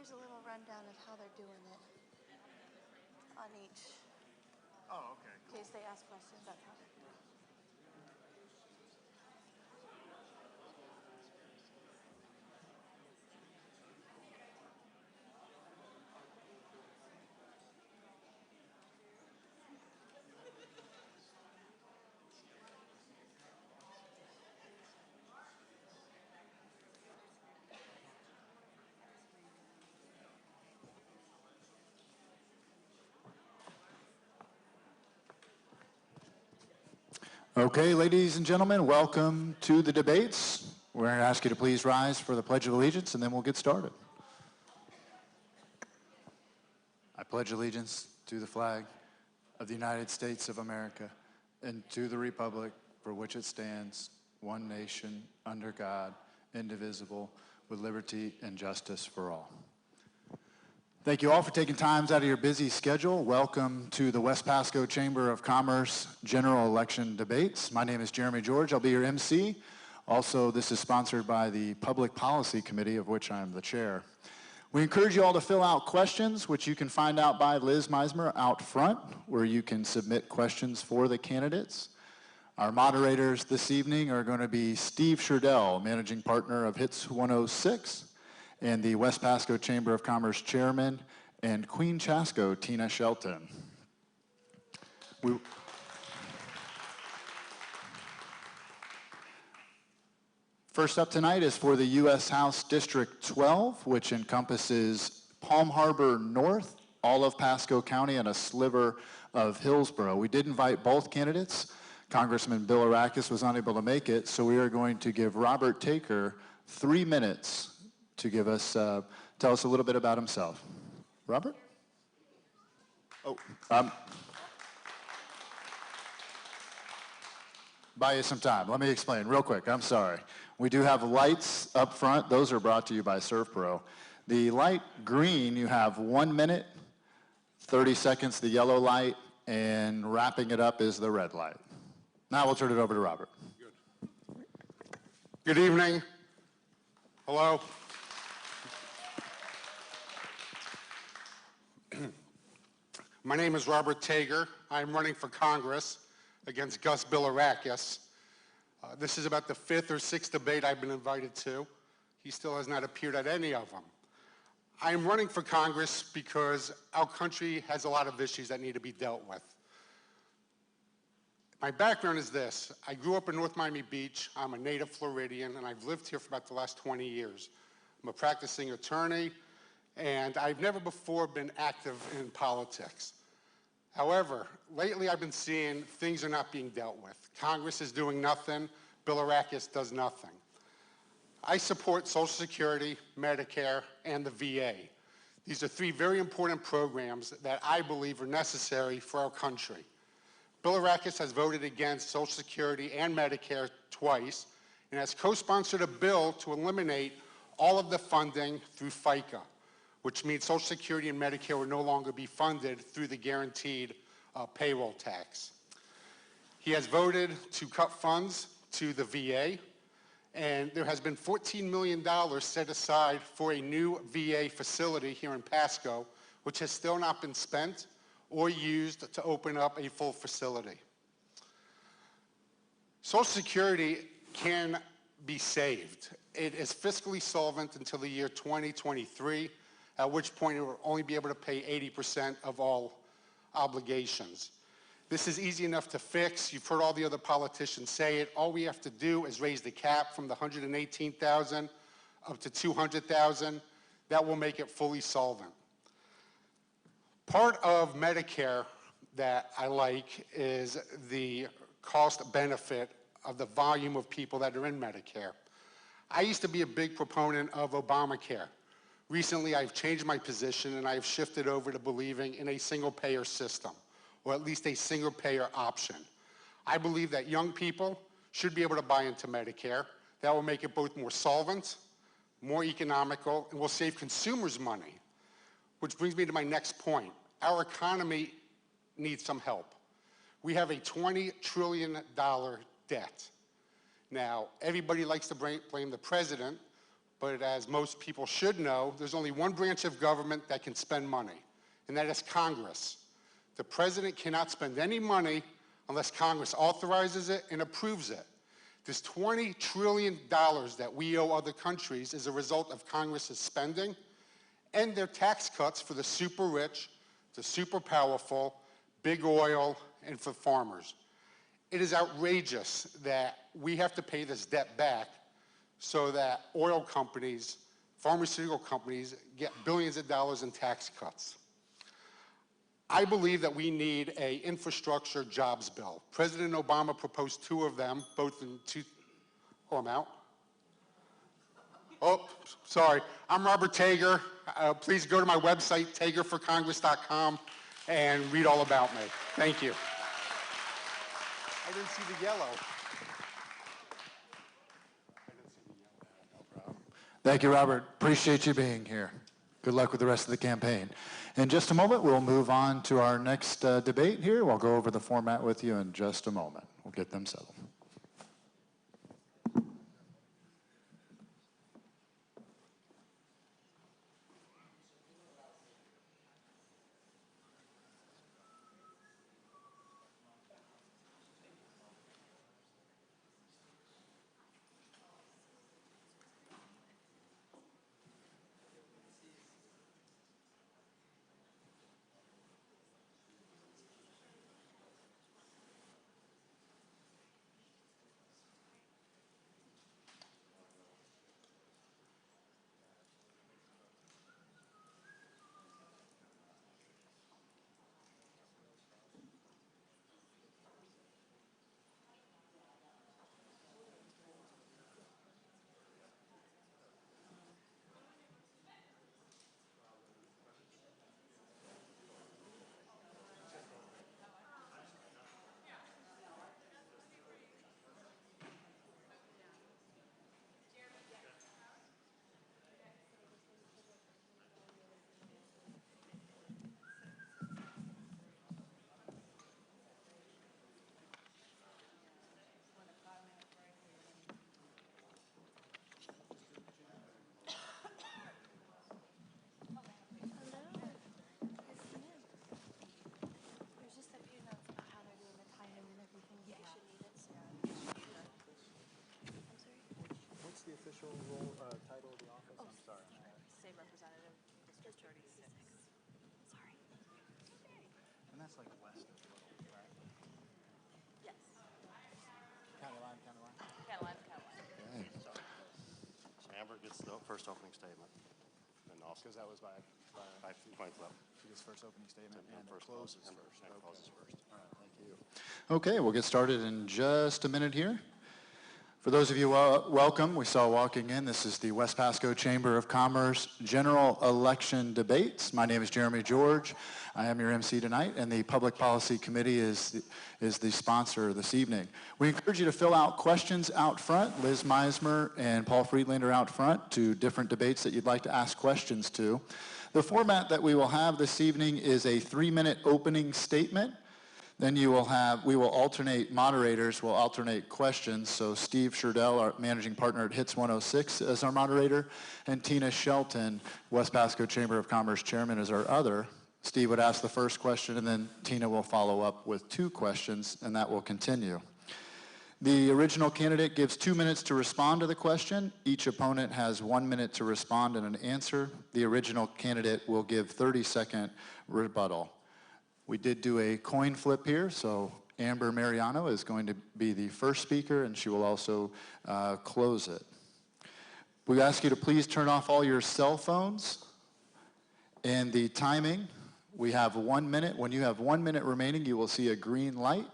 Here's a little rundown of how they're doing it on each. Oh, okay. In case they ask questions, that's how they're doing it. Okay, ladies and gentlemen, welcome to the debates. We're going to ask you to please rise for the Pledge of Allegiance, and then we'll get started. I pledge allegiance to the flag of the United States of America and to the republic for which it stands, one nation, under God, indivisible, with liberty and justice for all. Thank you all for taking times out of your busy schedule. Welcome to the West Pasco Chamber of Commerce General Election Debates. My name is Jeremy George. I'll be your MC. Also, this is sponsored by the Public Policy Committee, of which I'm the chair. We encourage you all to fill out questions, which you can find out by Liz Meismer out front, where you can submit questions for the candidates. Our moderators this evening are going to be Steve Sherdell, managing partner of Hits 106, and the West Pasco Chamber of Commerce chairman, and Queen Chasco, Tina Shelton. First up tonight is for the U.S. House District 12, which encompasses Palm Harbor North, all of Pasco County, and a sliver of Hillsborough. We did invite both candidates. Congressman Bill Arakis was unable to make it, so we are going to give Robert Taker 3 minutes to give us, tell us a little bit about himself. Robert? Oh, buy you some time. Let me explain real quick. I'm sorry. We do have lights up front. Those are brought to you by ServPro. The light green, you have 1 minute, 30 seconds, the yellow light, and wrapping it up is the red light. Now we'll turn it over to Robert. Good evening. Hello. My name is Robert Tager. I'm running for Congress against Gus Bilirakis. This is about the 5th or 6th debate I've been invited to. He still has not appeared at any of them. I'm running for Congress because our country has a lot of issues that need to be dealt with. My background is this. I grew up in North Miami Beach. I'm a native Floridian, and I've lived here for about the last 20 years. I'm a practicing attorney, and I've never before been active in politics. However, lately I've been seeing things are not being dealt with. Congress is doing nothing. Bilirakis does nothing. I support Social Security, Medicare, and the VA. These are 3 very important programs that I believe are necessary for our country. Bilirakis has voted against Social Security and Medicare twice and has co-sponsored a bill to eliminate all of the funding through FICA, which means Social Security and Medicare will no longer be funded through the guaranteed payroll tax. He has voted to cut funds to the VA, and there has been $14 million set aside for a new VA facility here in Pasco, which has still not been spent or used to open up a full facility. Social Security can be saved. It is fiscally solvent until the year 2023, at which point it will only be able to pay 80% of all obligations. This is easy enough to fix. You've heard all the other politicians say it. All we have to do is raise the cap from the $118,000 up to $200,000. That will make it fully solvent. Part of Medicare that I like is the cost benefit of the volume of people that are in Medicare. I used to be a big proponent of Obamacare. Recently, I've changed my position and I've shifted over to believing in a single-payer system, or at least a single-payer option. I believe that young people should be able to buy into Medicare. That will make it both more solvent, more economical, and will save consumers money. Which brings me to my next point. Our economy needs some help. We have a $20 trillion debt. Now, everybody likes to blame the president, but as most people should know, there's only one branch of government that can spend money, and that is Congress. The president cannot spend any money unless Congress authorizes it and approves it. This $20 trillion that we owe other countries is a result of Congress's spending and their tax cuts for the super rich, the super powerful, big oil, and for farmers. It is outrageous that we have to pay this debt back so that oil companies, pharmaceutical companies, get billions of dollars in tax cuts. I believe that we need an infrastructure jobs bill. President Obama proposed 2 of them, both in oh, I'm out? Oh, sorry. I'm Robert Tager. Please go to my website, tagerforcongress.com, and read all about me. Thank you. I didn't see the yellow. Thank you, Robert. Appreciate you being here. Good luck with the rest of the campaign. In just a moment, we'll move on to our next debate here. We'll go over the format with you in just a moment. We'll get them settled. There's just a few notes about how they're doing the time and everything. You should need it, Sarah. I'm sorry? What's the official role, title of the office? I'm sorry. State Representative, District 36. Sorry. And that's like west of Little, right? Yes. County line, county line. Catalina, Catalina. So Amber gets the first opening statement, and also Because that was my points up. his first opening statement And and first closes and first. and closes first. All right, thank you. Okay, we'll get started in just a minute here. For those of you welcome, we saw walking in, this is the West Pasco Chamber of Commerce General Election Debates. My name is Jeremy George. I am your MC tonight, and the Public Policy Committee is the sponsor this evening. We encourage you to fill out questions out front. Liz Meismer and Paul Friedlander out front to different debates that you'd like to ask questions to. The format that we will have this evening is a 3-minute opening statement. Then we will alternate moderators, we'll alternate questions. So Steve Sherdell, our managing partner at Hits 106 as our moderator, and Tina Shelton, West Pasco Chamber of Commerce chairman, as our other. Steve would ask the first question, and then Tina will follow up with 2 questions, and that will continue. The original candidate gives 2 minutes to respond to the question. Each opponent has 1 minute to respond and an answer. The original candidate will give 30-second rebuttal. We did do a coin flip here, so Amber Mariano is going to be the first speaker, and she will also close it. We ask you to please turn off all your cell phones. And the timing, we have 1 minute. When you have 1 minute remaining, you will see a green light.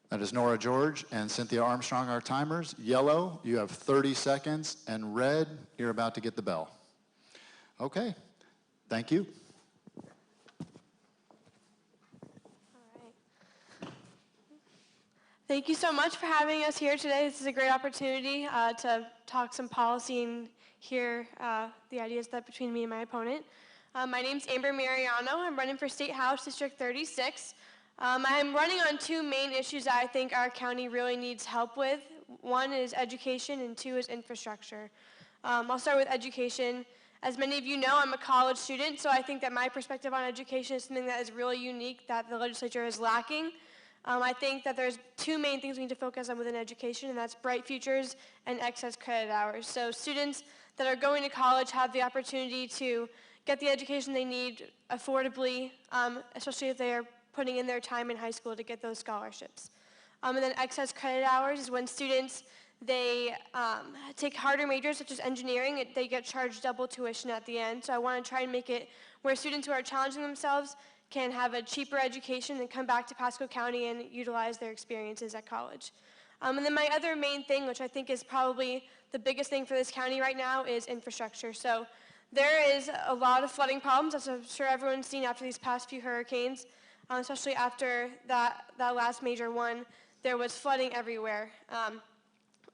That is Nora George and Cynthia Armstrong, our timers. Yellow, you have 30 seconds, and red, you're about to get the bell. Okay, thank you. Thank you so much for having us here today. This is a great opportunity to talk some policy and hear the ideas that between me and my opponent. My name's Amber Mariano. I'm running for State House District 36. I'm running on 2 main issues that I think our county really needs help with. 1 is education and 2 is infrastructure. I'll start with education. As many of you know, I'm a college student, so I think that my perspective on education is something that is really unique that the legislature is lacking. I think that there's two main things we need to focus on within education, and that's bright futures and excess credit hours. So students that are going to college have the opportunity to get the education they need affordably, especially if they are putting in their time in high school to get those scholarships. And then excess credit hours is when students, they take harder majors such as engineering, they get charged double tuition at the end. So I want to try and make it where students who are challenging themselves can have a cheaper education and come back to Pasco County and utilize their experiences at college. And then my other main thing, which I think is probably the biggest thing for this county right now, is infrastructure. So there is a lot of flooding problems, as I'm sure everyone's seen after these past few hurricanes, especially after that last major one. There was flooding everywhere.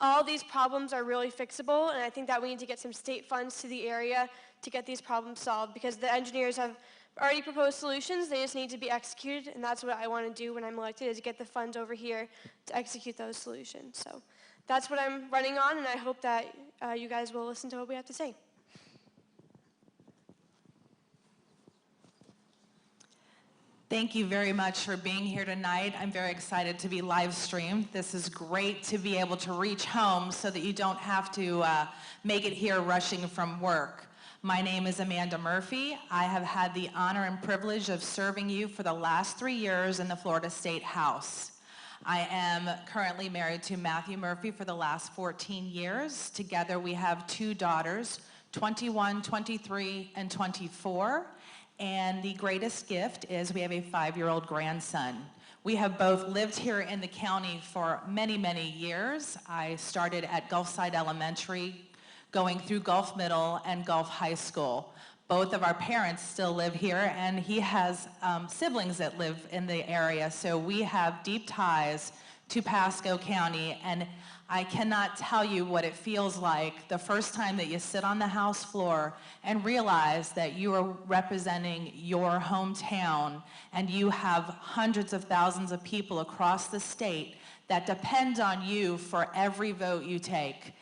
All these problems are really fixable, and I think that we need to get some state funds to the area to get these problems solved, because the engineers have already proposed solutions. They just need to be executed, and that's what I want to do when I'm elected, is get the funds over here to execute those solutions. So that's what I'm running on, and I hope that you guys will listen to what we have to say. Thank you very much for being here tonight. I'm very excited to be live streamed. This is great to be able to reach home so that you don't have to make it here rushing from work. My name is Amanda Murphy. I have had the honor and privilege of serving you for the last 3 years in the Florida State House. I am currently married to Matthew Murphy for the last 14 years. Together we have 2 daughters, 21, 23, and 24. And the greatest gift is we have a 5-year-old grandson. We have both lived here in the county for many, many years. I started at Gulfside Elementary, going through Gulf Middle and Gulf High School. Both of our parents still live here, and he has siblings that live in the area, so we have deep ties to Pasco County, and I cannot tell you what it feels like the first time that you sit on the House floor and realize that you are representing your hometown, and you have hundreds of thousands of people across the state that depend on you for every vote you take.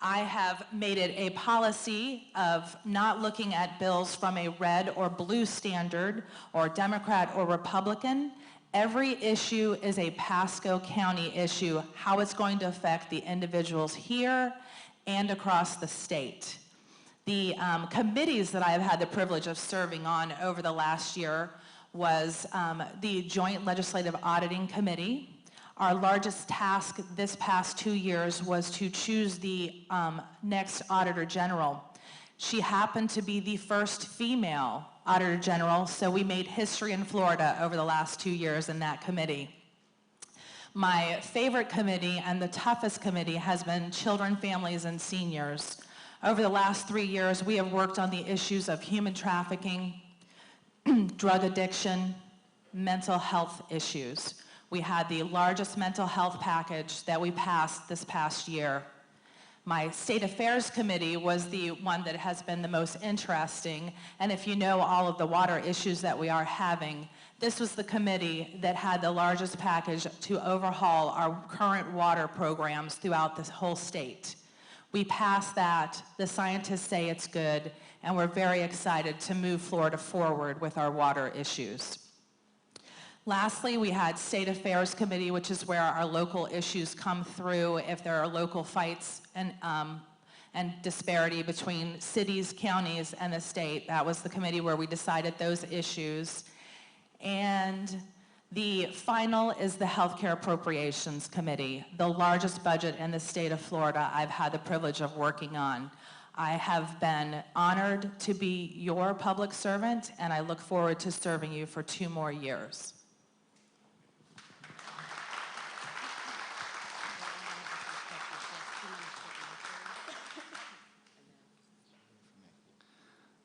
I have made it a policy of not looking at bills from a red or blue standard, or Democrat or Republican. Every issue is a Pasco County issue, how it's going to affect the individuals here and across the state. The committees that I have had the privilege of serving on over the last year was the Joint Legislative Auditing Committee. Our largest task this past 2 years was to choose the next Auditor General. She happened to be the first female Auditor General, so we made history in Florida over the last 2 years in that committee. My favorite committee and the toughest committee has been Children, Families, and Seniors. Over the last 3 years, we have worked on the issues of human trafficking, drug addiction, mental health issues. We had the largest mental health package that we passed this past year. My State Affairs Committee was the one that has been the most interesting, and if you know all of the water issues that we are having, this was the committee that had the largest package to overhaul our current water programs throughout this whole state. We passed that, the scientists say it's good, and we're very excited to move Florida forward with our water issues. Lastly, we had State Affairs Committee, which is where our local issues come through if there are local fights and disparity between cities, counties, and the state. That was the committee where we decided those issues. And the final is the Healthcare Appropriations Committee, the largest budget in the state of Florida I've had the privilege of working on. I have been honored to be your public servant, and I look forward to serving you for 2 more years.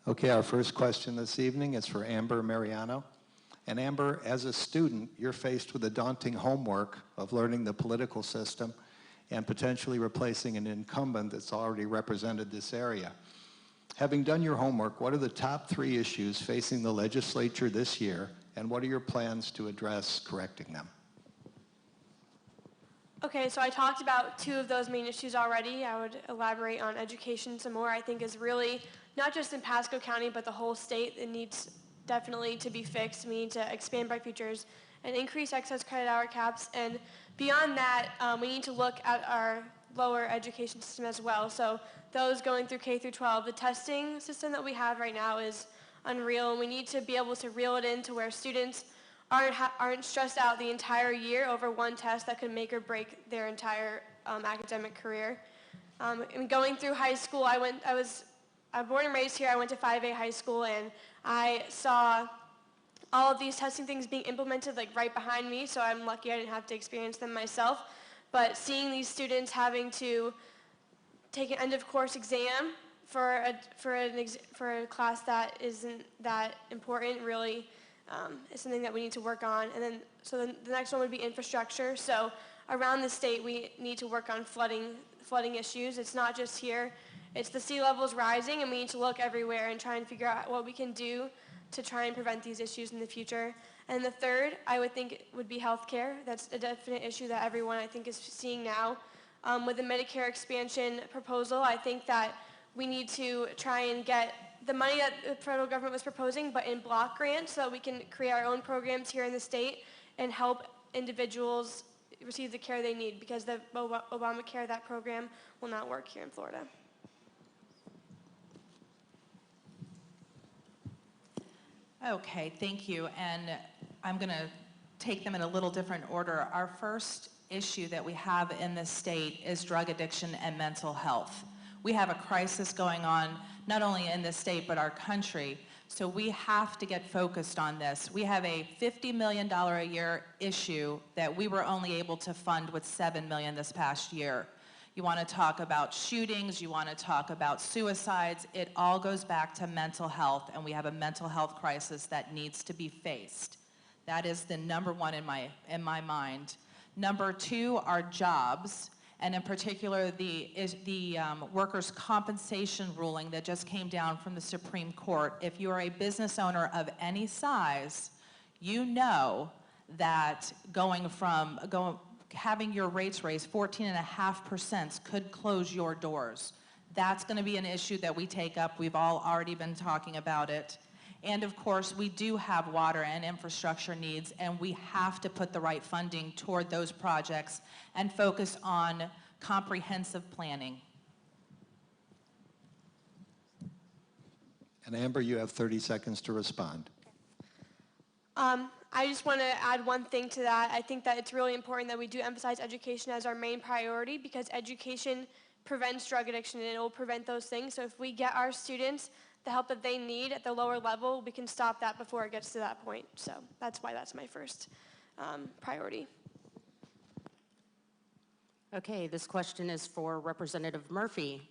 Okay, our first question this evening is for Amber Mariano. And Amber, as a student, you're faced with the daunting homework of learning the political system and potentially replacing an incumbent that's already represented this area. Having done your homework, what are the top 3 issues facing the legislature this year, and what are your plans to address correcting them? Okay, so I talked about two of those main issues already. I would elaborate on education some more. I think is really not just in Pasco County, but the whole state. It needs definitely to be fixed. We need to expand bike features and increase excess credit hour caps. And beyond that, we need to look at our lower education system as well. So those going through K through 12, the testing system that we have right now is unreal, and we need to be able to reel it in to where students aren't stressed out the entire year over one test that could make or break their entire academic career. And going through high school, I'm born and raised here. I went to 5A high school, and I saw all of these testing things being implemented like right behind me, so I'm lucky I didn't have to experience them myself. But seeing these students having to take an end of course exam for a class that isn't that important really is something that we need to work on. And then the next one would be infrastructure. So around the state we need to work on flooding issues. It's not just here. It's the sea levels rising, and we need to look everywhere and try and figure out what we can do to try and prevent these issues in the future. And the third, I would think, would be healthcare. That's a definite issue that everyone, I think, is seeing now. With the Medicare expansion proposal, I think that we need to try and get the money that the federal government was proposing, but in block grants, so that we can create our own programs here in the state and help individuals receive the care they need, because the Obamacare, that program, will not work here in Florida. Okay, thank you. And I'm going to take them in a little different order. Our first issue that we have in this state is drug addiction and mental health. We have a crisis going on not only in this state but our country, so we have to get focused on this. We have a $50 million a year issue that we were only able to fund with $7 million this past year. You want to talk about shootings, you want to talk about suicides, it all goes back to mental health, and we have a mental health crisis that needs to be faced. That is the number one in my mind. Number two are jobs, and in particular the workers' compensation ruling that just came down from the Supreme Court. If you are a business owner of any size, you know that having your rates raised 14.5% could close your doors. That's going to be an issue that we take up. We've all already been talking about it. And of course, we do have water and infrastructure needs, and we have to put the right funding toward those projects and focus on comprehensive planning. And Amber, you have 30 seconds to respond. I just want to add one thing to that. I think that it's really important that we do emphasize education as our main priority, because education prevents drug addiction and it will prevent those things. So if we get our students the help that they need at the lower level, we can stop that before it gets to that point. So that's why that's my first priority. Okay, this question is for Representative Murphy.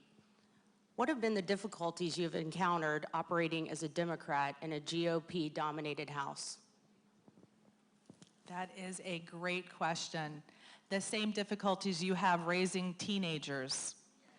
What have been the difficulties you've encountered operating as a Democrat in a GOP-dominated House? That is a great question. The same difficulties you have raising teenagers,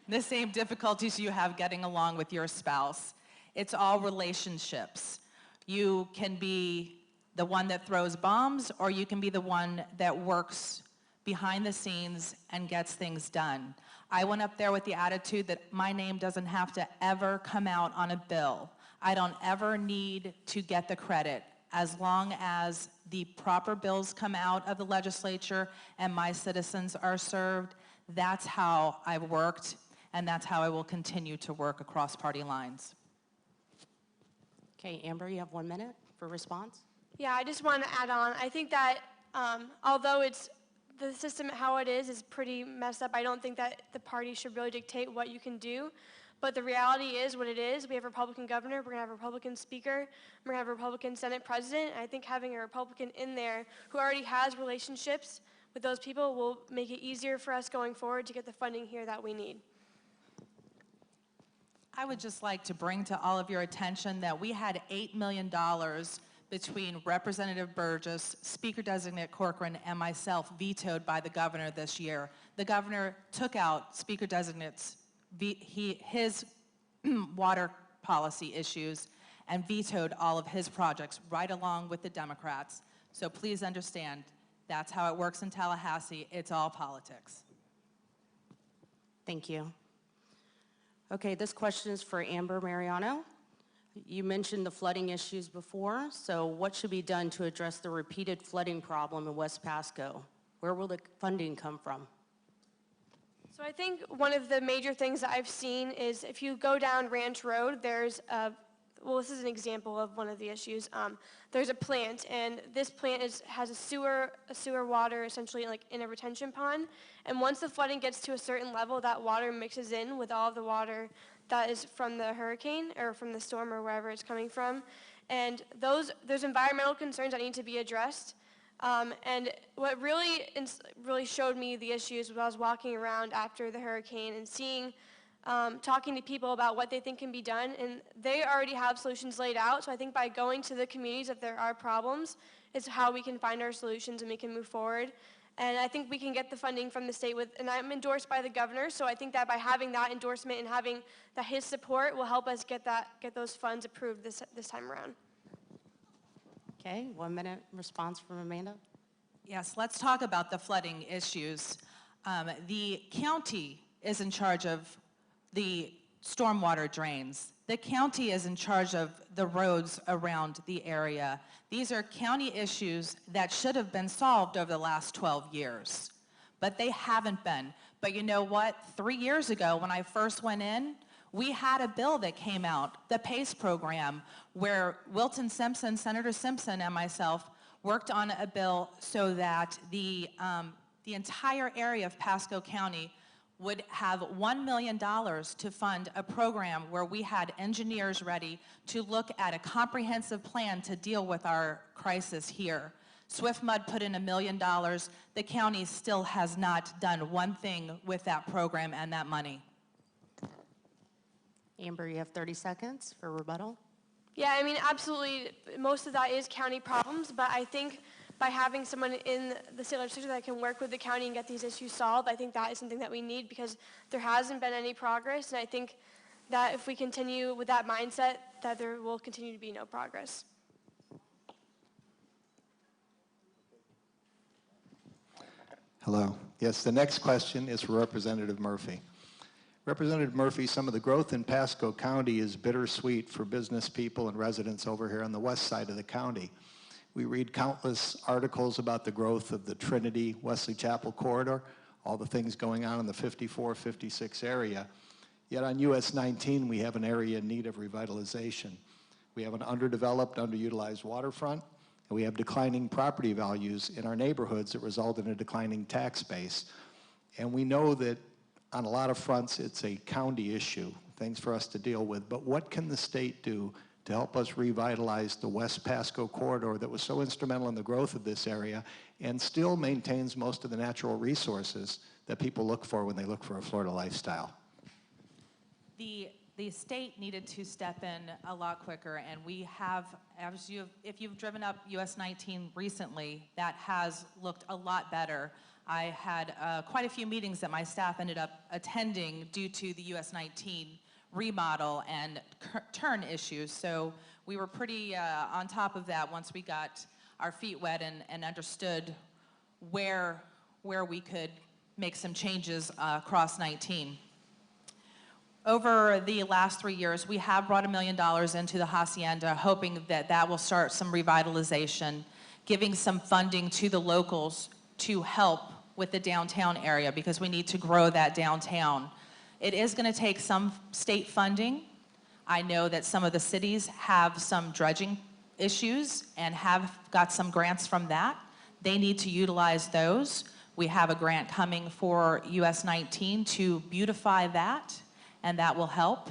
the same difficulties you have getting along with your spouse. It's all relationships. You can be the one that throws bombs, or you can be the one that works behind the scenes and gets things done. I went up there with the attitude that my name doesn't have to ever come out on a bill. I don't ever need to get the credit. As long as the proper bills come out of the legislature and my citizens are served, that's how I've worked, and that's how I will continue to work across party lines. Okay, Amber, you have 1 minute for response. Yeah, I just want to add on. I think that although the system how it is pretty messed up, I don't think that the party should really dictate what you can do. But the reality is what it is. We have a Republican governor, we're going to have a Republican speaker, we're going to have a Republican Senate president, and I think having a Republican in there who already has relationships with those people will make it easier for us going forward to get the funding here that we need. I would just like to bring to all of your attention that we had $8 million between Representative Burgess, Speaker-designate Corcoran, and myself vetoed by the governor this year. The governor took out Speaker-designate's his water policy issues and vetoed all of his projects right along with the Democrats. So please understand, That's how it works in Tallahassee. It's all politics. Thank you. Okay, this question is for Amber Mariano. You mentioned the flooding issues before, so what should be done to address the repeated flooding problem in West Pasco? Where will the funding come from? So I think one of the major things that I've seen is if you go down Ranch Road, there's a, well, this is an example of one of the issues. There's a plant, and this plant has a sewer water essentially like in a retention pond. And once the flooding gets to a certain level, that water mixes in with all of the water that is from the hurricane or from the storm or wherever it's coming from. And there's environmental concerns that need to be addressed. And what really showed me the issues was I was walking around after the hurricane and seeing, talking to people about what they think can be done, and they already have solutions laid out. So I think by going to the communities if there are problems is how we can find our solutions and we can move forward. And I think we can get the funding from the state and I'm endorsed by the governor, so I think that by having that endorsement and having his support will help us get those funds approved this time around. Okay, 1 minute response from Amanda. Yes, let's talk about the flooding issues. The county is in charge of the stormwater drains. The county is in charge of the roads around the area. These are county issues that should have been solved over the last 12 years, but they haven't been. But you know what? 3 years ago, when I first went in, we had a bill that came out, the PACE program, where Wilton Simpson, Senator Simpson, and myself worked on a bill so that the entire area of Pasco County would have $1 million to fund a program where we had engineers ready to look at a comprehensive plan to deal with our crisis here. Swift Mud put in $1 million. The county still has not done one thing with that program and that money. Amber, you have 30 seconds for rebuttal. Yeah, I mean, absolutely, most of that is county problems, but I think by having someone in the state legislature that can work with the county and get these issues solved, I think that is something that we need because there hasn't been any progress, and I think that if we continue with that mindset, that there will continue to be no progress. Hello. Yes, the next question is for Representative Murphy. Representative Murphy, some of the growth in Pasco County is bittersweet for business people and residents over here on the west side of the county. We read countless articles about the growth of the Trinity Wesley Chapel corridor, all the things going on in the 54, 56 area. Yet on US 19, we have an area in need of revitalization. We have an underdeveloped, underutilized waterfront, and we have declining property values in our neighborhoods that result in a declining tax base. And we know that on a lot of fronts, it's a county issue, things for us to deal with. But what can the state do to help us revitalize the West Pasco corridor that was so instrumental in the growth of this area and still maintains most of the natural resources that people look for when they look for a Florida lifestyle? The state needed to step in a lot quicker, and we have, if you've driven up US 19 recently, that has looked a lot better. I had quite a few meetings that my staff ended up attending due to the US 19 remodel and turn issues. So we were pretty on top of that once we got our feet wet and understood where we could make some changes across 19. Over the last 3 years, we have brought $1 million into the hacienda, hoping that that will start some revitalization, giving some funding to the locals to help with the downtown area because we need to grow that downtown. It is going to take some state funding. I know that some of the cities have some dredging issues and have got some grants from that. They need to utilize those. We have a grant coming for US 19 to beautify that, and that will help.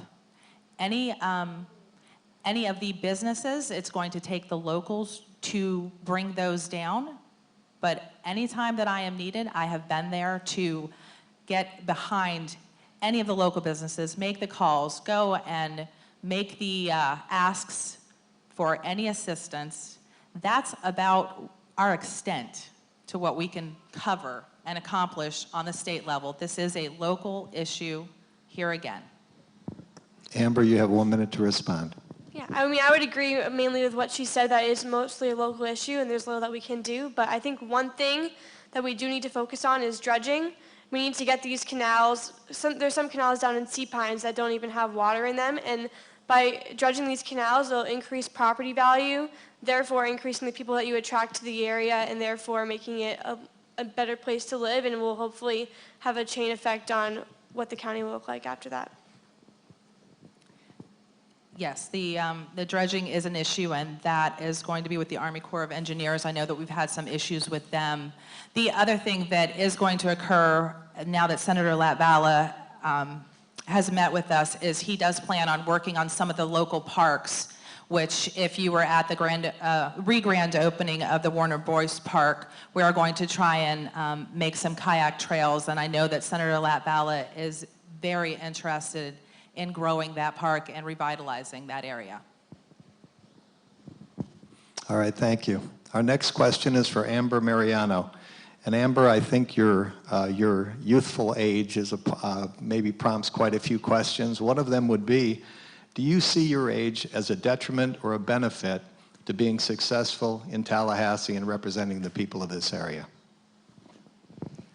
Any of the businesses, it's going to take the locals to bring those down. But anytime that I am needed, I have been there to get behind any of the local businesses, make the calls, go and make the asks for any assistance. That's about our extent to what we can cover and accomplish on the state level. This is a local issue here again. Amber, you have 1 minute to respond. Yeah, I mean, I would agree mainly with what she said, that it is mostly a local issue and there's little that we can do. But I think one thing that we do need to focus on is dredging. We need to get these canals, there's some canals down in Sea Pines that don't even have water in them. And by dredging these canals, it'll increase property value, therefore increasing the people that you attract to the area and therefore making it a better place to live, and will hopefully have a chain effect on what the county will look like after that. Yes, the dredging is an issue, and that is going to be with the Army Corps of Engineers. I know that we've had some issues with them. The other thing that is going to occur now that Senator Latvala has met with us is he does plan on working on some of the local parks, which if you were at the grand opening of the Warner Boyce Park, we are going to try and make some kayak trails, and I know that Senator Latvala is very interested in growing that park and revitalizing that area. All right, thank you. Our next question is for Amber Mariano. And Amber, I think your youthful age maybe prompts quite a few questions. One of them would be, do you see your age as a detriment or a benefit to being successful in Tallahassee and representing the people of this area?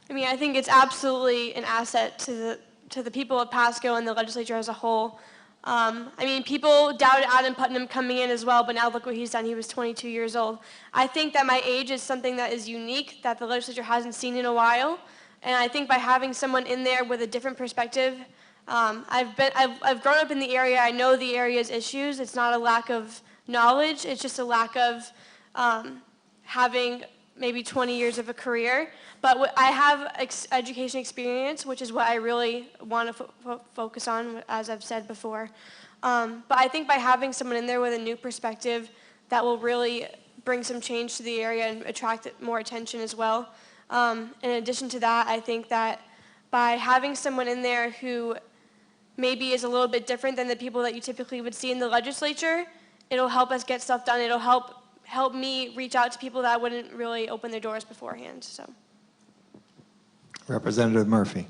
I mean, I think it's absolutely an asset to the people of Pasco and the legislature as a whole. I mean, people doubted Adam Putnam coming in as well, but now look what he's done. He was 22 years old. I think that my age is something that is unique that the legislature hasn't seen in a while, and I think by having someone in there with a different perspective, I've grown up in the area. I know the area's issues. It's not a lack of knowledge. It's just a lack of having maybe 20 years of a career. But I have education experience, which is what I really want to focus on, as I've said before. But I think by having someone in there with a new perspective, that will really bring some change to the area and attract more attention as well. In addition to that, I think that by having someone in there who maybe is a little bit different than the people that you typically would see in the legislature, it'll help us get stuff done. It'll help me reach out to people that wouldn't really open their doors beforehand. So. Representative Murphy.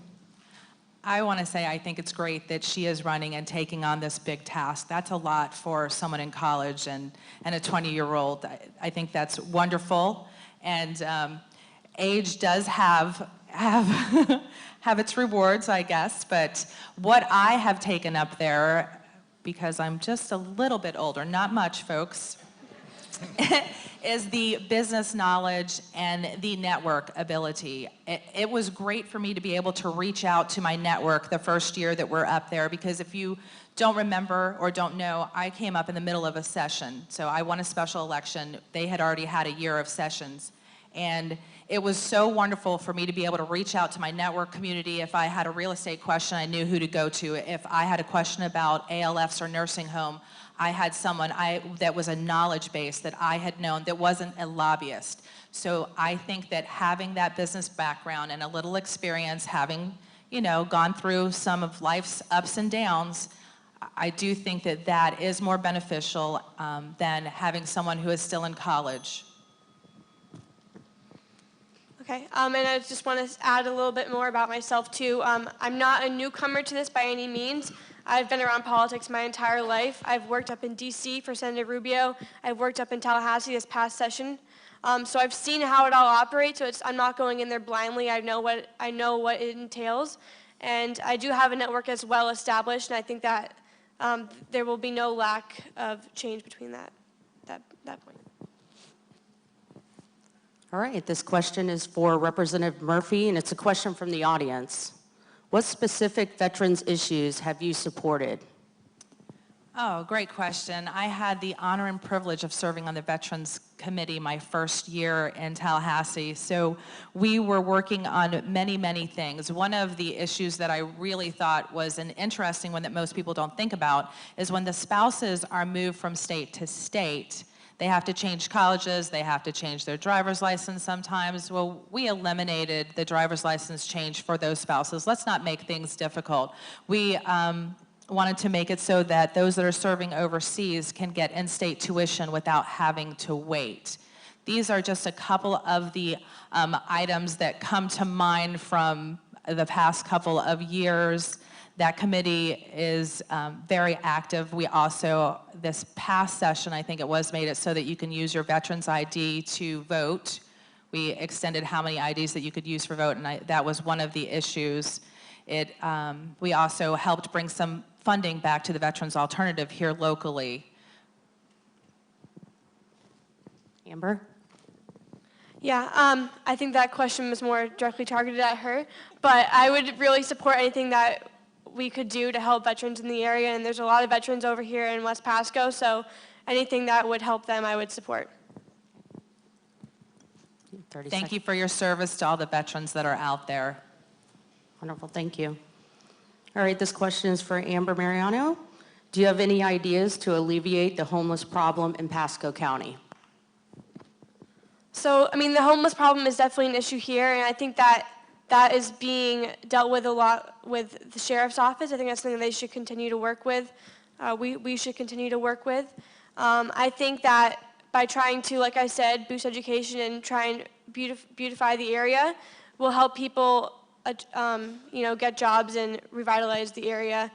I want to say I think it's great that she is running and taking on this big task. That's a lot for someone in college and a 20-year-old. I think that's wonderful. And age does have its rewards, I guess. But what I have taken up there, because I'm just a little bit older, not much, folks, is the business knowledge and the network ability. It was great for me to be able to reach out to my network the first year that we're up there, because if you don't remember or don't know, I came up in the middle of a session. So I won a special election. They had already had a year of sessions. And it was so wonderful for me to be able to reach out to my network community. If I had a real estate question, I knew who to go to. If I had a question about ALFs or nursing home, I had someone that was a knowledge base that I had known that wasn't a lobbyist. So I think that having that business background and a little experience, having, gone through some of life's ups and downs, I do think that that is more beneficial than having someone who is still in college. Okay, and I just want to add a little bit more about myself too. I'm not a newcomer to this by any means. I've been around politics my entire life. I've worked up in DC for Senator Rubio. I've worked up in Tallahassee this past session. So I've seen how it all operates, so I'm not going in there blindly. I know what it entails. And I do have a network as well established, and I think that there will be no lack of change between that point. All right, this question is for Representative Murphy, and it's a question from the audience. What specific veterans issues have you supported? Oh, great question. I had the honor and privilege of serving on the Veterans Committee my first year in Tallahassee. So we were working on many, many things. One of the issues that I really thought was an interesting one that most people don't think about is when the spouses are moved from state to state, they have to change colleges, they have to change their driver's license sometimes. Well, we eliminated the driver's license change for those spouses. Let's not make things difficult. We wanted to make it so that those that are serving overseas can get in-state tuition without having to wait. These are just a couple of the items that come to mind from the past couple of years That committee is very active. We also, this past session, I think it was, made it so that you can use your veterans ID to vote. We extended how many IDs that you could use for vote, and that was one of the issues. We also helped bring some funding back to the Veterans Alternative here locally. Amber? Yeah, I think that question was more directly targeted at her, but I would really support anything that we could do to help veterans in the area, and there's a lot of veterans over here in West Pasco, so anything that would help them, I would support. 30 Thank seconds. you for your service to all the veterans that are out there. Wonderful, thank you. All right, this question is for Amber Mariano. Do you have any ideas to alleviate the homeless problem in Pasco County? So, I mean, the homeless problem is definitely an issue here, and I think that that is being dealt with a lot with the sheriff's office. I think that's something they should continue to work with. We should continue to work with. I think that by trying to, like I said, boost education and try and beautify the area will help people, get jobs and revitalize the area.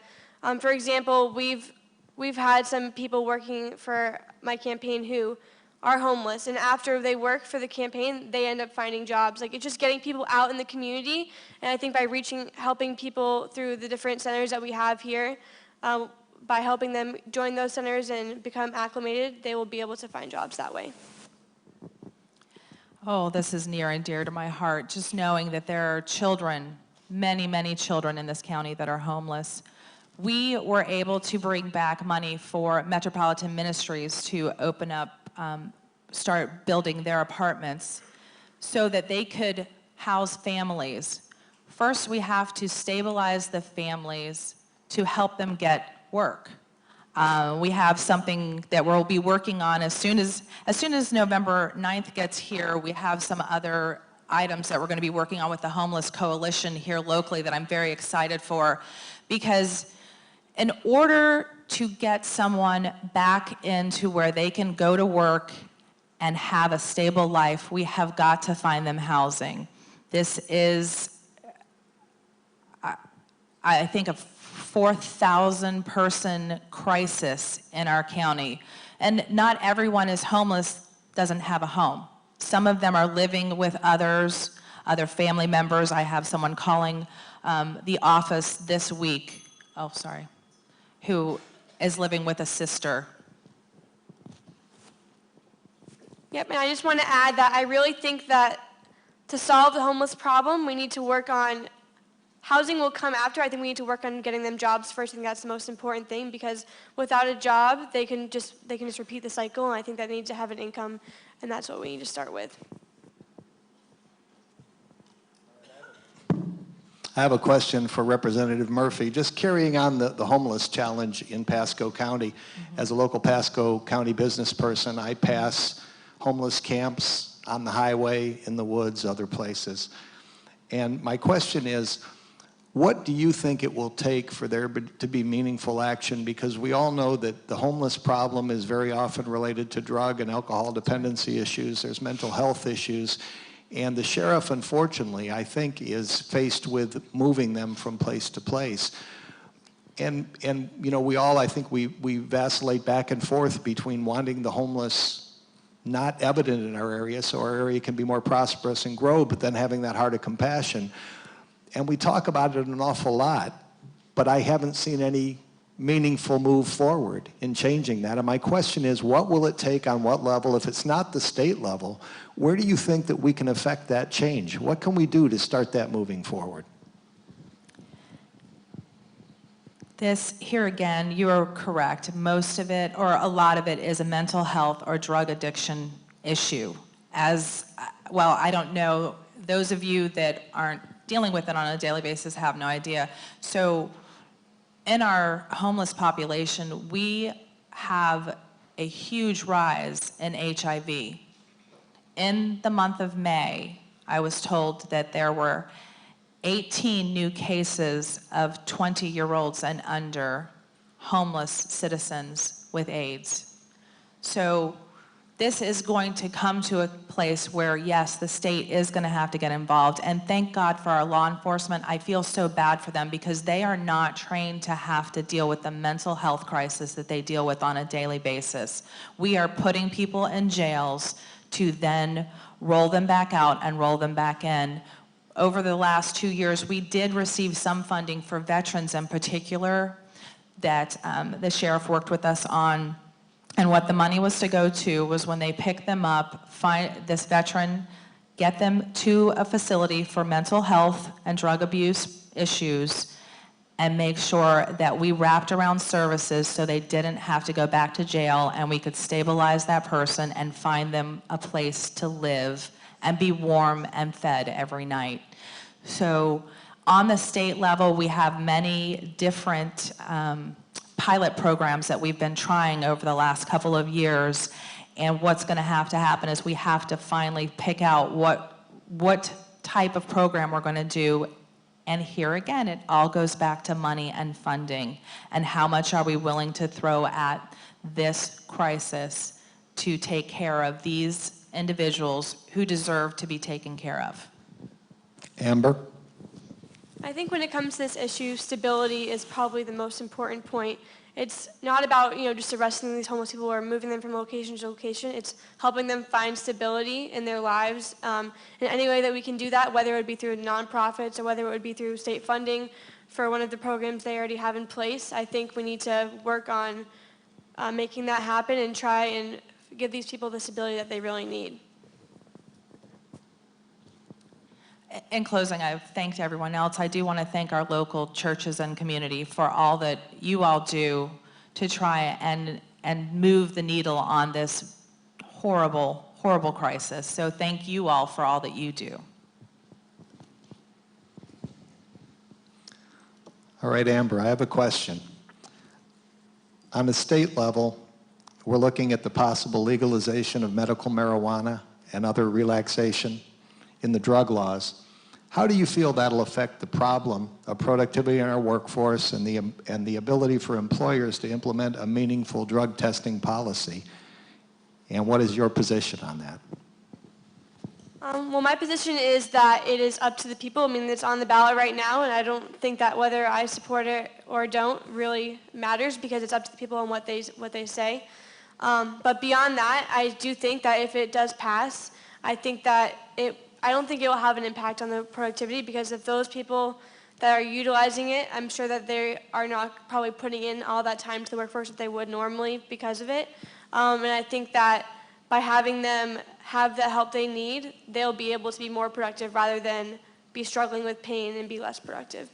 For example, we've had some people working for my campaign who are homeless, and after they work for the campaign, they end up finding jobs. Like, it's just getting people out in the community, and I think by helping people through the different centers that we have here, by helping them join those centers and become acclimated, they will be able to find jobs that way. Oh, this is near and dear to my heart, just knowing that there are children, many, many children in this county that are homeless. We were able to bring back money for Metropolitan Ministries to open up, start building their apartments so that they could house families. First, we have to stabilize the families to help them get work. We have something that we'll be working on as soon as November 9th gets here. We have some other items that we're going to be working on with the Homeless Coalition here locally that I'm very excited for, because in order to get someone back into where they can go to work and have a stable life, we have got to find them housing. This is, I think, a 4,000 person crisis in our county. And not everyone is homeless, doesn't have a home. Some of them are living with others, other family members. I have someone calling the office this week, who is living with a sister. Yep, and I just want to add that I really think that to solve the homeless problem, we need to work on, housing will come after. I think we need to work on getting them jobs first. I think that's the most important thing, because without a job, they can just repeat the cycle, and I think that they need to have an income, and that's what we need to start with. I have a question for Representative Murphy. Just carrying on the homeless challenge in Pasco County. As a local Pasco County business person, I pass homeless camps on the highway, in the woods, other places. And my question is, what do you think it will take for there to be meaningful action? Because we all know that the homeless problem is very often related to drug and alcohol dependency issues. There's mental health issues. And the sheriff, unfortunately, I think, is faced with moving them from place to place. And we all, I think, we vacillate back and forth between wanting the homeless not evident in our area so our area can be more prosperous and grow, but then having that heart of compassion. And we talk about it an awful lot, but I haven't seen any meaningful move forward in changing that. And my question is, what will it take on what level? If it's not the state level, where do you think that we can affect that change? What can we do to start that moving forward? Here again, you are correct. Most of it, or a lot of it, is a mental health or drug addiction issue. I don't know, those of you that aren't dealing with it on a daily basis have no idea. So in our homeless population, we have a huge rise in HIV. In the month of May, I was told that there were 18 new cases of 20-year-olds and under homeless citizens with AIDS. So this is going to come to a place where, yes, the state is going to have to get involved. And thank God for our law enforcement. I feel so bad for them because they are not trained to have to deal with the mental health crisis that they deal with on a daily basis. We are putting people in jails to then roll them back out and roll them back in. Over the last 2 years, we did receive some funding for veterans in particular that the sheriff worked with us on. And what the money was to go to was when they pick them up, find this veteran, get them to a facility for mental health and drug abuse issues, and make sure that we wrapped around services so they didn't have to go back to jail, and we could stabilize that person and find them a place to live and be warm and fed every night. So on the state level, we have many different pilot programs that we've been trying over the last couple of years, and what's going to happen is we have to finally pick out what type of program we're going to do. And here again, it all goes back to money and funding, and how much are we willing to throw at this crisis to take care of these individuals who deserve to be taken care of. Amber? I think when it comes to this issue, stability is probably the most important point. It's not about, just arresting these homeless people or moving them from location to location. It's helping them find stability in their lives. In any way that we can do that, whether it would be through nonprofits or whether it would be through state funding for one of the programs they already have in place, I think we need to work on making that happen and try and give these people the stability that they really need. In closing, I've thanked everyone else. I do want to thank our local churches and community for all that you all do to try and move the needle on this horrible, horrible crisis. So thank you all for all that you do. All right, Amber, I have a question. On the state level, we're looking at the possible legalization of medical marijuana and other relaxation in the drug laws. How do you feel that'll affect the problem of productivity in our workforce and the ability for employers to implement a meaningful drug testing policy? And what is your position on that? Well, my position is that it is up to the people. I mean, it's on the ballot right now, and I don't think that whether I support it or don't really matters because it's up to the people and what they say. But beyond that, I do think that if it does pass, I don't think it will have an impact on the productivity because if those people that are utilizing it, I'm sure that they are not probably putting in all that time to the workforce that they would normally because of it. And I think that by having them have the help they need, they'll be able to be more productive rather than be struggling with pain and be less productive.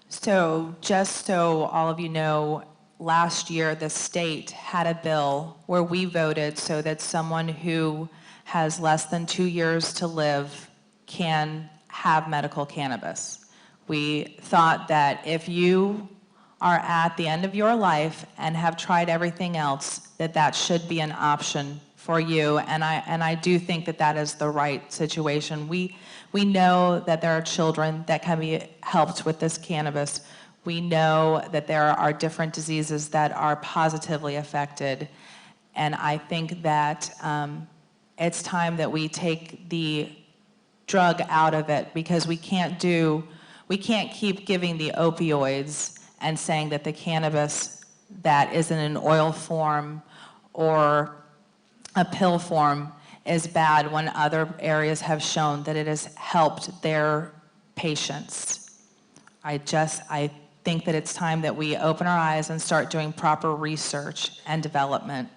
So just so all of you know, last year the state had a bill where we voted so that someone who has less than 2 years to live can have medical cannabis. We thought that if you are at the end of your life and have tried everything else, that should be an option for you. And I do think that is the right situation. We know that there are children that can be helped with this cannabis. We know that there are different diseases that are positively affected. And I think that it's time that we take the drug out of it because we can't keep giving the opioids and saying that the cannabis that is in an oil form or a pill form is bad when other areas have shown that it has helped their patients. I think that it's time that we open our eyes and start doing proper research and development.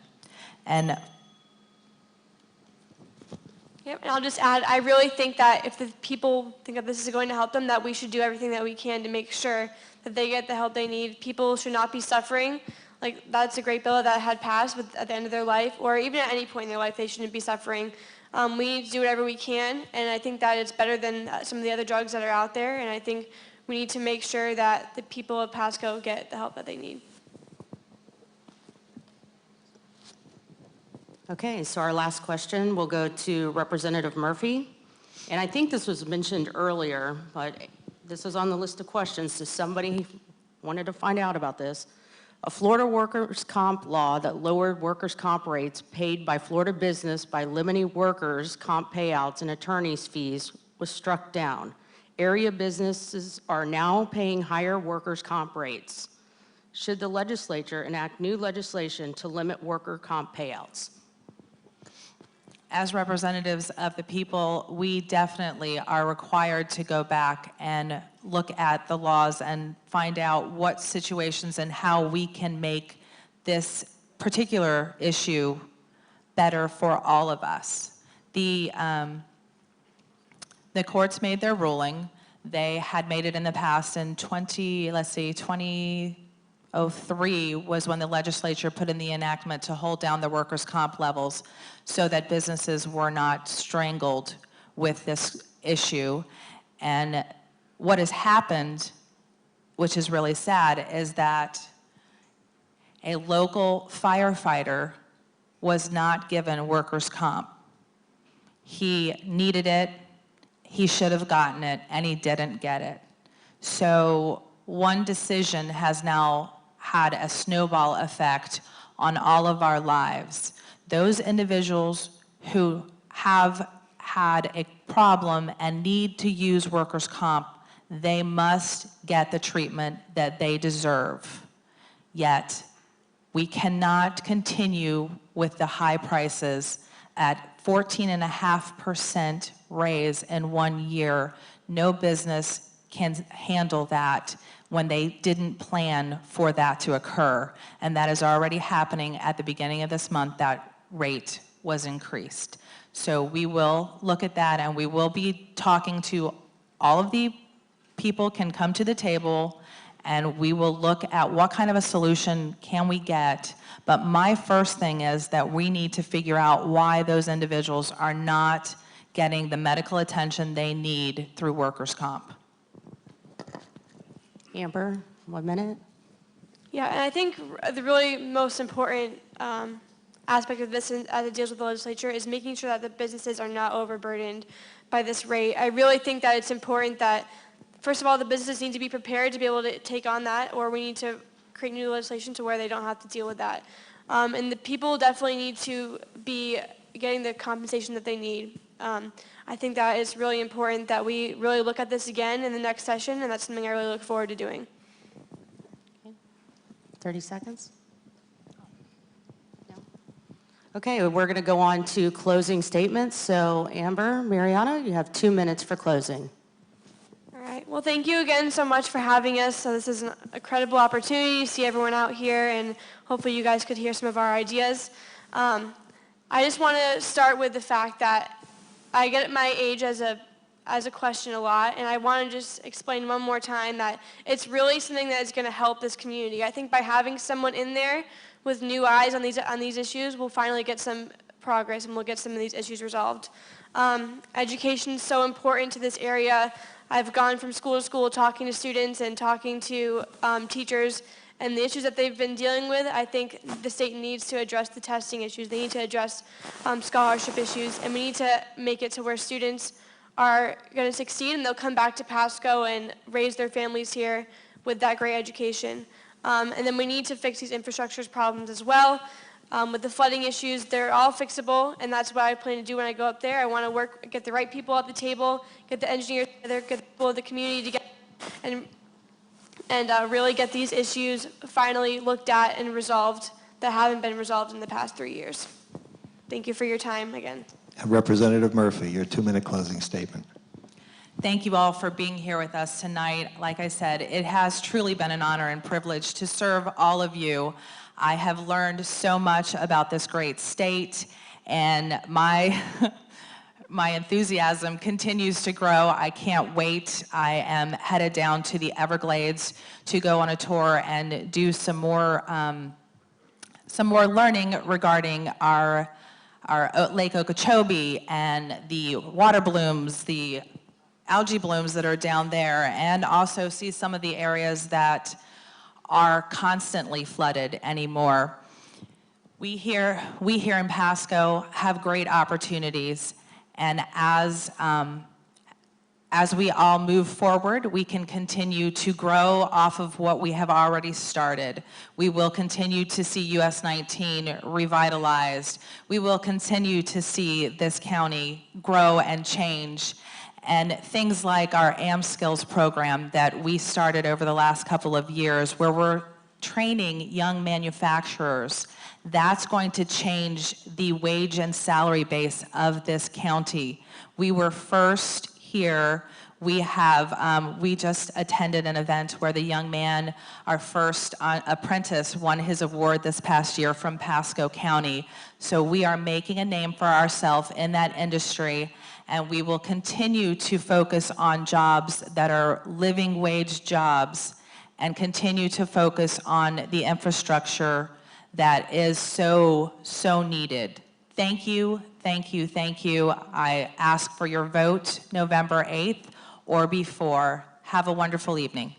And Yep, and I'll just add, I really think that if the people think that this is going to help them, that we should do everything that we can to make sure that they get the help they need. People should not be suffering. Like, that's a great bill that had passed at the end of their life, or even at any point in their life, they shouldn't be suffering. We need to do whatever we can, and I think that it's better than some of the other drugs that are out there, and I think we need to make sure that the people of Pasco get the help that they need. Okay, so our last question will go to Representative Murphy. And I think this was mentioned earlier, but this is on the list of questions, so somebody wanted to find out about this. A Florida workers' comp law that lowered workers' comp rates paid by Florida business by limiting workers' comp payouts and attorney's fees was struck down. Area businesses are now paying higher workers' comp rates. Should the legislature enact new legislation to limit worker comp payouts? As representatives of the people, we definitely are required to go back and look at the laws and find out what situations and how we can make this particular issue better for all of us. The courts made their ruling. They had made it in the past in 2003 was when the legislature put in the enactment to hold down the workers' comp levels so that businesses were not strangled with this issue. And what has happened, which is really sad, is that a local firefighter was not given workers' comp. He needed it, he should have gotten it, and he didn't get it. So one decision has now had a snowball effect on all of our lives. Those individuals who have had a problem and need to use workers' comp, they must get the treatment that they deserve. Yet, we cannot continue with the high prices at 14.5% raise in 1 year. No business can handle that when they didn't plan for that to occur. And that is already happening at the beginning of this month. That rate was increased. So we will look at that, and we will be talking to all of the people can come to the table, and we will look at what kind of a solution can we get. But my first thing is that we need to figure out why those individuals are not getting the medical attention they need through workers' comp. Amber, 1 minute. Yeah, and I think the really most important aspect of this as it deals with the legislature is making sure that the businesses are not overburdened by this rate. I really think that it's important that, first of all, the businesses need to be prepared to be able to take on that, or we need to create new legislation to where they don't have to deal with that. And the people definitely need to be getting the compensation that they need. I think that it's really important that we really look at this again in the next session, and that's something I really look forward to doing. 30 seconds. No? Okay, we're going to go on to closing statements. So Amber, Mariano, you have 2 minutes for closing. All right. Well, thank you again so much for having us. So this is an incredible opportunity to see everyone out here, and hopefully you guys could hear some of our ideas. I just want to start with the fact that I get at my age as a question a lot, and I want to just explain one more time that it's really something that is going to help this community. I think by having someone in there with new eyes on these issues, we'll finally get some progress and we'll get some of these issues resolved. Education is so important to this area. I've gone from school to school talking to students and talking to teachers, and the issues that they've been dealing with, I think the state needs to address the testing issues. They need to address scholarship issues, and we need to make it to where students are going to succeed and they'll come back to Pasco and raise their families here with that great education. And then we need to fix these infrastructure problems as well. With the flooding issues, they're all fixable, and that's what I plan to do when I go up there. I want to get the right people at the table, get the engineers together, get the people of the community together, and really get these issues finally looked at and resolved that haven't been resolved in the past 3 years. Thank you for your time again. Representative Murphy, your 2-minute closing statement. Thank you all for being here with us tonight. Like I said, it has truly been an honor and privilege to serve all of you. I have learned so much about this great state, and my enthusiasm continues to grow. I can't wait. I am headed down to the Everglades to go on a tour and do some more learning regarding our Lake Okeechobee and the water blooms, the algae blooms that are down there, and also see some of the areas that are constantly flooded anymore. We here in Pasco have great opportunities, and as as we all move forward, we can continue to grow off of what we have already started. We will continue to see US 19 revitalized. We will continue to see this county grow and change. And things like our AM Skills program that we started over the last couple of years, where we're training young manufacturers, that's going to change the wage and salary base of this county. We were first here. We just attended an event where the young man, our first apprentice, won his award this past year from Pasco County. So we are making a name for ourselves in that industry, and we will continue to focus on jobs that are living wage jobs and continue to focus on the infrastructure that is so, so needed. Thank you, thank you, thank you. I ask for your vote November 8th or before. Have a wonderful evening.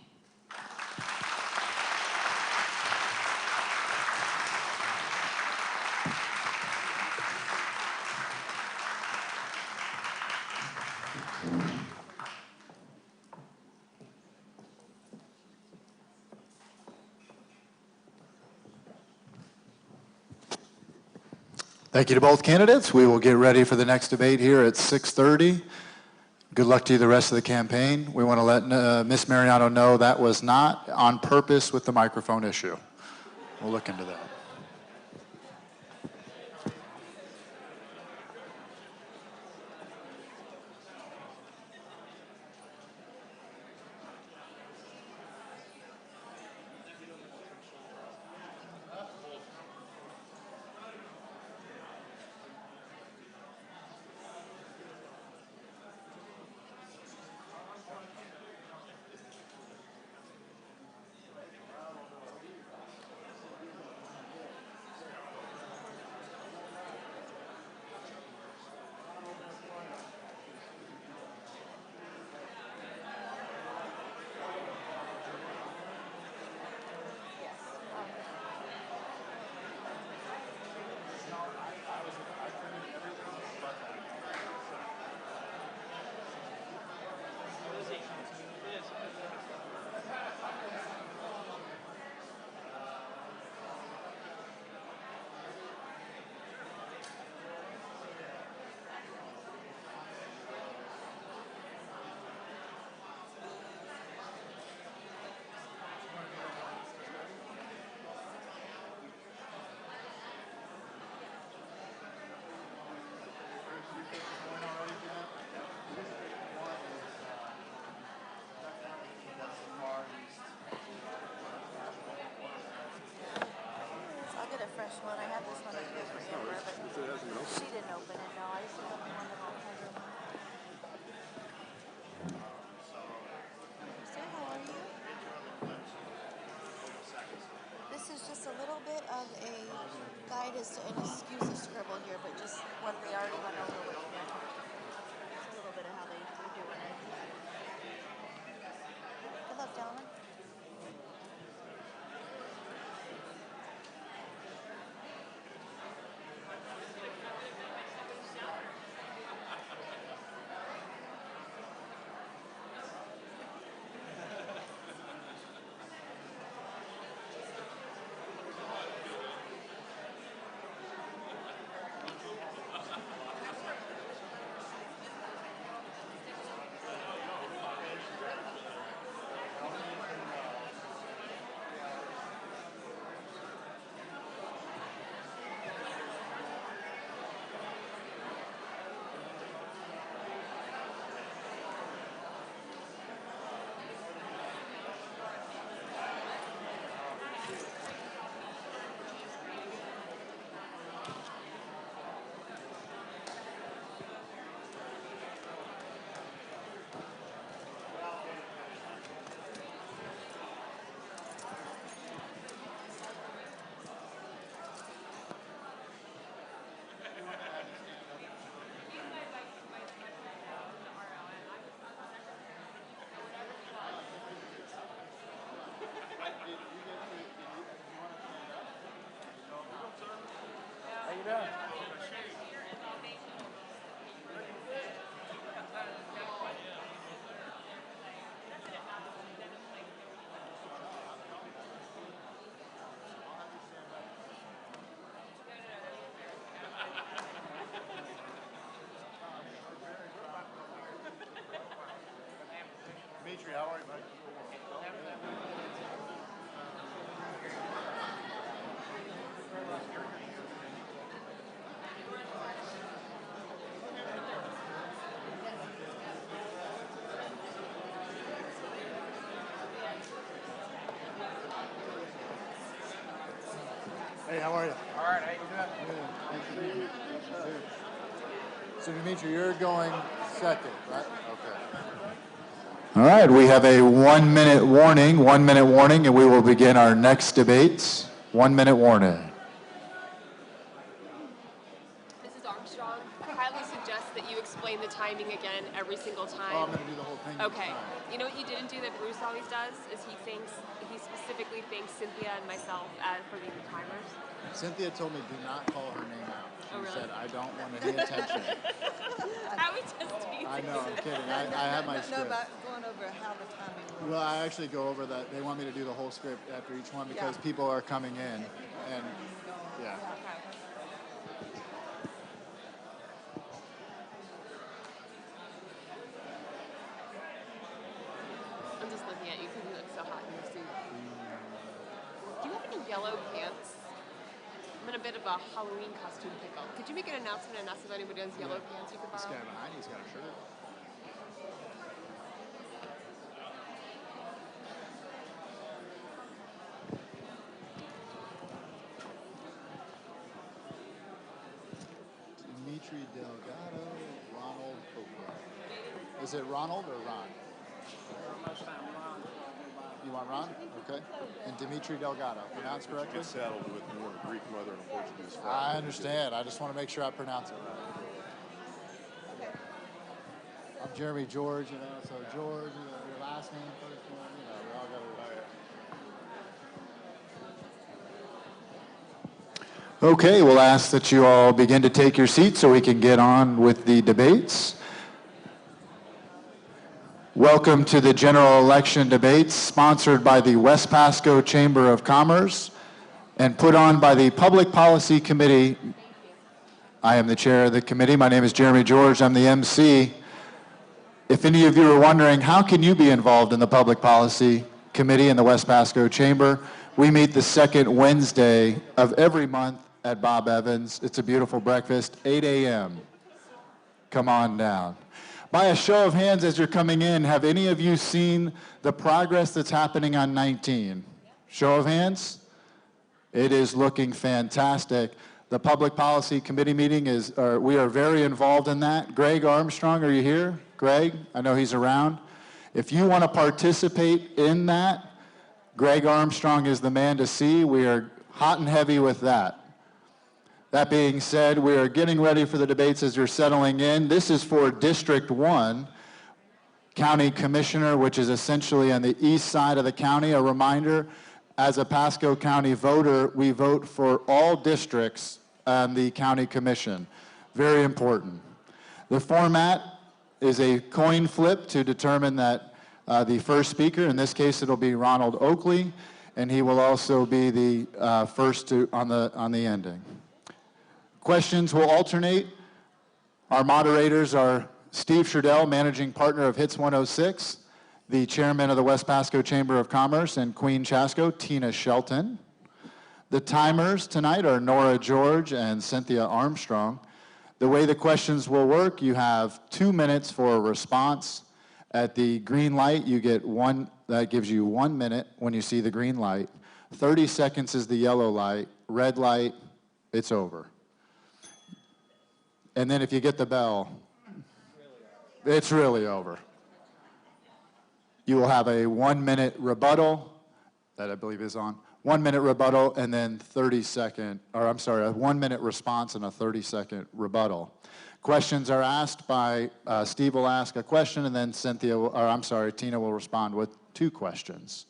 Thank you to both candidates. We will get ready for the next debate here at 6:30. Good luck to you the rest of the campaign. We want to let Ms. Mariano know that was not on purpose with the microphone issue. We'll look into that. I'll get a fresh one. I had this one up here for Amber, but she didn't open it. No, I used to open one that all had her on. So, how are you? This is just a little bit of a guide as to, and excuse the scribble here, but just what they already went over with you. Just a little bit of how they were doing it. Good luck, gentlemen. Hey, how are you? All right, how you doing? So Dimitri, you're going second, right? Okay. All right, we have a 1 minute warning, and we will begin our next debates. 1 minute warning. Mrs. Armstrong, I highly suggest that you explain the timing again every single time. Oh, I'm going to do the whole thing. Okay. You know what you didn't do that Bruce always does is he specifically thanks Cynthia and myself for being the timers. Cynthia told me do not call her name out. She Oh, really? said, I don't want any attention. I was just teasing. I know, I'm kidding. I have my script. about going over how the timing works. Well, I actually go over that. They want me to do the whole script after each one because people are coming in. And yeah. I'm just looking at you because you look so hot in your suit. Do you have any yellow pants? I'm in a bit of a Halloween costume pickle. Could you make an announcement and ask if anybody has yellow pants you could This borrow? guy behind you's got a shirt. Dimitri Delgado, Ronald Oakland. Is it Ronald or Ron? You want Ron? Okay. And Dimitri Delgado. Pronounced correctly? Get saddled with more Greek mother and a Portuguese father. I understand. I just want to make sure I pronounce it right. I'm Jeremy George, so George, your last name, first one, we all got to. Okay, we'll ask that you all begin to take your seats so we can get on with the debates. Welcome to the general election debates sponsored by the West Pasco Chamber of Commerce and put on by the Public Policy Committee. I am the chair of the committee. My name is Jeremy George. I'm the MC. If any of you are wondering, how can you be involved in the Public Policy Committee in the West Pasco Chamber? We meet the second Wednesday of every month at Bob Evans. It's a beautiful breakfast, 8 a.m. Come on down. By a show of hands as you're coming in, have any of you seen the progress that's happening on 19? Show of hands? It is looking fantastic. The Public Policy Committee meeting we are very involved in that. Greg Armstrong, are you here? Greg, I know he's around. If you want to participate in that, Greg Armstrong is the man to see. We are hot and heavy with that. That being said, we are getting ready for the debates as you're settling in. This is for District 1, County Commissioner, which is essentially on the east side of the county. A reminder, as a Pasco County voter, we vote for all districts on the County Commission. Very important. The format is a coin flip to determine that the first speaker, in this case it'll be Ronald Oakley, and he will also be the first on the ending. Questions will alternate. Our moderators are Steve Sherdell, Managing Partner of Hits 106, the Chairman of the West Pasco Chamber of Commerce, and Queen Chasco, Tina Shelton. The timers tonight are Nora George and Cynthia Armstrong. The way the questions will work, you have 2 minutes for a response. At the green light, you get that gives you 1 minute when you see the green light. 30 seconds is the yellow light. Red light, it's over. And then if you get the bell, it's really over. You will have a 1 minute rebuttal, that I believe is on. 1 minute rebuttal and then a 1 minute response and a 30-second rebuttal. Questions are asked by, Steve will ask a question and then Tina will respond with 2 questions.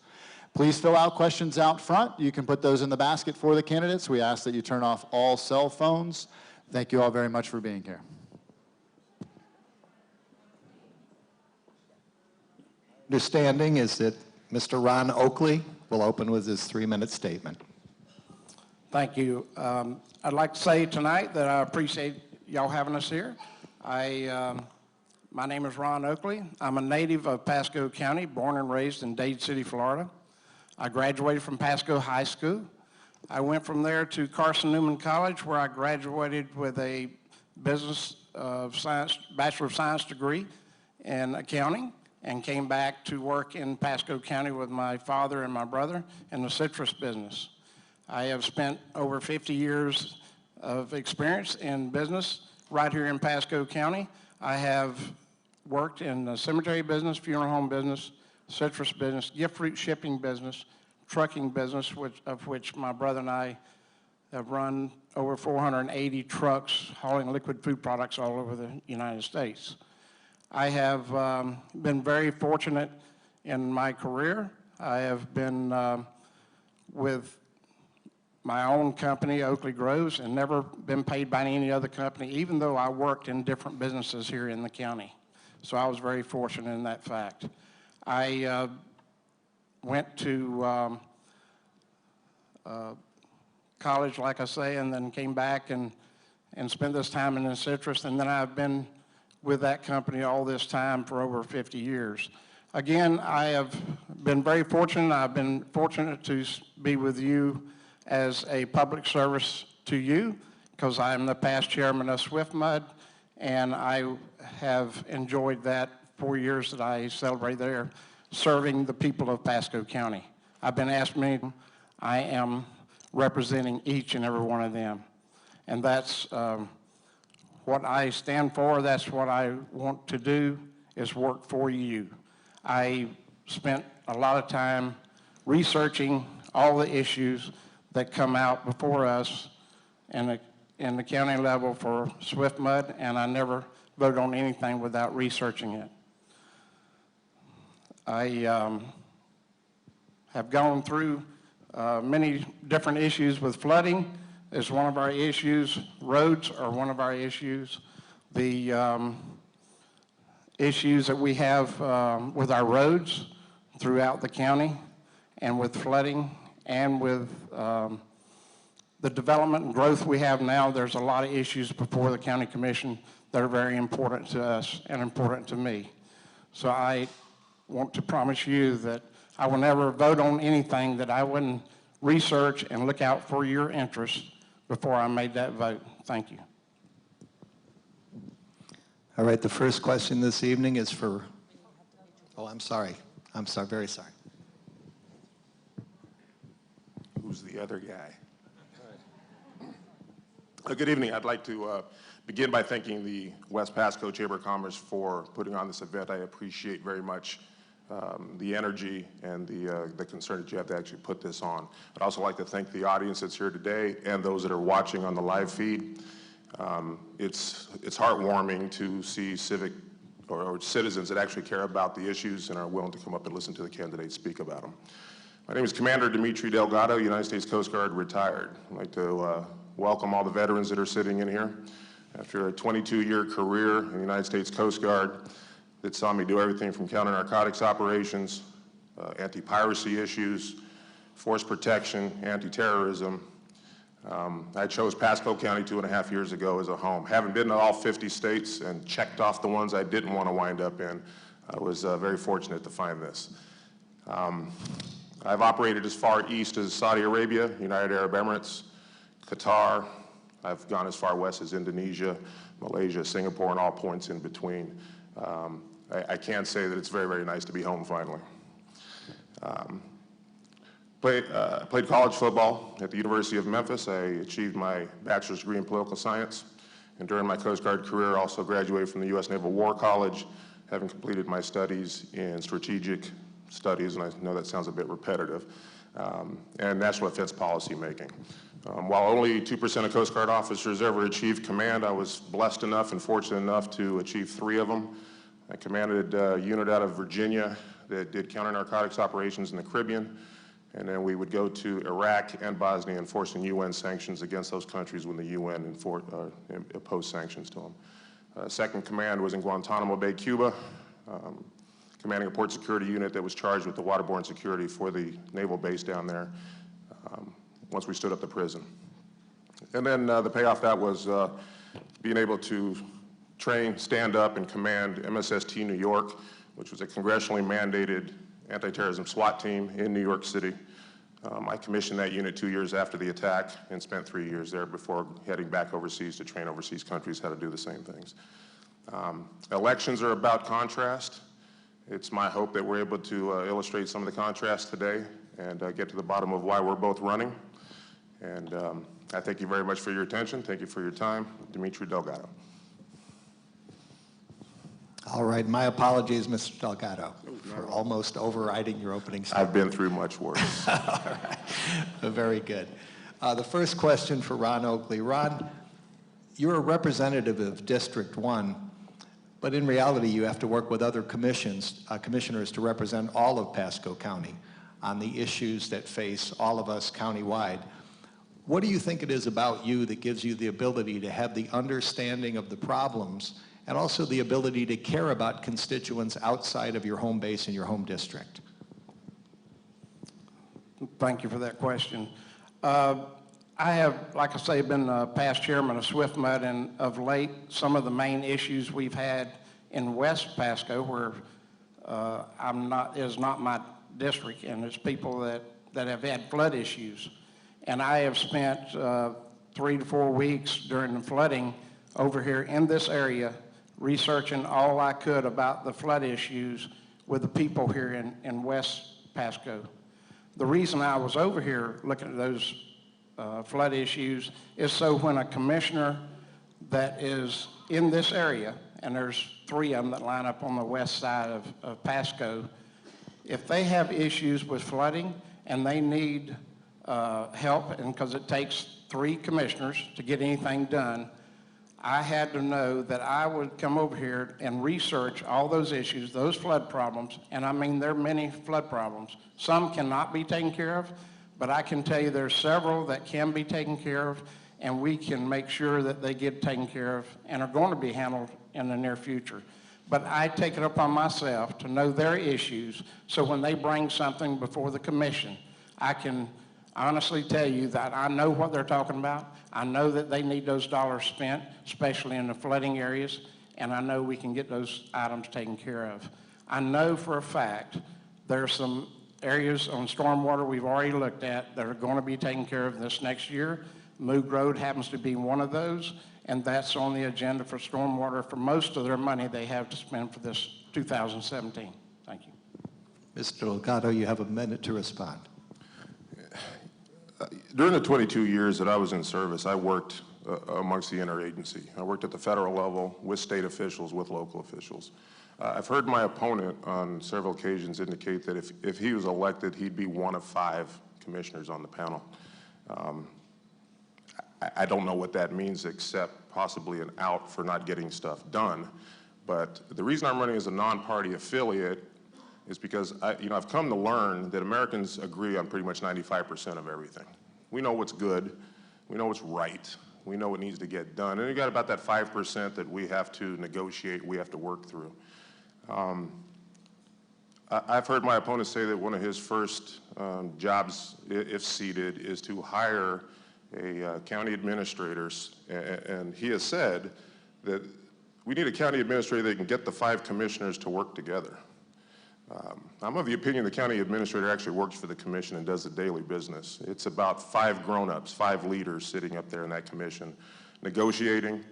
Please fill out questions out front. You can put those in the basket for the candidates. We ask that you turn off all cell phones. Thank you all very much for being here. Understanding is that Mr. Ron Oakley will open with his 3-minute statement. Thank you. I'd like to say tonight that I appreciate y'all having us here. My name is Ron Oakley. I'm a native of Pasco County, born and raised in Dade City, Florida. I graduated from Pasco High School. I went from there to Carson Newman College, where I graduated with a Business of Science, Bachelor of Science degree in accounting, and came back to work in Pasco County with my father and my brother in the citrus business. I have spent over 50 years of experience in business right here in Pasco County. I have worked in the cemetery business, funeral home business, citrus business, gift fruit shipping business, trucking business, of which my brother and I have run over 480 trucks hauling liquid food products all over the United States. I have been very fortunate in my career. I have been with my own company, Oakley Groves, and never been paid by any other company, even though I worked in different businesses here in the county. So I was very fortunate in that fact. I went to college, like I say, and then came back and spent this time in the citrus, and then I've been with that company all this time for over 50 years. Again, I have been very fortunate. I've been fortunate to be with you as a public service to you, because I am the past chairman of SwiftMud, and I have enjoyed that 4 years that I celebrate there, serving the people of Pasco County. I've been asked many times. I am representing each and every one of them, and that's what I stand for. That's what I want to do, is work for you. I spent a lot of time researching all the issues that come out before us in the county level for SwiftMud, and I never vote on anything without researching it. I have gone through many different issues with flooding is one of our issues. Roads are one of our issues. The issues that we have with our roads throughout the county, and with flooding, and with the development and growth we have now, there's a lot of issues before the county commission that are very important to us and important to me. So I want to promise you that I will never vote on anything that I wouldn't research and look out for your interests before I made that vote. Thank you. All right, the first question this evening is for, oh, I'm sorry, very sorry. Who's the other guy? Good evening. I'd like to begin by thanking the West Pasco Chamber of Commerce for putting on this event. I appreciate very much the energy and the concern that you have to actually put this on. I'd also like to thank the audience that's here today and those that are watching on the live feed. It's heartwarming to see civic or citizens that actually care about the issues and are willing to come up and listen to the candidates speak about them. My name is Commander Dimitri Delgado, United States Coast Guard, retired. I'd like to welcome all the veterans that are sitting in here. After a 22-year career in the United States Coast Guard that saw me do everything from counter-narcotics operations, anti-piracy issues, force protection, anti-terrorism, I chose Pasco County 2.5 years ago as a home. Having been to all 50 states and checked off the ones I didn't want to wind up in, I was very fortunate to find this. I've operated as far east as Saudi Arabia, United Arab Emirates, Qatar. I've gone as far west as Indonesia, Malaysia, Singapore, and all points in between. I can say that it's very, very nice to be home finally. Played college football at the University of Memphis. I achieved my bachelor's degree in political science, and during my Coast Guard career, also graduated from the U.S. Naval War College, having completed my studies in strategic studies, and I know that sounds a bit repetitive, and national defense policy making. While only 2% of Coast Guard officers ever achieve command, I was blessed enough and fortunate enough to achieve 3 of them. I commanded a unit out of Virginia that did counter-narcotics operations in the Caribbean, and then we would go to Iraq and Bosnia enforcing UN sanctions against those countries when the UN imposed sanctions to them. Second command was in Guantanamo Bay, Cuba, commanding a port security unit that was charged with the waterborne security for the naval base down there once we stood up the prison. And then the payoff that was being able to train, stand up, and command MSST New York, which was a congressionally mandated anti-terrorism SWAT team in New York City. I commissioned that unit 2 years after the attack and spent 3 years there before heading back overseas to train overseas countries how to do the same things. Elections are about contrast. It's my hope that we're able to illustrate some of the contrast today and get to the bottom of why we're both running. And I thank you very much for your attention. Thank you for your time. Dimitri Delgado. All right, my apologies, Mr. Delgado, for almost overriding your opening statement. I've been through much worse. All right, very good. The first question for Ron Oakley. Ron, you're a representative of District 1, but in reality you have to work with other commissioners to represent all of Pasco County on the issues that face all of us countywide. What do you think it is about you that gives you the ability to have the understanding of the problems and also the ability to care about constituents outside of your home base and your home district? Thank you for that question. I have, like I say, been past chairman of Swift Mud, and of late, some of the main issues we've had in West Pasco, where is not my district, and it's people that have had flood issues. And I have spent 3 to 4 weeks during the flooding over here in this area researching all I could about the flood issues with the people here in West Pasco. The reason I was over here looking at those flood issues is so when a commissioner that is in this area, and there's 3 of them that line up on the west side of Pasco, if they have issues with flooding and they need help, and because it takes 3 commissioners to get anything done, I had to know that I would come over here and research all those issues, those flood problems, and I mean there are many flood problems. Some cannot be taken care of, but I can tell you there's several that can be taken care of, and we can make sure that they get taken care of and are going to be handled in the near future. But I take it upon myself to know their issues, so when they bring something before the commission, I can honestly tell you that I know what they're talking about. I know that they need those dollars spent, especially in the flooding areas, and I know we can get those items taken care of. I know for a fact there's some areas on stormwater we've already looked at that are going to be taken care of this next year. Moog Road happens to be one of those, and that's on the agenda for stormwater for most of their money they have to spend for this 2017. Thank you. Mr. Delgado, you have a minute to respond. During the 22 years that I was in service, I worked amongst the interagency. I worked at the federal level with state officials, with local officials. I've heard my opponent on several occasions indicate that if he was elected, he'd be one of 5 commissioners on the panel. I don't know what that means except possibly an out for not getting stuff done. But the reason I'm running as a non-party affiliate is because I've come to learn that Americans agree on pretty much 95% of everything. We know what's good, we know what's right, we know what needs to get done, and you got about that 5% that we have to negotiate, we have to work through. I've heard my opponent say that one of his first jobs, if seated, is to hire a county administrator, and he has said that we need a county administrator that can get the 5 commissioners to work together. I'm of the opinion the county administrator actually works for the commission and does the daily business. It's about 5 grown-ups, 5 leaders sitting up there in that commission, negotiating,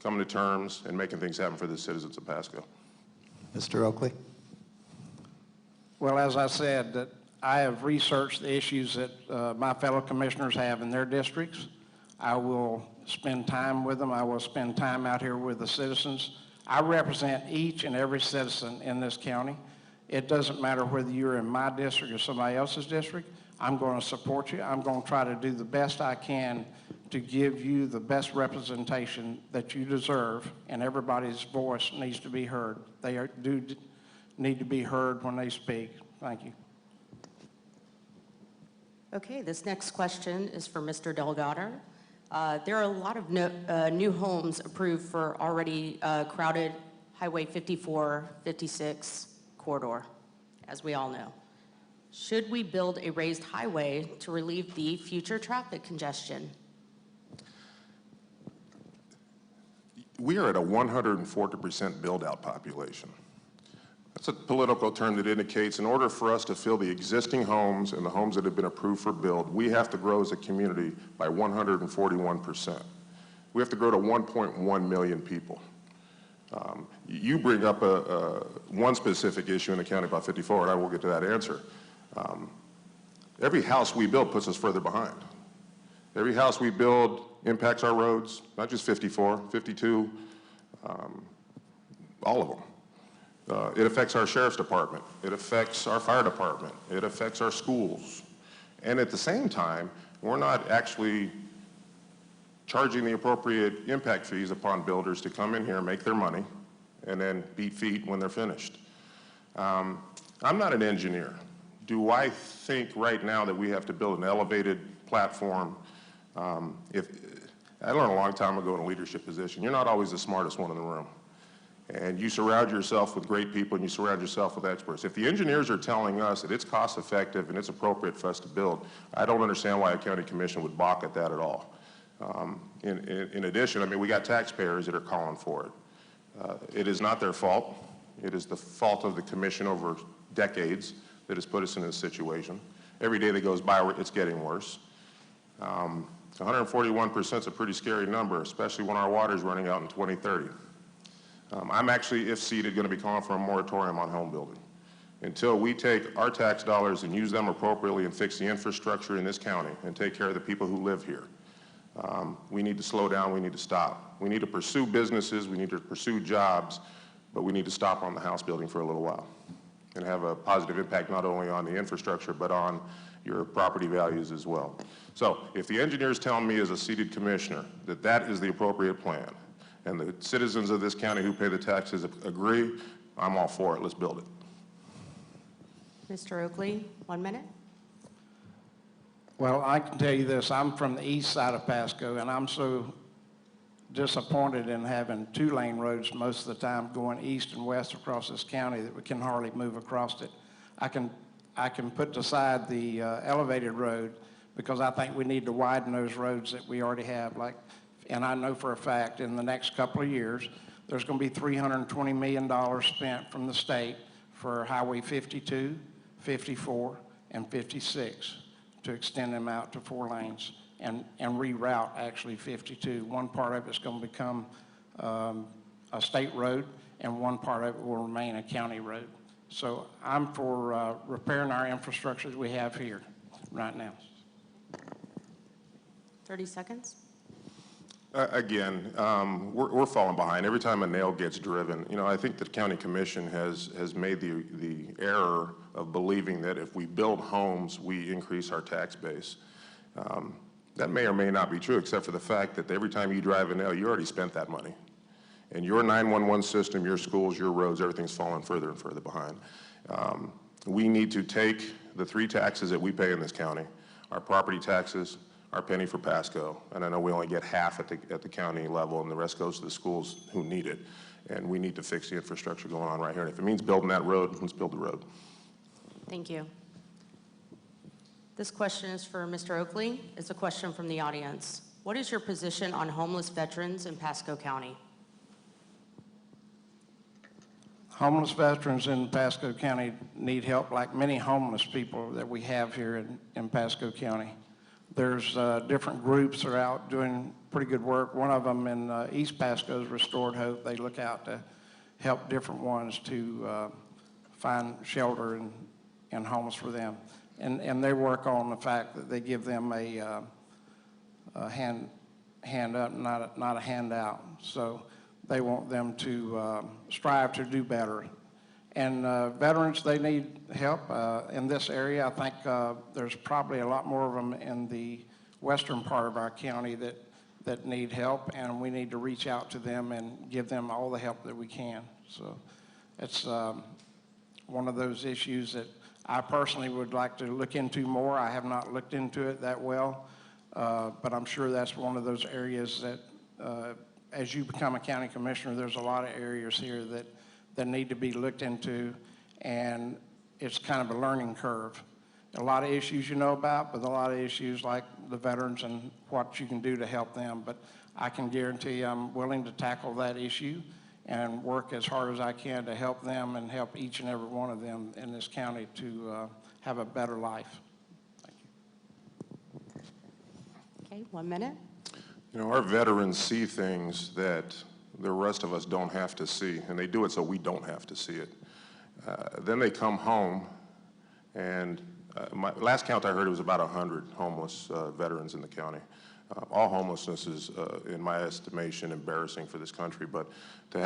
coming to terms, and making things happen for the citizens of Pasco. Mr. Oakley? Well, as I said, that I have researched the issues that my fellow commissioners have in their districts. I will spend time with them. I will spend time out here with the citizens. I represent each and every citizen in this county. It doesn't matter whether you're in my district or somebody else's district. I'm going to support you. I'm going to try to do the best I can to give you the best representation that you deserve, and everybody's voice needs to be heard. They do need to be heard when they speak. Thank you. Okay, this next question is for Mr. Delgado. There are a lot of new homes approved for already crowded Highway 54, 56 corridor, as we all know. Should we build a raised highway to relieve the future traffic congestion? We are at a 140% build-out population. That's a political term that indicates in order for us to fill the existing homes and the homes that have been approved for build, we have to grow as a community by 141%. We have to grow to 1.1 million people. You bring up one specific issue in the county about 54, and I will get to that answer. Every house we build puts us further behind. Every house we build impacts our roads, not just 54, 52, all of them. It affects our sheriff's department. It affects our fire department. It affects our schools. And at the same time, we're not actually charging the appropriate impact fees upon builders to come in here, make their money, and then beat feet when they're finished. I'm not an engineer. Do I think right now that we have to build an elevated platform? If I learned a long time ago in a leadership position, you're not always the smartest one in the room. And you surround yourself with great people and you surround yourself with experts. If the engineers are telling us that it's cost effective and it's appropriate for us to build, I don't understand why a county commission would balk at that at all. In addition, I mean, we got taxpayers that are calling for it. It is not their fault. It is the fault of the commission over decades that has put us in this situation. Every day that goes by, it's getting worse. 141% is a pretty scary number, especially when our water is running out in 2030. I'm actually, if seated, going to be calling for a moratorium on home building. Until we take our tax dollars and use them appropriately and fix the infrastructure in this county and take care of the people who live here, we need to slow down, we need to stop. We need to pursue businesses, we need to pursue jobs, but we need to stop on the house building for a little while and have a positive impact not only on the infrastructure but on your property values as well. So if the engineers tell me as a seated commissioner that that is the appropriate plan and the citizens of this county who pay the taxes agree, I'm all for it. Let's build it. Mr. Oakley, 1 minute. Well, I can tell you this, I'm from the east side of Pasco, and I'm so disappointed in having two-lane roads most of the time going east and west across this county that we can hardly move across it. I can put aside the elevated road because I think we need to widen those roads that we already have. And I know for a fact in the next couple of years, there's going to be $320 million spent from the state for Highway 52, 54, and 56 to extend them out to 4 lanes and reroute actually 52. One part of it's going to become a state road and one part of it will remain a county road. So I'm for repairing our infrastructure that we have here right now. 30 seconds. Again, we're falling behind. Every time a nail gets driven, you know, I think the county commission has made the error of believing that if we build homes, we increase our tax base. That may or may not be true, except for the fact that every time you drive a nail, you already spent that money. And your 911 system, your schools, your roads, everything's falling further and further behind. We need to take the 3 taxes that we pay in this county, our property taxes, our penny for Pasco, and I know we only get half at the county level and the rest goes to the schools who need it. And we need to fix the infrastructure going on right here. And if it means building that road, let's build the road. Thank you. This question is for Mr. Oakley. It's a question from the audience. What is your position on homeless veterans in Pasco County? Homeless veterans in Pasco County need help like many homeless people that we have here in Pasco County. There's different groups that are out doing pretty good work. One of them in East Pasco is Restored Hope. They look out to help different ones to find shelter and homes for them. And they work on the fact that they give them a hand up, not a handout. So they want them to strive to do better. And veterans, they need help in this area. I think there's probably a lot more of them in the western part of our county that need help, and we need to reach out to them and give them all the help that we can. So it's one of those issues that I personally would like to look into more. I have not looked into it that well, but I'm sure that's one of those areas that as you become a county commissioner, there's a lot of areas here that need to be looked into, and it's kind of a learning curve. A lot of issues you know about, but a lot of issues like the veterans and what you can do to help them. But I can guarantee I'm willing to tackle that issue and work as hard as I can to help them and help each and every one of them in this county to have a better life. Thank you. Okay, 1 minute. You know, our veterans see things that the rest of us don't have to see, and they do it so we don't have to see it. Then they come home, and my last count I heard it was about 100 homeless veterans in the county. All homelessness is, in my estimation, embarrassing for this country, but to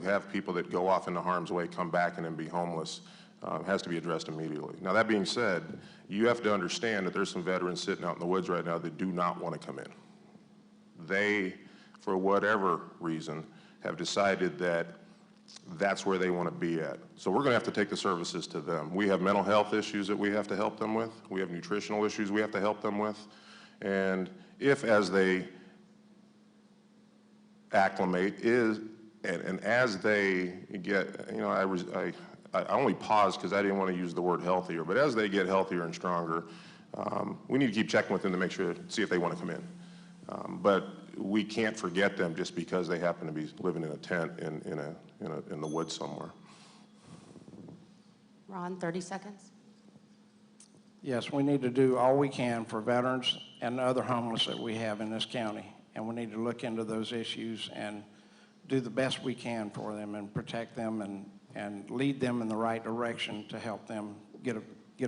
have people that go off into harm's way come back and then be homeless has to be addressed immediately. Now, that being said, you have to understand that there's some veterans sitting out in the woods right now that do not want to come in. They, for whatever reason, have decided that that's where they want to be at. So we're going to have to take the services to them. We have mental health issues that we have to help them with. We have nutritional issues we have to help them with. And if, as they acclimate, and as they get, you know, I only paused because I didn't want to use the word healthier, but as they get healthier and stronger, we need to keep checking with them to make sure, see if they want to come in. But we can't forget them just because they happen to be living in a tent in the woods somewhere. Ron, 30 seconds. Yes, we need to do all we can for veterans and other homeless that we have in this county. And we need to look into those issues and do the best we can for them and protect them and lead them in the right direction to help them get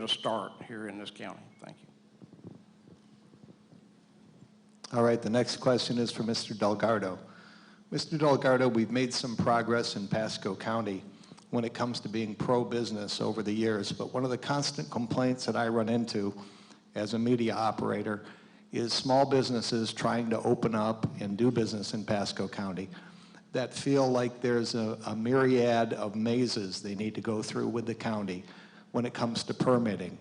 a start here in this county. Thank you. All right, the next question is for Mr. Delgado. Mr. Delgado, we've made some progress in Pasco County when it comes to being pro-business over the years, but one of the constant complaints that I run into as a media operator is small businesses trying to open up and do business in Pasco County that feel like there's a myriad of mazes they need to go through with the county when it comes to permitting,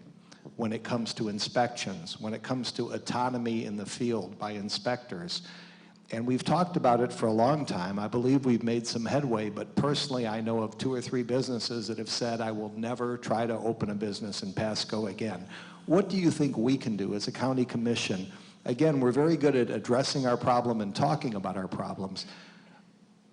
when it comes to inspections, when it comes to autonomy in the field by inspectors. And we've talked about it for a long time. I believe we've made some headway, but personally I know of 2 or 3 businesses that have said, I will never try to open a business in Pasco again. What do you think we can do as a county commission? Again, we're very good at addressing our problem and talking about our problems,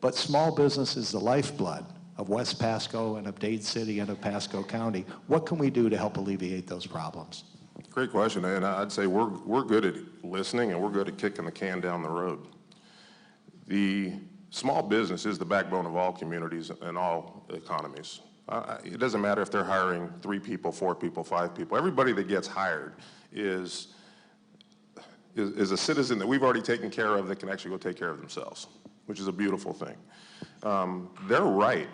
but small business is the lifeblood of West Pasco and of Dade City and of Pasco County. What can we do to help alleviate those problems? Great question, and I'd say we're good at listening and we're good at kicking the can down the road. The small business is the backbone of all communities and all economies. It doesn't matter if they're hiring 3 people, 4 people, 5 people. Everybody that gets hired is a citizen that we've already taken care of that can actually go take care of themselves, which is a beautiful thing. They're right.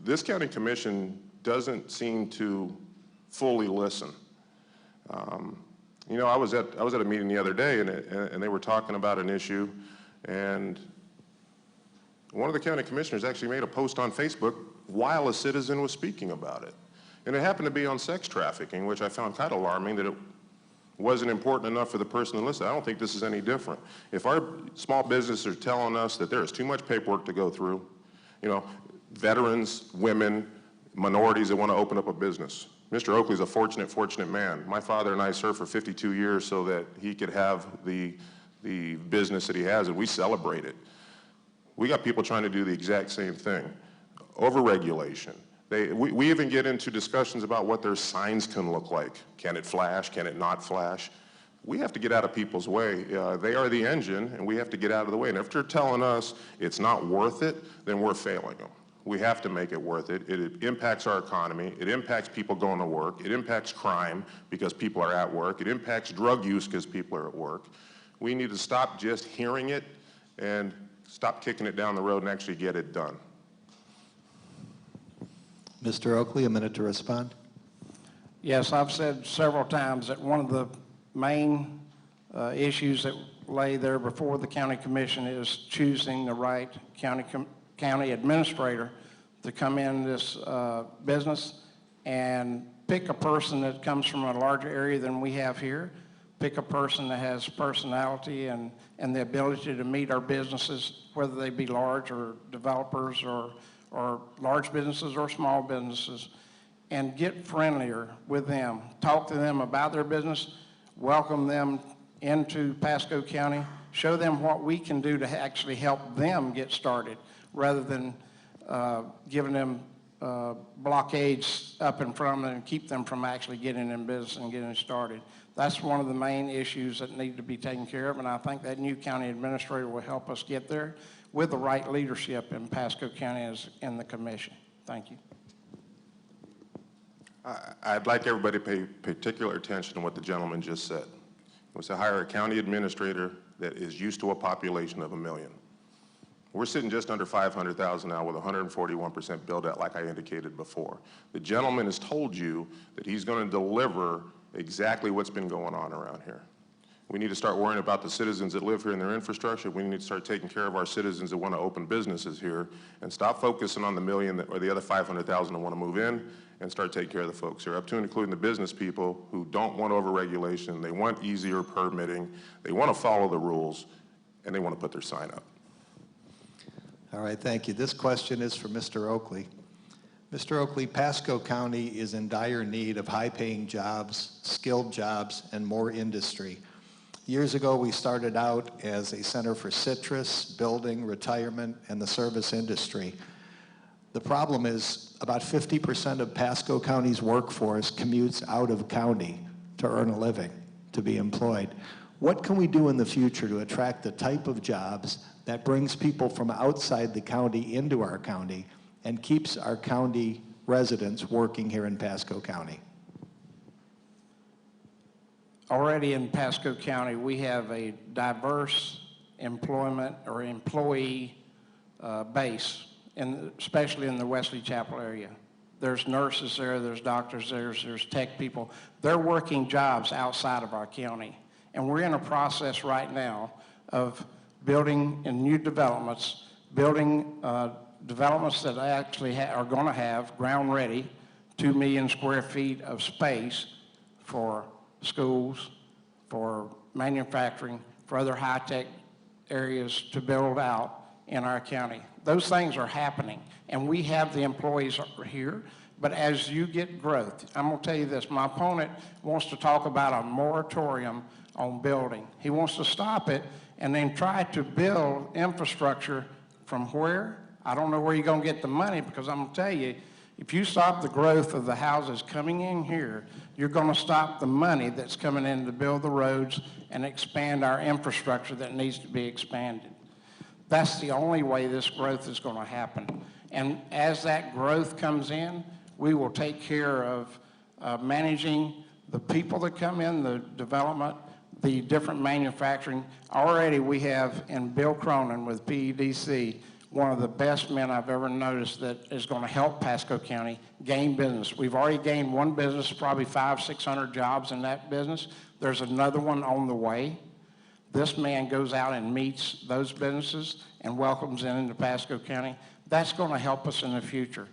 This county commission doesn't seem to fully listen. You know, I was at a meeting the other day and they were talking about an issue, and one of the county commissioners actually made a post on Facebook while a citizen was speaking about it. And it happened to be on sex trafficking, which I found kind of alarming that it wasn't important enough for the person to listen. I don't think this is any different. If our small businesses are telling us that there is too much paperwork to go through, you know, veterans, women, minorities that want to open up a business. Mr. Oakley's a fortunate man. My father and I served for 52 years so that he could have the business that he has, and we celebrate it. We got people trying to do the exact same thing. Overregulation. We even get into discussions about what their signs can look like. Can it flash? Can it not flash? We have to get out of people's way. They are the engine, and we have to get out of the way. And if they're telling us it's not worth it, then we're failing them. We have to make it worth it. It impacts our economy. It impacts people going to work. It impacts crime because people are at work. It impacts drug use because people are at work. We need to stop just hearing it and stop kicking it down the road and actually get it done. Mr. Oakley, a minute to respond. Yes, I've said several times that one of the main issues that lay there before the county commission is choosing the right county administrator to come in this business and pick a person that comes from a larger area than we have here, pick a person that has personality and the ability to meet our businesses, whether they be large or developers or large businesses or small businesses, and get friendlier with them, talk to them about their business, welcome them into Pasco County, show them what we can do to actually help them get started, rather than giving them blockades up in front of them and keep them from actually getting in business and getting started. That's one of the main issues that need to be taken care of, and I think that new county administrator will help us get there with the right leadership in Pasco County as in the commission. Thank you. I'd like everybody to pay particular attention to what the gentleman just said. was to hire a county administrator that is used to a population of 1 million. We're sitting just under 500,000 now with 141% build out, like I indicated before. The gentleman has told you that he's going to deliver exactly what's been going on around here. We need to start worrying about the citizens that live here and their infrastructure. We need to start taking care of our citizens that want to open businesses here and stop focusing on the million that, or the other 500,000 that want to move in, and start taking care of the folks here, up to and including the business people who don't want over-regulation, they want easier permitting, they want to follow the rules, and they want to put their sign up. All right, thank you. This question is for Mr. Oakley. Mr. Oakley, Pasco County is in dire need of high-paying jobs, skilled jobs, and more industry. Years ago, we started out as a center for citrus, building, retirement, and the service industry. The problem is about 50% of Pasco County's workforce commutes out of county to earn a living, to be employed. What can we do in the future to attract the type of jobs that brings people from outside the county into our county and keeps our county residents working here in Pasco County? Already in Pasco County, we have a diverse employment or employee base, especially in the Wesley Chapel area. There's nurses there, there's doctors there, there's tech people. They're working jobs outside of our county. And we're in a process right now of building in new developments, building developments that actually are going to have ground ready, 2 million square feet of space for schools, for manufacturing, for other high-tech areas to build out in our county. Those things are happening, and we have the employees here. But as you get growth, I'm going to tell you this, my opponent wants to talk about a moratorium on building. He wants to stop it and then try to build infrastructure from where? I don't know where you're going to get the money, because I'm going to tell you, if you stop the growth of the houses coming in here, you're going to stop the money that's coming in to build the roads and expand our infrastructure that needs to be expanded. That's the only way this growth is going to happen. And as that growth comes in, we will take care of managing the people that come in, the development, the different manufacturing. Already we have in Bill Cronin with PEDC, one of the best men I've ever noticed that is going to help Pasco County gain business. We've already gained one business, probably 500-600 jobs in that business. There's another one on the way. This man goes out and meets those businesses and welcomes them into Pasco County. That's going to help us in the future.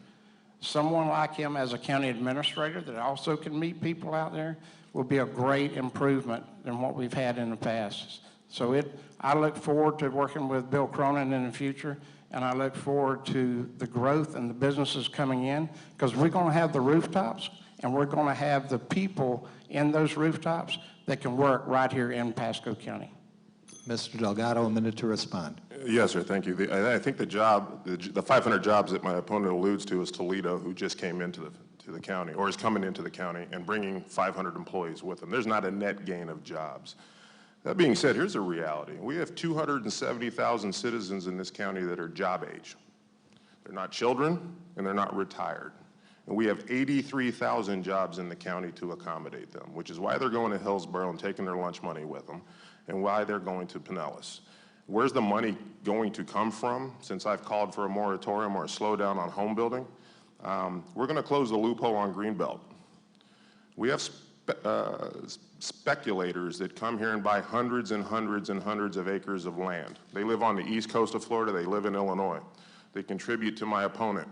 Someone like him as a county administrator that also can meet people out there will be a great improvement than what we've had in the past. So I look forward to working with Bill Cronin in the future, and I look forward to the growth and the businesses coming in, because we're going to have the rooftops, and we're going to have the people in those rooftops that can work right here in Pasco County. Mr. Delgado, a minute to respond. Yes, sir, thank you. I think the 500 jobs that my opponent alludes to is Toledo, who just came into the county, or is coming into the county and bringing 500 employees with them. There's not a net gain of jobs. That being said, here's a reality. We have 270,000 citizens in this county that are job age. They're not children, and they're not retired. And we have 83,000 jobs in the county to accommodate them, which is why they're going to Hillsborough and taking their lunch money with them, and why they're going to Pinellas. Where's the money going to come from? Since I've called for a moratorium or a slowdown on home building, we're going to close the loophole on Greenbelt. We have speculators that come here and buy hundreds and hundreds and hundreds of acres of land. They live on the east coast of Florida, they live in Illinois. They contribute to my opponent.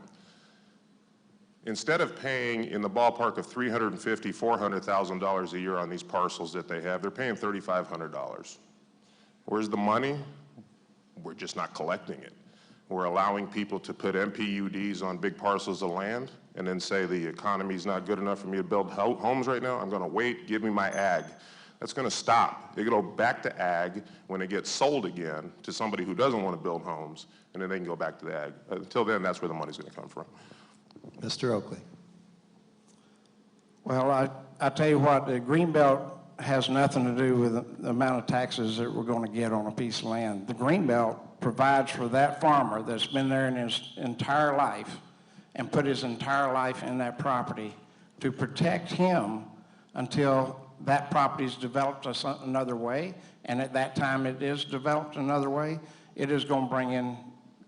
Instead of paying in the ballpark of $350,000, $400,000 a year on these parcels that they have, they're paying $3,500. Where's the money? We're just not collecting it. We're allowing people to put MPUDs on big parcels of land and then say the economy's not good enough for me to build homes right now. I'm going to wait, give me my ag. That's going to stop. They go back to ag when it gets sold again to somebody who doesn't want to build homes, and then they can go back to the ag. Until then, that's where the money's going to come from. Mr. Oakley. Well, I tell you what, the Greenbelt has nothing to do with the amount of taxes that we're going to get on a piece of land. The Greenbelt provides for that farmer that's been there in his entire life and put his entire life in that property to protect him until that property is developed another way, and at that time it is developed another way, it is going to bring in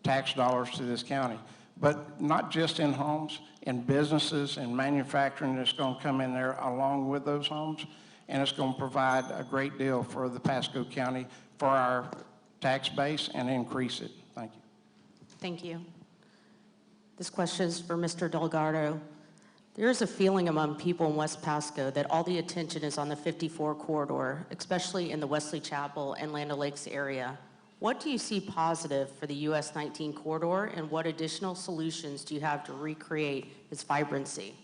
tax dollars to this county. But not just in homes, in businesses and manufacturing that's going to come in there along with those homes, and it's going to provide a great deal for the Pasco County for our tax base and increase it. Thank you. Thank you. This question is for Mr. Delgado. There is a feeling among people in West Pasco that all the attention is on the 54 corridor, especially in the Wesley Chapel and Land O'Lakes area. What do you see positive for the US 19 corridor, and what additional solutions do you have to recreate its vibrancy?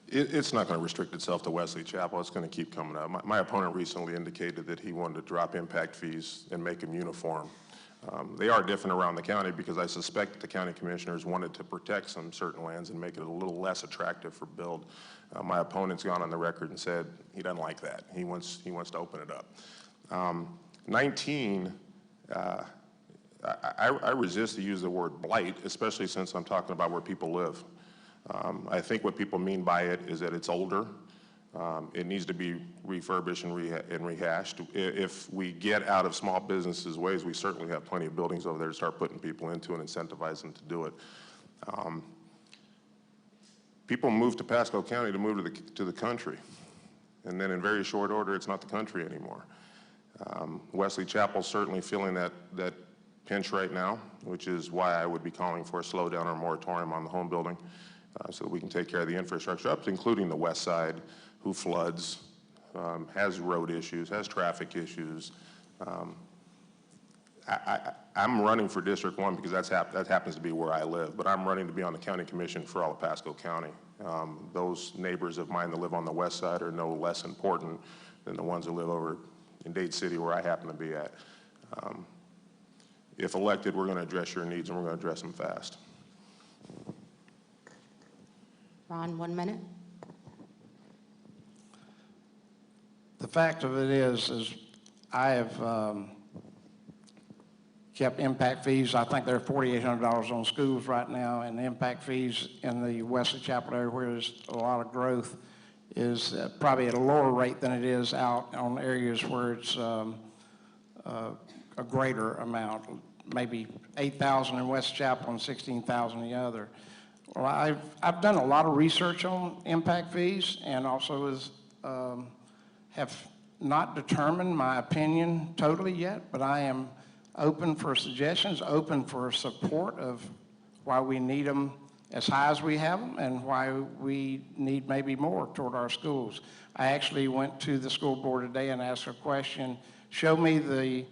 It's not going to restrict itself to Wesley Chapel. It's going to keep coming up. My opponent recently indicated that he wanted to drop impact fees and make them uniform. They are different around the county because I suspect the county commissioners wanted to protect some certain lands and make it a little less attractive for build. My opponent's gone on the record and said he doesn't like that. He wants to open it up. 19, I resist to use the word blight, especially since I'm talking about where people live. I think what people mean by it is that it's older. It needs to be refurbished and rehashed. If we get out of small businesses' ways, we certainly have plenty of buildings over there to start putting people into and incentivize them to do it. People move to Pasco County to move to the country, and then in very short order, it's not the country anymore. Wesley Chapel's certainly feeling that pinch right now, which is why I would be calling for a slowdown or moratorium on the home building so that we can take care of the infrastructure, up to including the west side, who floods, has road issues, has traffic issues. I'm running for District 1 because that happens to be where I live, but I'm running to be on the county commission for all of Pasco County. Those neighbors of mine that live on the west side are no less important than the ones that live over in Dade City where I happen to be at. If elected, we're going to address your needs and we're going to address them fast. Ron, 1 minute. The fact of it is I have kept impact fees. I think they're $4,800 on schools right now, and the impact fees in the Wesley Chapel area where there's a lot of growth is probably at a lower rate than it is out on areas where it's a greater amount, maybe $8,000 in West Chapel and $16,000 in the other. Well, I've done a lot of research on impact fees, and also have not determined my opinion totally yet, but I am open for suggestions, open for support of why we need them as high as we have them and why we need maybe more toward our schools. I actually went to the school board today and asked a question, show me the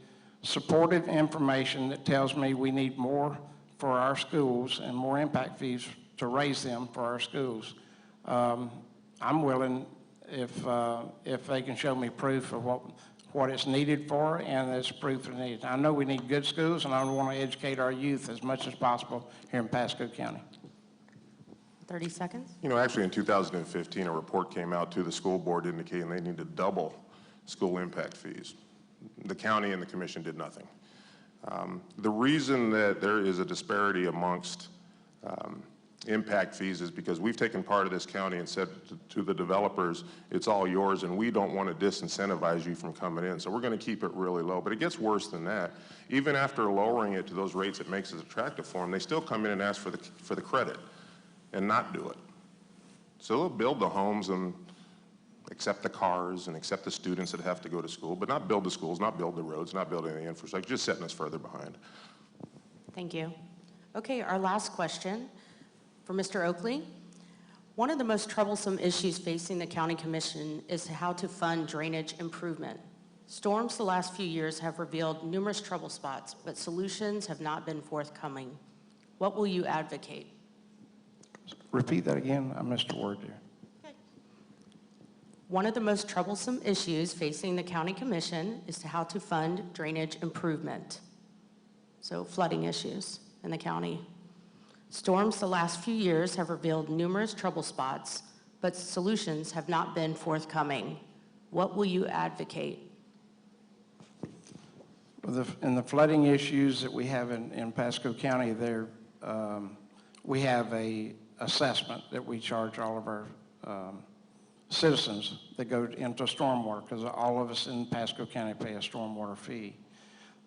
supportive information that tells me we need more for our schools and more impact fees to raise them for our schools. I'm willing if they can show me proof of what it's needed for, and it's proof of need. I know we need good schools, and I want to educate our youth as much as possible here in Pasco County. 30 seconds. You know, actually in 2015, a report came out to the school board indicating they need to double school impact fees. The county and the commission did nothing. The reason that there is a disparity amongst impact fees is because we've taken part of this county and said to the developers, it's all yours, and we don't want to disincentivize you from coming in. So we're going to keep it really low. But it gets worse than that. Even after lowering it to those rates it makes it attractive for them, they still come in and ask for the credit and not do it. So they'll build the homes and accept the cars and accept the students that have to go to school, but not build the schools, not build the roads, not build any infrastructure, just setting us further behind. Thank you. Okay, our last question for Mr. Oakley. One of the most troublesome issues facing the County Commission is how to fund drainage improvement. Storms the last few years have revealed numerous trouble spots, but solutions have not been forthcoming. What will you advocate? Repeat that again. I missed a word there. One of the most troublesome issues facing the County Commission is how to fund drainage improvement. So flooding issues in the county. Storms the last few years have revealed numerous trouble spots, but solutions have not been forthcoming. What will you advocate? In the flooding issues that we have in Pasco County, we have a assessment that we charge all of our citizens that go into stormwater, because all of us in Pasco County pay a stormwater fee.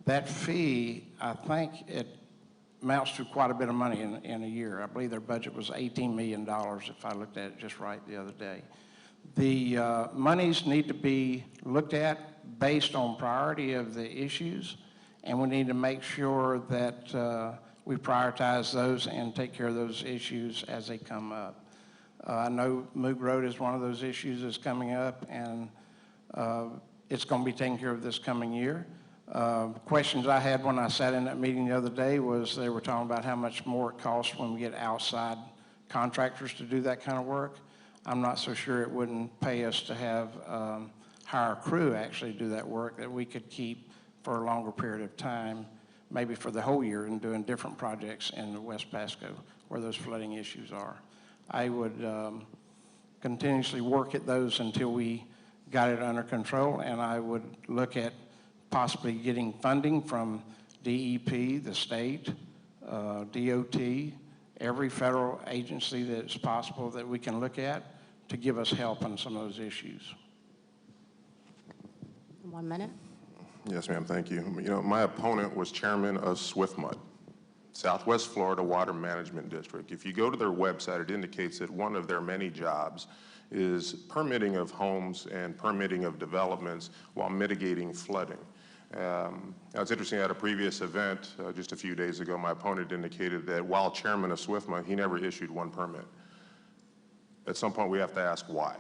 That fee, I think it amounts to quite a bit of money in a year. I believe their budget was $18 million, if I looked at it just right the other day. The monies need to be looked at based on priority of the issues, and we need to make sure that we prioritize those and take care of those issues as they come up. I know Moog Road is one of those issues that's coming up, and it's going to be taken care of this coming year. Questions I had when I sat in that meeting the other day was they were talking about how much more it costs when we get outside contractors to do that kind of work. I'm not so sure it wouldn't pay us to have hire a crew actually do that work that we could keep for a longer period of time, maybe for the whole year, and doing different projects in West Pasco where those flooding issues are. I would continuously work at those until we got it under control, and I would look at possibly getting funding from DEP, the state, DOT, every federal agency that's possible that we can look at to give us help on some of those issues. 1 minute. Yes, ma'am, thank you. You know, my opponent was chairman of SWIFMUD, Southwest Florida Water Management District. If you go to their website, it indicates that one of their many jobs is permitting of homes and permitting of developments while mitigating flooding. Now, it's interesting, at a previous event just a few days ago, my opponent indicated that while chairman of SWIFMUD, he never issued one permit. At some point, we have to ask why.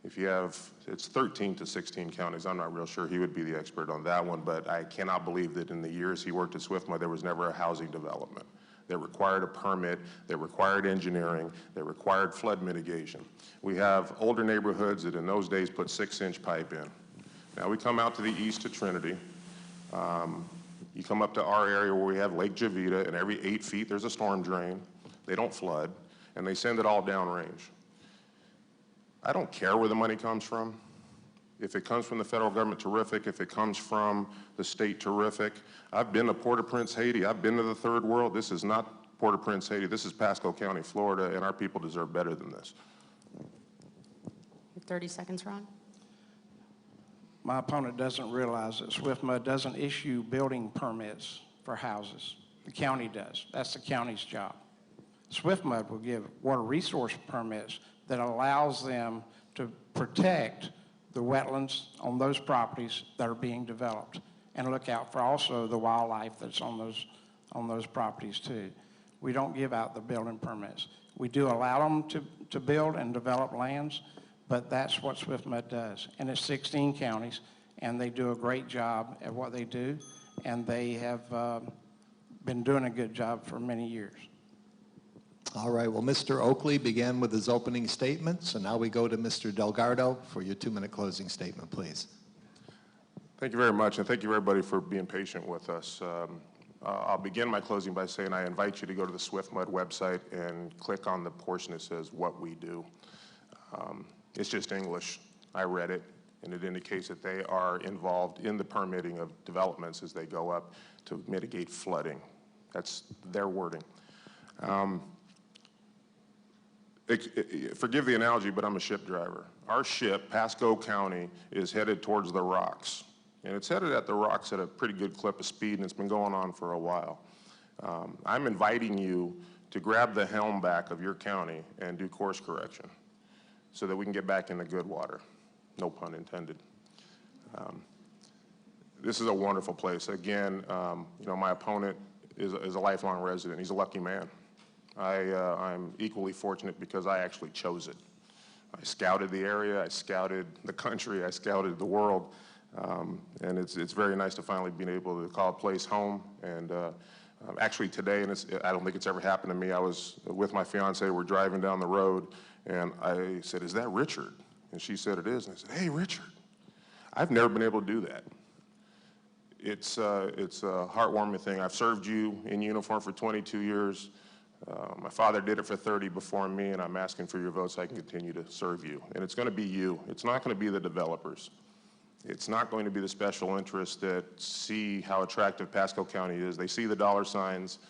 If you have, it's 13 to 16 counties. I'm not real sure he would be the expert on that one, but I cannot believe that in the years he worked at SWIFMUD, there was never a housing development that required a permit, that required engineering, that required flood mitigation. We have older neighborhoods that in those days put 6-inch pipe in. Now we come out to the east to Trinity. You come up to our area where we have Lake Javita, and every 8 feet there's a storm drain. They don't flood, and they send it all downrange. I don't care where the money comes from. If it comes from the federal government, terrific. If it comes from the state, terrific. I've been to Port-au-Prince, Haiti. I've been to the third world. This is not Port-au-Prince, Haiti. This is Pasco County, Florida, and our people deserve better than this. You have 30 seconds, Ron. My opponent doesn't realize that SWIFMUD doesn't issue building permits for houses. The county does. That's the county's job. SWIFMUD will give water resource permits that allows them to protect the wetlands on those properties that are being developed and look out for also the wildlife that's on those properties too. We don't give out the building permits. We do allow them to build and develop lands, but that's what SWIFMUD does. And it's 16 counties, and they do a great job at what they do, and they have been doing a good job for many years. All right, well, Mr. Oakley began with his opening statement, so now we go to Mr. Delgado for your 2-minute closing statement, please. Thank you very much, and thank you everybody for being patient with us. I'll begin my closing by saying I invite you to go to the SWIFMUD website and click on the portion that says what we do. It's just English. I read it, and it indicates that they are involved in the permitting of developments as they go up to mitigate flooding. That's their wording. Forgive the analogy, but I'm a ship driver. Our ship, Pasco County, is headed towards the rocks. And it's headed at the rocks at a pretty good clip of speed, and it's been going on for a while. I'm inviting you to grab the helm back of your county and do course correction so that we can get back in the good water. No pun intended. This is a wonderful place. Again, you know, my opponent is a lifelong resident. He's a lucky man. I'm equally fortunate because I actually chose it. I scouted the area, I scouted the country, I scouted the world, and it's very nice to finally be able to call a place home. And actually today, and I don't think it's ever happened to me, I was with my fiance, we're driving down the road, and I said, "Is that Richard?" And she said, "It is." And I said, "Hey, Richard." I've never been able to do that. It's a heartwarming thing. I've served you in uniform for 22 years. My father did it for 30 before me, and I'm asking for your vote so I can continue to serve you. And it's going to be you. It's not going to be the developers. It's not going to be the special interests that see how attractive Pasco County is. They see the dollar signs.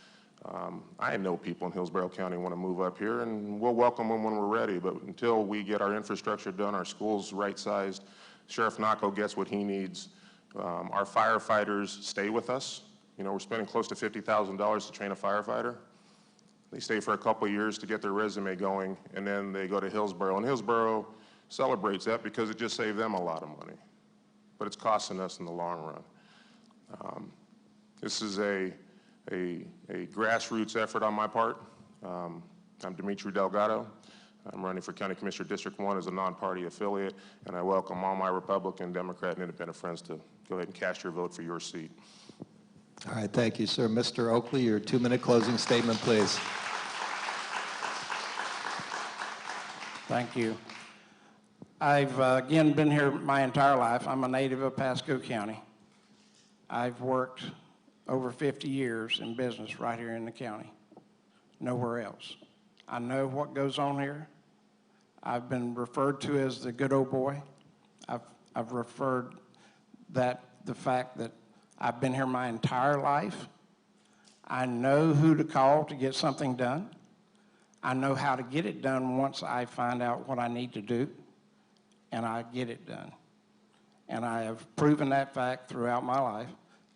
I know people in Hillsborough County want to move up here, and we'll welcome them when we're ready. But until we get our infrastructure done, our schools right-sized, Sheriff Naco gets what he needs, our firefighters stay with us. You know, we're spending close to $50,000 to train a firefighter. They stay for a couple of years to get their resume going, and then they go to Hillsborough. And Hillsborough celebrates that because it just saved them a lot of money. But it's costing us in the long run. This is a grassroots effort on my part. I'm Dimitri Delgado. I'm running for County Commissioner District 1 as a non-party affiliate, and I welcome all my Republican, Democrat, and Independent friends to go ahead and cast your vote for your seat. All right, thank you, sir. Mr. Oakley, your 2-minute closing statement, please. Thank you. I've, again, been here my entire life. I'm a native of Pasco County. I've worked over 50 years in business right here in the county, nowhere else. I know what goes on here. I've been referred to as the good old boy. I've referred that the fact that I've been here my entire life. I know who to call to get something done. I know how to get it done once I find out what I need to do, and I get it done. And I have proven that fact throughout my life.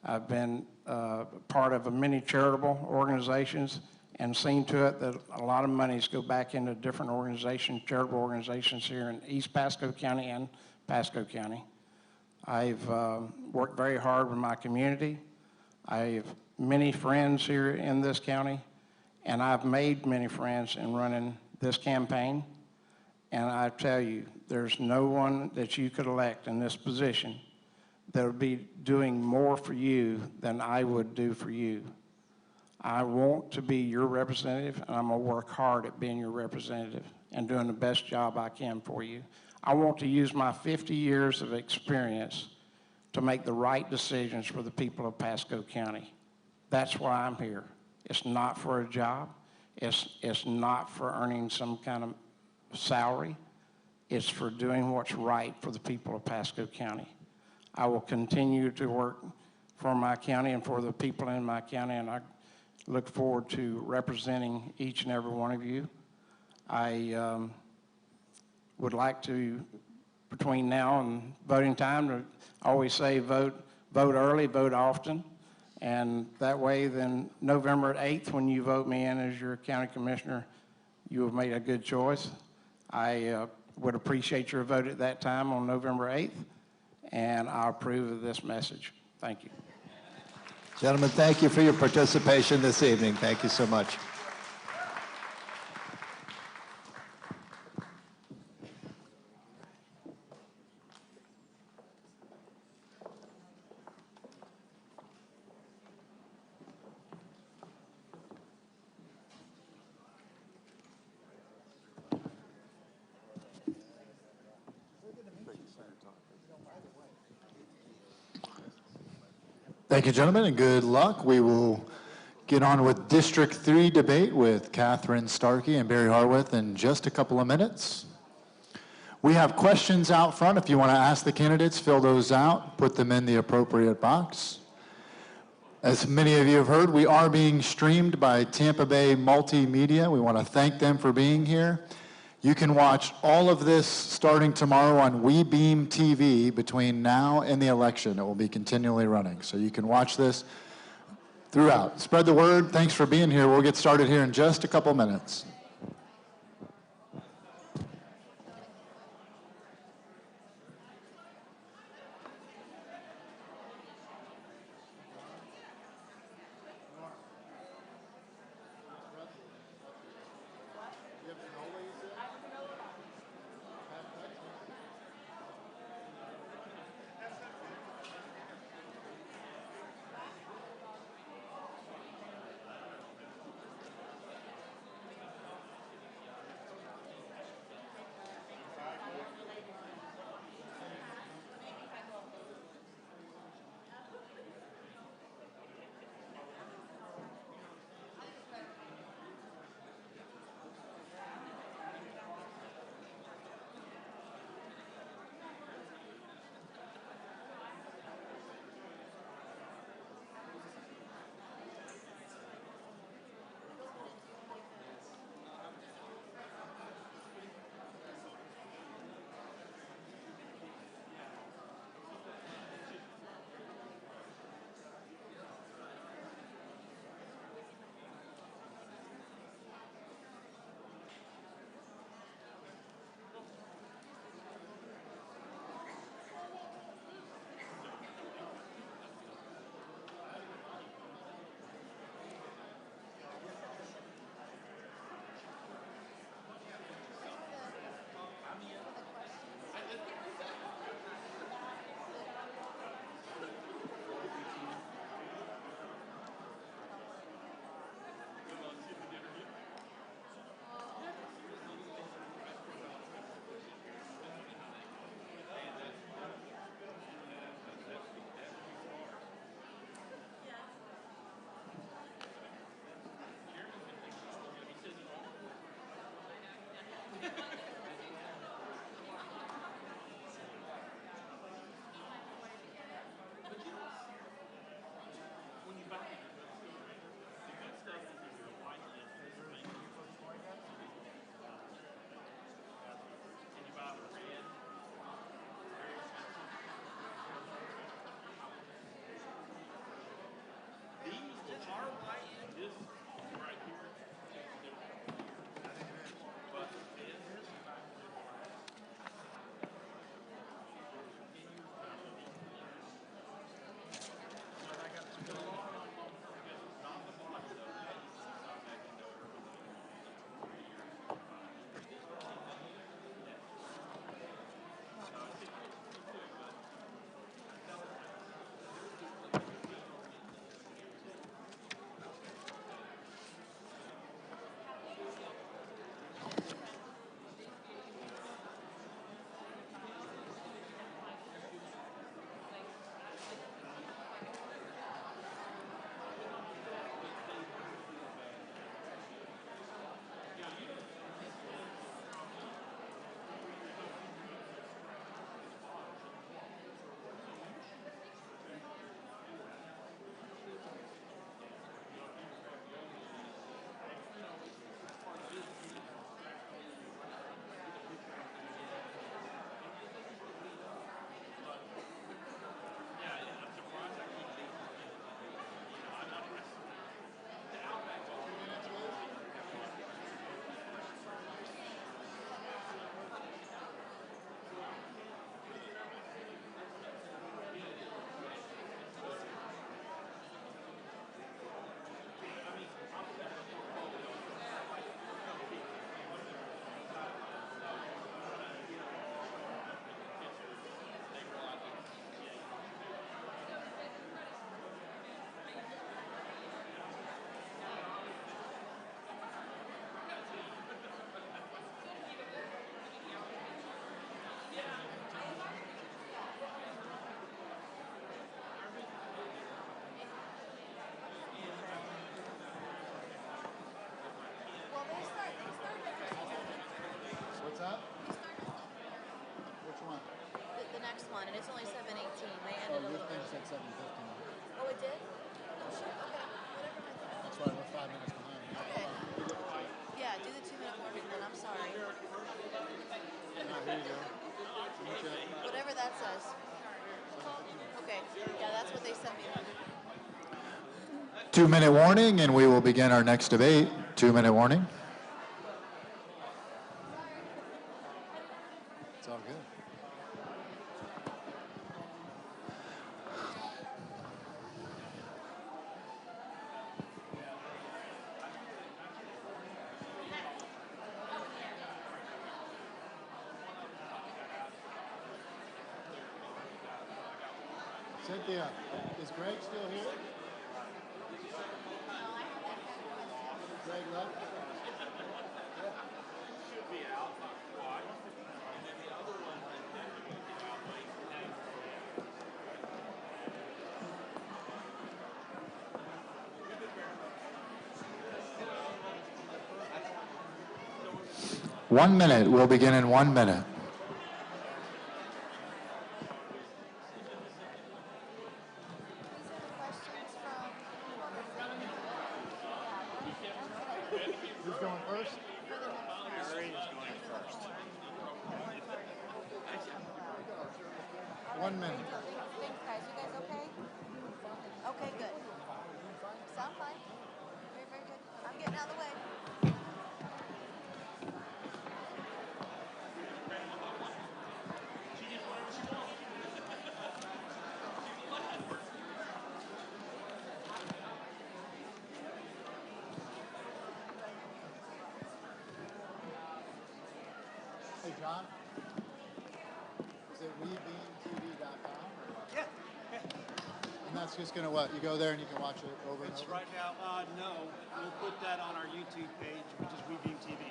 I've been part of many charitable organizations and seen to it that a lot of monies go back into different organizations, charitable organizations here in East Pasco County and Pasco County. I've worked very hard with my community. I have many friends here in this county, and I've made many friends in running this campaign. And I tell you, there's no one that you could elect in this position that would be doing more for you than I would do for you. I want to be your representative, and I'm going to work hard at being your representative and doing the best job I can for you. I want to use my 50 years of experience to make the right decisions for the people of Pasco County. That's why I'm here. It's not for a job. It's not for earning some kind of salary. It's for doing what's right for the people of Pasco County. I will continue to work for my county and for the people in my county, and I look forward to representing each and every one of you. I would like to, between now and voting time, to always say vote early, vote often. And that way, then November 8th, when you vote me in as your county commissioner, you have made a good choice. I would appreciate your vote at that time on November 8th, and I approve of this message. Thank you. Gentlemen, thank you for your participation this evening. Thank you so much. Thank you, gentlemen, and good luck. We will get on with District 3 debate with Catherine Starkey and Barry Harwith in just a couple of minutes. We have questions out front. If you want to ask the candidates, fill those out, put them in the appropriate box. As many of you have heard, we are being streamed by Tampa Bay Multimedia. We want to thank them for being here. You can watch all of this starting tomorrow on WeBeam TV between now and the election. It will be continually running, so you can watch this throughout. Spread the word. Thanks for being here. We'll get started here in just a couple minutes. Oh, it did? Oh, shoot. Okay. Whatever my thing. That's why we're 5 minutes behind. Okay. Yeah, do the 2-minute warning then. I'm sorry. Here you go. Whatever that says. Okay. Yeah, that's what they sent me. 2-minute warning, and we will begin our next debate. 2-minute warning. It's all good. Cynthia, is Greg still here? Greg left? Should be out. Why? 1 minute. We'll begin in 1 minute. Who's going first? Mary is going first. 1 minute. Thanks, guys. You guys okay? Okay, good. Sound fine. Very, very good. I'm getting out of the way. Hey, John. Is it webeamtv.com? Yeah. And that's just going to what? You go there and you can watch it over and It's over? right now, no. We'll put that on our YouTube page, which is WeBeam TV.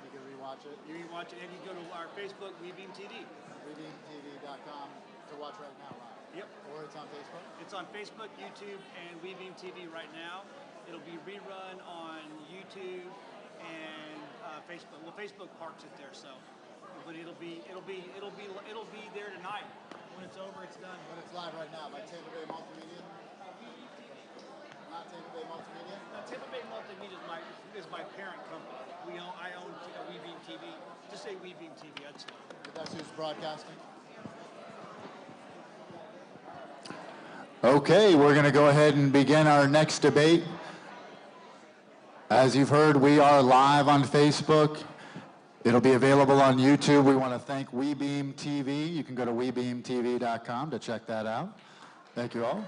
You can rewatch it? You can watch it, and you go to our Facebook, WeBeam TV. webeamtv.com to watch right now live? Yep. Or it's on Facebook? It's on Facebook, YouTube, and WeBeam TV right now. It'll be rerun on YouTube and Facebook. Well, Facebook parks it there, so. But it'll be there tonight. When it's over, it's done. But it's live right now, like Tampa Bay Multimedia? Not Tampa Bay Multimedia? Tampa Bay Multimedia is my parent company. I own WeBeam TV. Just say WeBeam TV. That's it. But that's who's broadcasting? Okay, we're going to go ahead and begin our next debate. As you've heard, we are live on Facebook. It'll be available on YouTube. We want to thank WeBeam TV. You can go to webeamtv.com to check that out. Thank you all.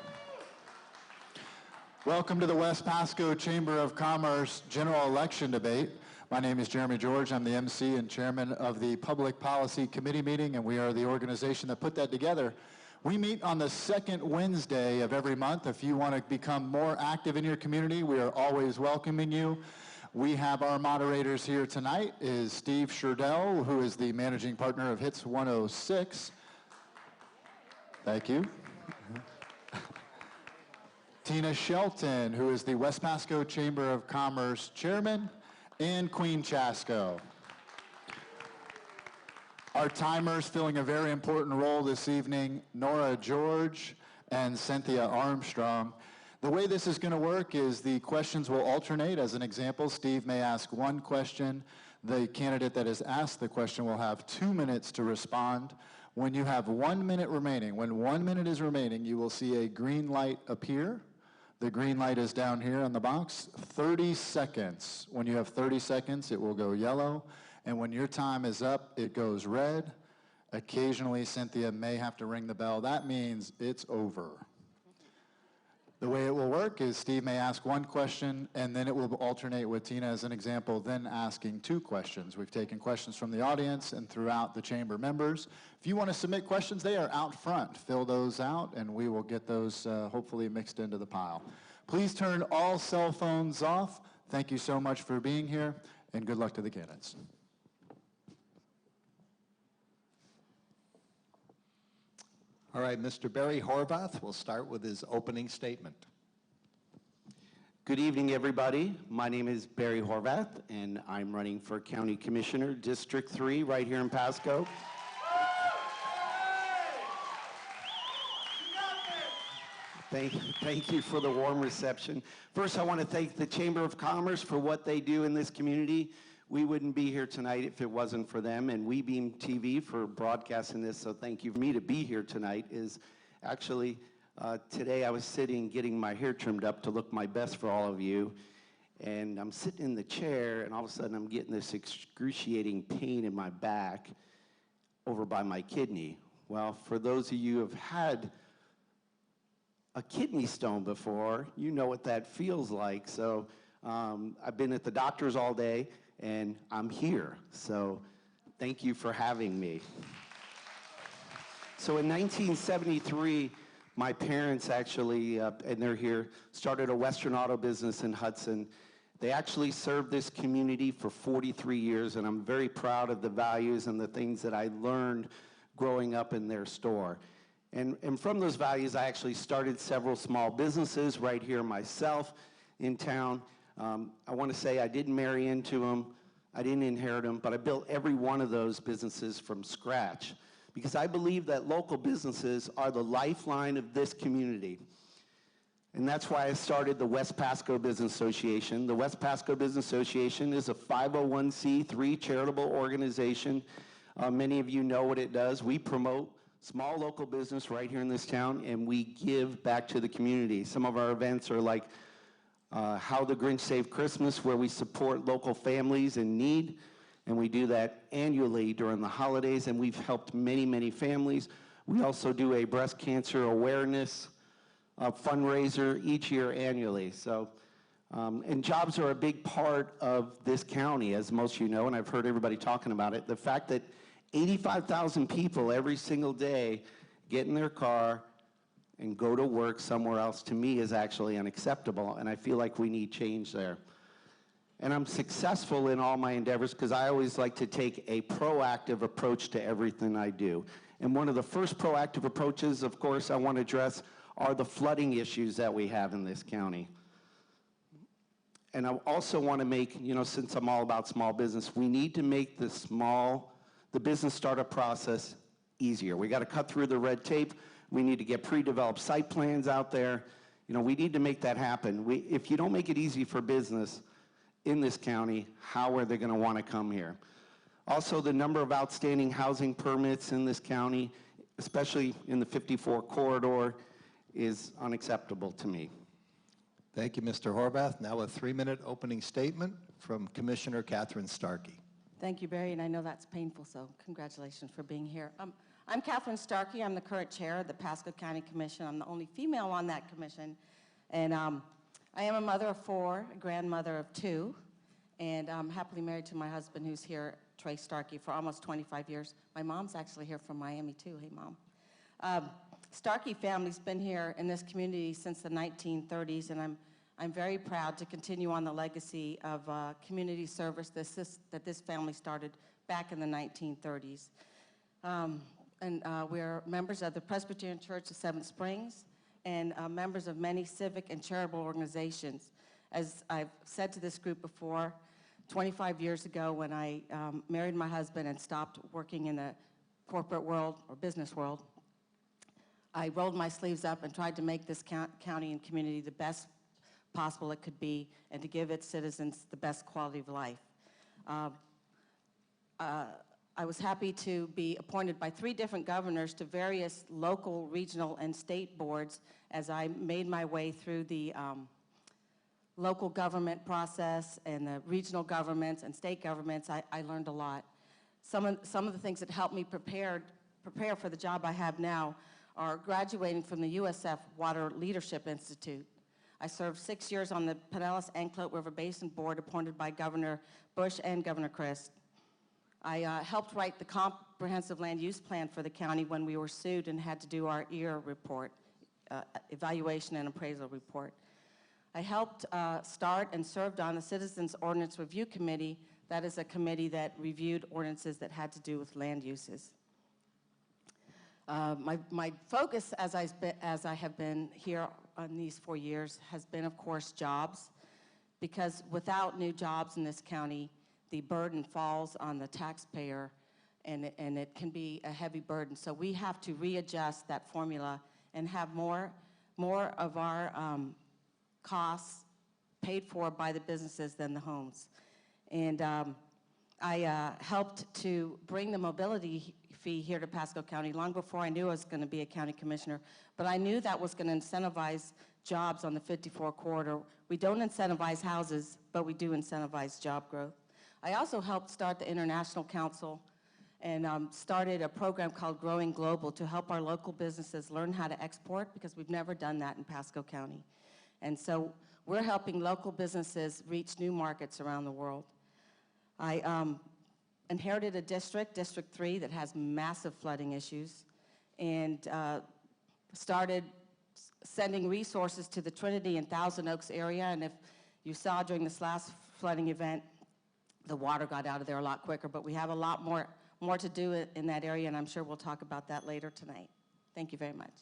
Welcome to the West Pasco Chamber of Commerce General Election Debate. My name is Jeremy George. I'm the MC and chairman of the Public Policy Committee meeting, and we are the organization that put that together. We meet on the second Wednesday of every month. If you want to become more active in your community, we are always welcoming you. We have our moderators here tonight is Steve Sherdell, who is the managing partner of Hits 106. Thank you. Tina Shelton, who is the West Pasco Chamber of Commerce chairman, and Queen Chasco. Our timers filling a very important role this evening, Nora George and Cynthia Armstrong. The way this is going to work is the questions will alternate. As an example, Steve may ask one question. The candidate that is asked the question will have 2 minutes to respond. When you have 1 minute remaining, when 1 minute is remaining, you will see a green light appear. The green light is down here on the box. 30 seconds. When you have 30 seconds, it will go yellow. And when your time is up, it goes red. Occasionally, Cynthia may have to ring the bell. That means it's over. The way it will work is Steve may ask one question, and then it will alternate with Tina as an example, then asking 2 questions. We've taken questions from the audience and throughout the chamber members. If you want to submit questions, they are out front. Fill those out, and we will get those hopefully mixed into the pile. Please turn all cell phones off. Thank you so much for being here, and good luck to the candidates. All right, Mr. Barry Horvath will start with his opening statement. Good evening, everybody. My name is Barry Horvath, and I'm running for County Commissioner, District 3, right here in Pasco. Thank you for the warm reception. First, I want to thank the Chamber of Commerce for what they do in this community. We wouldn't be here tonight if it wasn't for them, and WeBeam TV for broadcasting this, so thank you. For me to be here tonight is actually, today I was sitting getting my hair trimmed up to look my best for all of you, and I'm sitting in the chair, and all of a sudden I'm getting this excruciating pain in my back over by my kidney. Well, for those of you who have had a kidney stone before, you know what that feels like. So I've been at the doctor's all day, and I'm here. So thank you for having me. So in 1973, my parents actually, and they're here, started a Western auto business in Hudson. They actually served this community for 43 years, and I'm very proud of the values and the things that I learned growing up in their store. And from those values, I actually started several small businesses right here myself in town. I want to say I didn't marry into them, I didn't inherit them, but I built every one of those businesses from scratch because I believe that local businesses are the lifeline of this community. And that's why I started the West Pasco Business Association. The West Pasco Business Association is a 501c3 charitable organization. Many of you know what it does. We promote small local business right here in this town, and we give back to the community. Some of our events are like How the Grinch Saved Christmas, where we support local families in need, and we do that annually during the holidays, and we've helped many, many families. We also do a breast cancer awareness fundraiser each year annually. So, and jobs are a big part of this county, as most of you know, and I've heard everybody talking about it. The fact that 85,000 people every single day get in their car and go to work somewhere else, to me, is actually unacceptable, and I feel like we need change there. And I'm successful in all my endeavors because I always like to take a proactive approach to everything I do. And one of the first proactive approaches, of course, I want to address are the flooding issues that we have in this county. And I also want to make, you know, since I'm all about small business, we need to make the business startup process easier. We got to cut through the red tape. We need to get pre-developed site plans out there. You know, we need to make that happen. If you don't make it easy for business in this county, how are they going to want to come here? Also, the number of outstanding housing permits in this county, especially in the 54 corridor, is unacceptable to me. Thank you, Mr. Horvath. Now a 3-minute opening statement from Commissioner Catherine Starkey. Thank you, Barry, and I know that's painful, so congratulations for being here. I'm Catherine Starkey. I'm the current chair of the Pasco County Commission. I'm the only female on that commission, and I am a mother of 4, a grandmother of 2, and I'm happily married to my husband, who's here, Trey Starkey, for almost 25 years. My mom's actually here from Miami, too. Hey, Mom. Starkey family's been here in this community since the 1930s, and I'm very proud to continue on the legacy of community service that this family started back in the 1930s. We're members of the Presbyterian Church of Seven Springs and members of many civic and charitable organizations. As I've said to this group before, 25 years ago when I married my husband and stopped working in the corporate world or business world, I rolled my sleeves up and tried to make this county and community the best possible it could be and to give its citizens the best quality of life. I was happy to be appointed by 3 different governors to various local, regional, and state boards as I made my way through the local government process and the regional governments and state governments. I learned a lot. Some of the things that helped me prepare for the job I have now are graduating from the USF Water Leadership Institute. I served 6 years on the Pinellas-Anclote River Basin Board appointed by Governor Bush and Governor Christ. I helped write the comprehensive land use plan for the county when we were sued and had to do our EAR report, evaluation and appraisal report. I helped start and served on the Citizens Ordinance Review Committee. That is a committee that reviewed ordinances that had to do with land uses. My focus as I have been here on these 4 years has been, of course, jobs, because without new jobs in this county, the burden falls on the taxpayer, and it can be a heavy burden. So we have to readjust that formula and have more more of our costs paid for by the businesses than the homes. And I helped to bring the mobility fee here to Pasco County long before I knew I was going to be a county commissioner. But I knew that was going to incentivize jobs on the 54 corridor. We don't incentivize houses, but we do incentivize job growth. I also helped start the International Council and started a program called Growing Global to help our local businesses learn how to export, because we've never done that in Pasco County. And so we're helping local businesses reach new markets around the world. I inherited a district, District 3, that has massive flooding issues, and started sending resources to the Trinity and Thousand Oaks area. And if you saw during this last flooding event, the water got out of there a lot quicker, but we have a lot more to do in that area, and I'm sure we'll talk about that later tonight. Thank you very much.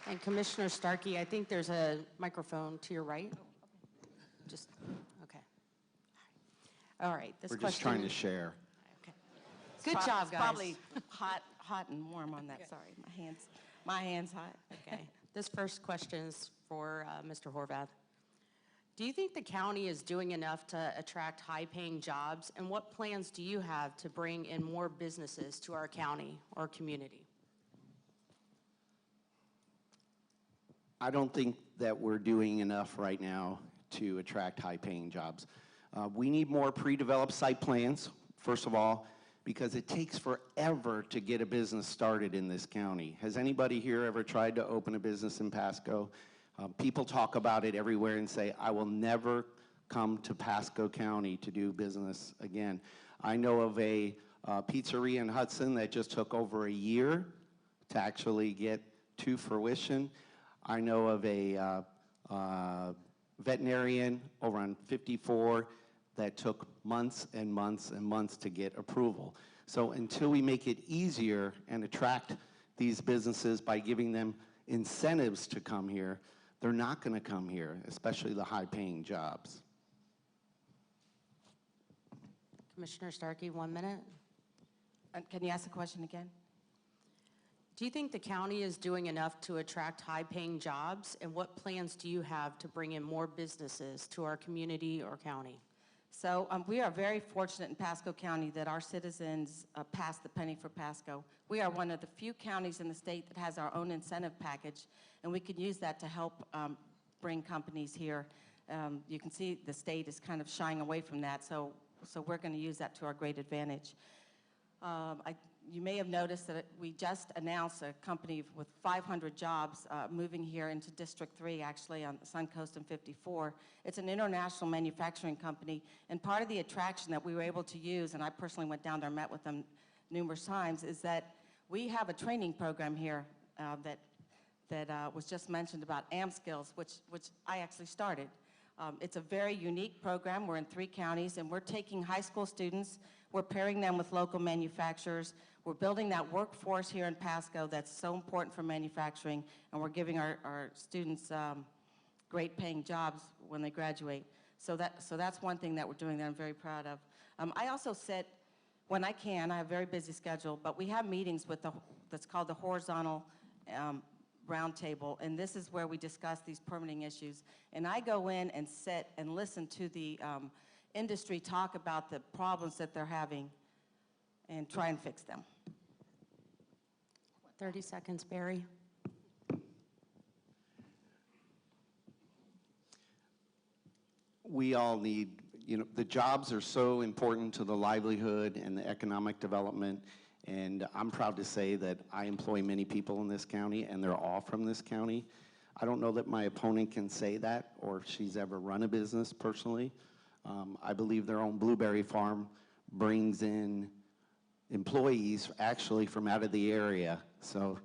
And Commissioner Starkey, I think there's a microphone to your right. Just, okay. All right. This We're question, just trying to share. Okay. Good job, guys. Probably hot and warm on that. Sorry, my hands hot. Okay. This first question is for Mr. Horvath. Do you think the county is doing enough to attract high-paying jobs, and what plans do you have to bring in more businesses to our county or community? I don't think that we're doing enough right now to attract high-paying jobs. We need more pre-developed site plans, first of all, because it takes forever to get a business started in this county. Has anybody here ever tried to open a business in Pasco? People talk about it everywhere and say, I will never come to Pasco County to do business again. I know of a pizzeria in Hudson that just took over a year to actually get to fruition. I know of a veterinarian over on 54 that took months and months and months to get approval. So until we make it easier and attract these businesses by giving them incentives to come here, they're not going to come here, especially the high-paying jobs. Commissioner Starkey, 1 minute. Can you ask the question again? Do you think the county is doing enough to attract high-paying jobs, and what plans do you have to bring in more businesses to our community or county? So we are very fortunate in Pasco County that our citizens passed the penny for Pasco. We are one of the few counties in the state that has our own incentive package, and we can use that to help bring companies here. You can see the state is kind of shying away from that, so we're going to use that to our great advantage. You may have noticed that we just announced a company with 500 jobs moving here into District 3, actually, on the Suncoast and 54. It's an international manufacturing company, and part of the attraction that we were able to use, and I personally went down there and met with them numerous times, is that we have a training program here that was just mentioned about AmSkills, which I actually started. It's a very unique program. We're in 3 counties, and we're taking high school students, we're pairing them with local manufacturers, we're building that workforce here in Pasco that's so important for manufacturing, and we're giving our students great paying jobs when they graduate. So that's one thing that we're doing that I'm very proud of. I also sit, when I can, I have a very busy schedule, but we have meetings with that's called the Horizontal Roundtable, and this is where we discuss these permitting issues. And I go in and sit and listen to the industry talk about the problems that they're having and try and fix them. 30 seconds, Barry. We all need, the jobs are so important to the livelihood and the economic development, and I'm proud to say that I employ many people in this county, and they're all from this county. I don't know that my opponent can say that, or if she's ever run a business personally. I believe their own blueberry farm brings in employees actually from out of the area. So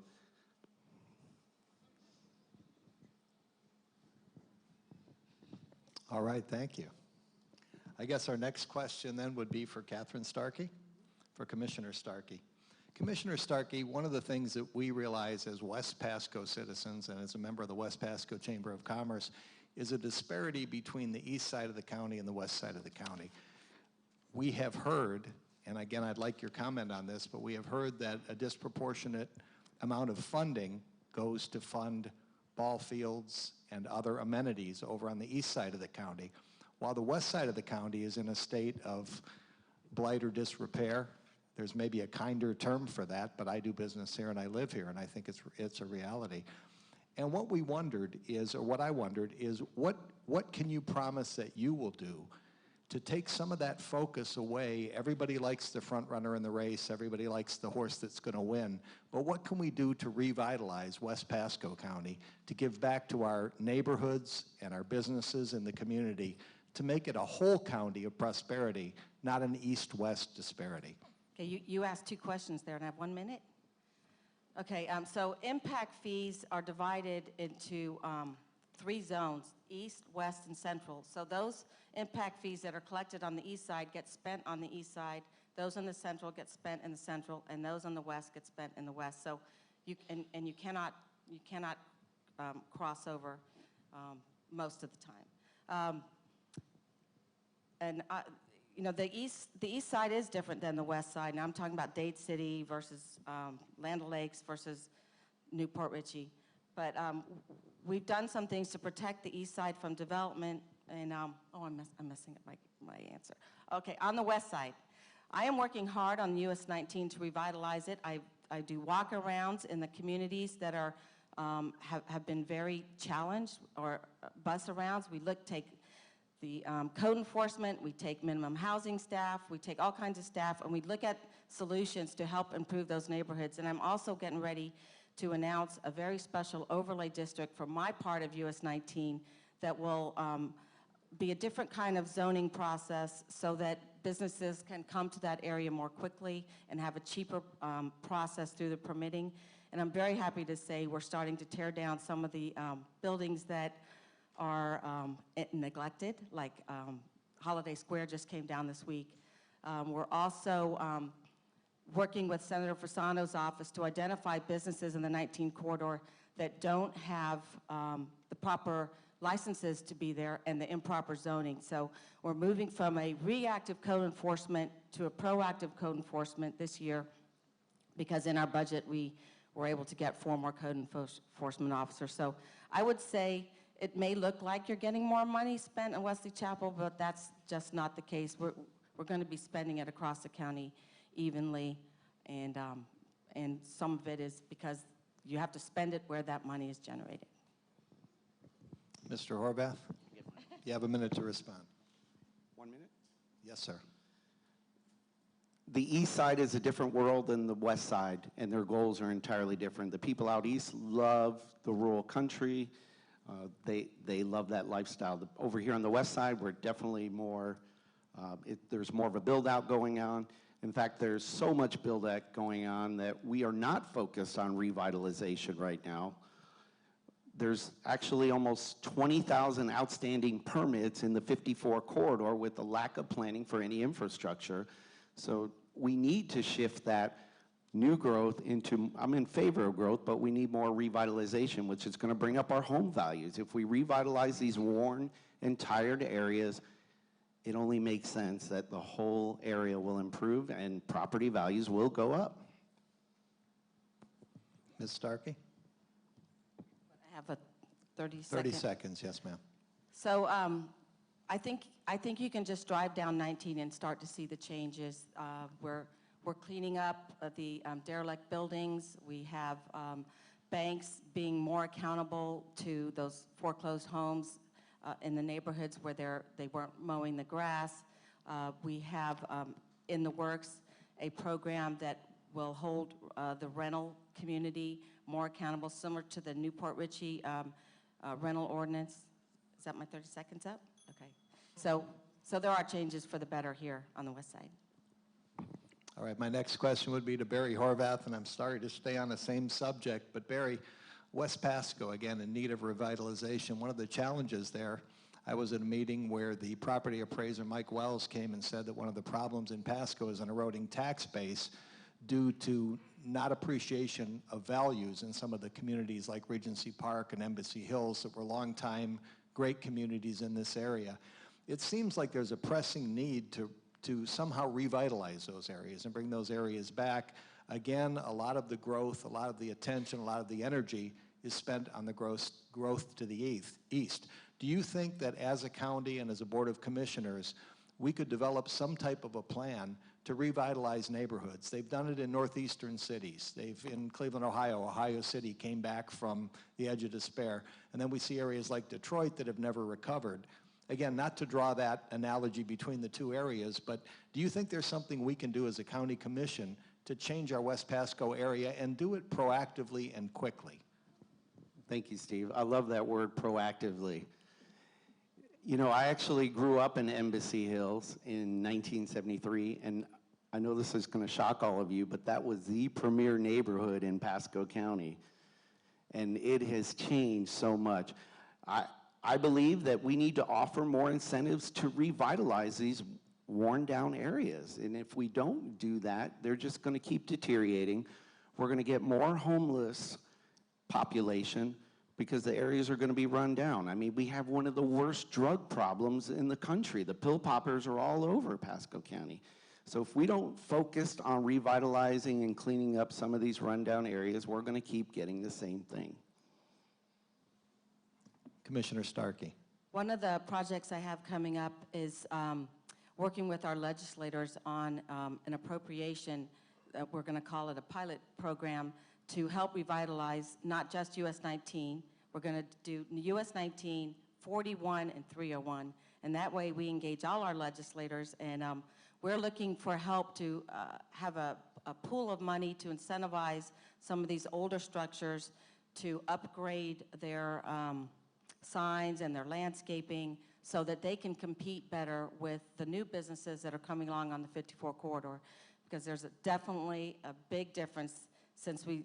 All right, thank you. I guess our next question then would be for Catherine Starkey, for Commissioner Starkey. Commissioner Starkey, one of the things that we realize as West Pasco citizens and as a member of the West Pasco Chamber of Commerce is a disparity between the east side of the county and the west side of the county. We have heard, and again, I'd like your comment on this, but we have heard that a disproportionate amount of funding goes to fund ball fields and other amenities over on the east side of the county, while the west side of the county is in a state of blight or disrepair. There's maybe a kinder term for that, but I do business here and I live here, and I think it's a reality. And what we wondered is, or what I wondered is, what can you promise that you will do to take some of that focus away? Everybody likes the front runner in the race, everybody likes the horse that's going to win, but what can we do to revitalize West Pasco County, to give back to our neighborhoods and our businesses in the community, to make it a whole county of prosperity, not an east-west disparity? Okay, you asked two questions there, and I have 1 minute. Okay, so impact fees are divided into 3 zones: east, west, and central. So those impact fees that are collected on the east side get spent on the east side, those on the central get spent in the central, and those on the west get spent in the west. So you cannot cross over most of the time. You know, the east side is different than the west side. Now I'm talking about Dade City versus Land O'Lakes versus Newport Richey. But we've done some things to protect the east side from development. And I'm messing up my answer. Okay, on the west side, I am working hard on US 19 to revitalize it. I do walk-arounds in the communities that are have been very challenged, or bus-arounds. We take the code enforcement, we take minimum housing staff, we take all kinds of staff, and we look at solutions to help improve those neighborhoods. And I'm also getting ready to announce a very special overlay district for my part of US 19 that will be a different kind of zoning process so that businesses can come to that area more quickly and have a cheaper process through the permitting. And I'm very happy to say we're starting to tear down some of the buildings that are neglected, like Holiday Square just came down this week. We're also working with Senator Fasano's office to identify businesses in the 19 corridor that don't have the proper licenses to be there and the improper zoning. So we're moving from a reactive code enforcement to a proactive code enforcement this year, because in our budget we were able to get 4 more code enforcement officers. So I would say it may look like you're getting more money spent in Wesley Chapel, but that's just not the case. We're going to be spending it across the county evenly, and some of it is because you have to spend it where that money is generated. Mr. Horvath, you have a minute to respond. 1 minute? Yes, sir. The east side is a different world than the west side, and their goals are entirely different. The people out east love the rural country. They love that lifestyle. Over here on the west side, we're definitely more, there's more of a build-out going on. In fact, there's so much build-out going on that we are not focused on revitalization right now. There's actually almost 20,000 outstanding permits in the 54 corridor with the lack of planning for any infrastructure. So we need to shift that new growth into, I'm in favor of growth, but we need more revitalization, which is going to bring up our home values. If we revitalize these worn and tired areas, it only makes sense that the whole area will improve and property values will go up. Ms. Starkey? I have a 30 30 seconds, yes, ma'am. So I think you can just drive down 19 and start to see the changes. We're cleaning up the derelict buildings. We have banks being more accountable to those foreclosed homes in the neighborhoods where they weren't mowing the grass. We have in the works a program that will hold the rental community more accountable, similar to the Newport Richey rental ordinance. Is that my 30 seconds up? Okay. So there are changes for the better here on the west side. All right, my next question would be to Barry Horvath, and I'm sorry to stay on the same subject, but Barry, West Pasco, again, in need of revitalization. One of the challenges there, I was at a meeting where the property appraiser, Mike Wells, came and said that one of the problems in Pasco is an eroding tax base due to not appreciation of values in some of the communities like Regency Park and Embassy Hills that were longtime great communities in this area. It seems like there's a pressing need to somehow revitalize those areas and bring those areas back. Again, a lot of the growth, a lot of the attention, a lot of the energy is spent on the growth to the east. Do you think that as a county and as a Board of Commissioners, we could develop some type of a plan to revitalize neighborhoods? They've done it in northeastern cities. In Cleveland, Ohio City came back from the edge of despair. And then we see areas like Detroit that have never recovered. Again, not to draw that analogy between the two areas, but do you think there's something we can do as a county commission to change our West Pasco area and do it proactively and quickly? Thank you, Steve. I love that word, proactively. You know, I actually grew up in Embassy Hills in 1973, and I know this is going to shock all of you, but that was the premier neighborhood in Pasco County, and it has changed so much. I believe that we need to offer more incentives to revitalize these worn down areas, and if we don't do that, they're just going to keep deteriorating. We're going to get more homeless population because the areas are going to be run down. I mean, we have one of the worst drug problems in the country. The pill poppers are all over Pasco County. So if we don't focus on revitalizing and cleaning up some of these rundown areas, we're going to keep getting the same thing. Commissioner Starkey. One of the projects I have coming up is working with our legislators on an appropriation, we're going to call it a pilot program, to help revitalize not just US 19. We're going to do US 19, 41, and 301. And that way we engage all our legislators, and we're looking for help to have a pool of money to incentivize some of these older structures to upgrade their signs and their landscaping so that they can compete better with the new businesses that are coming along on the 54 corridor. Because there's definitely a big difference since we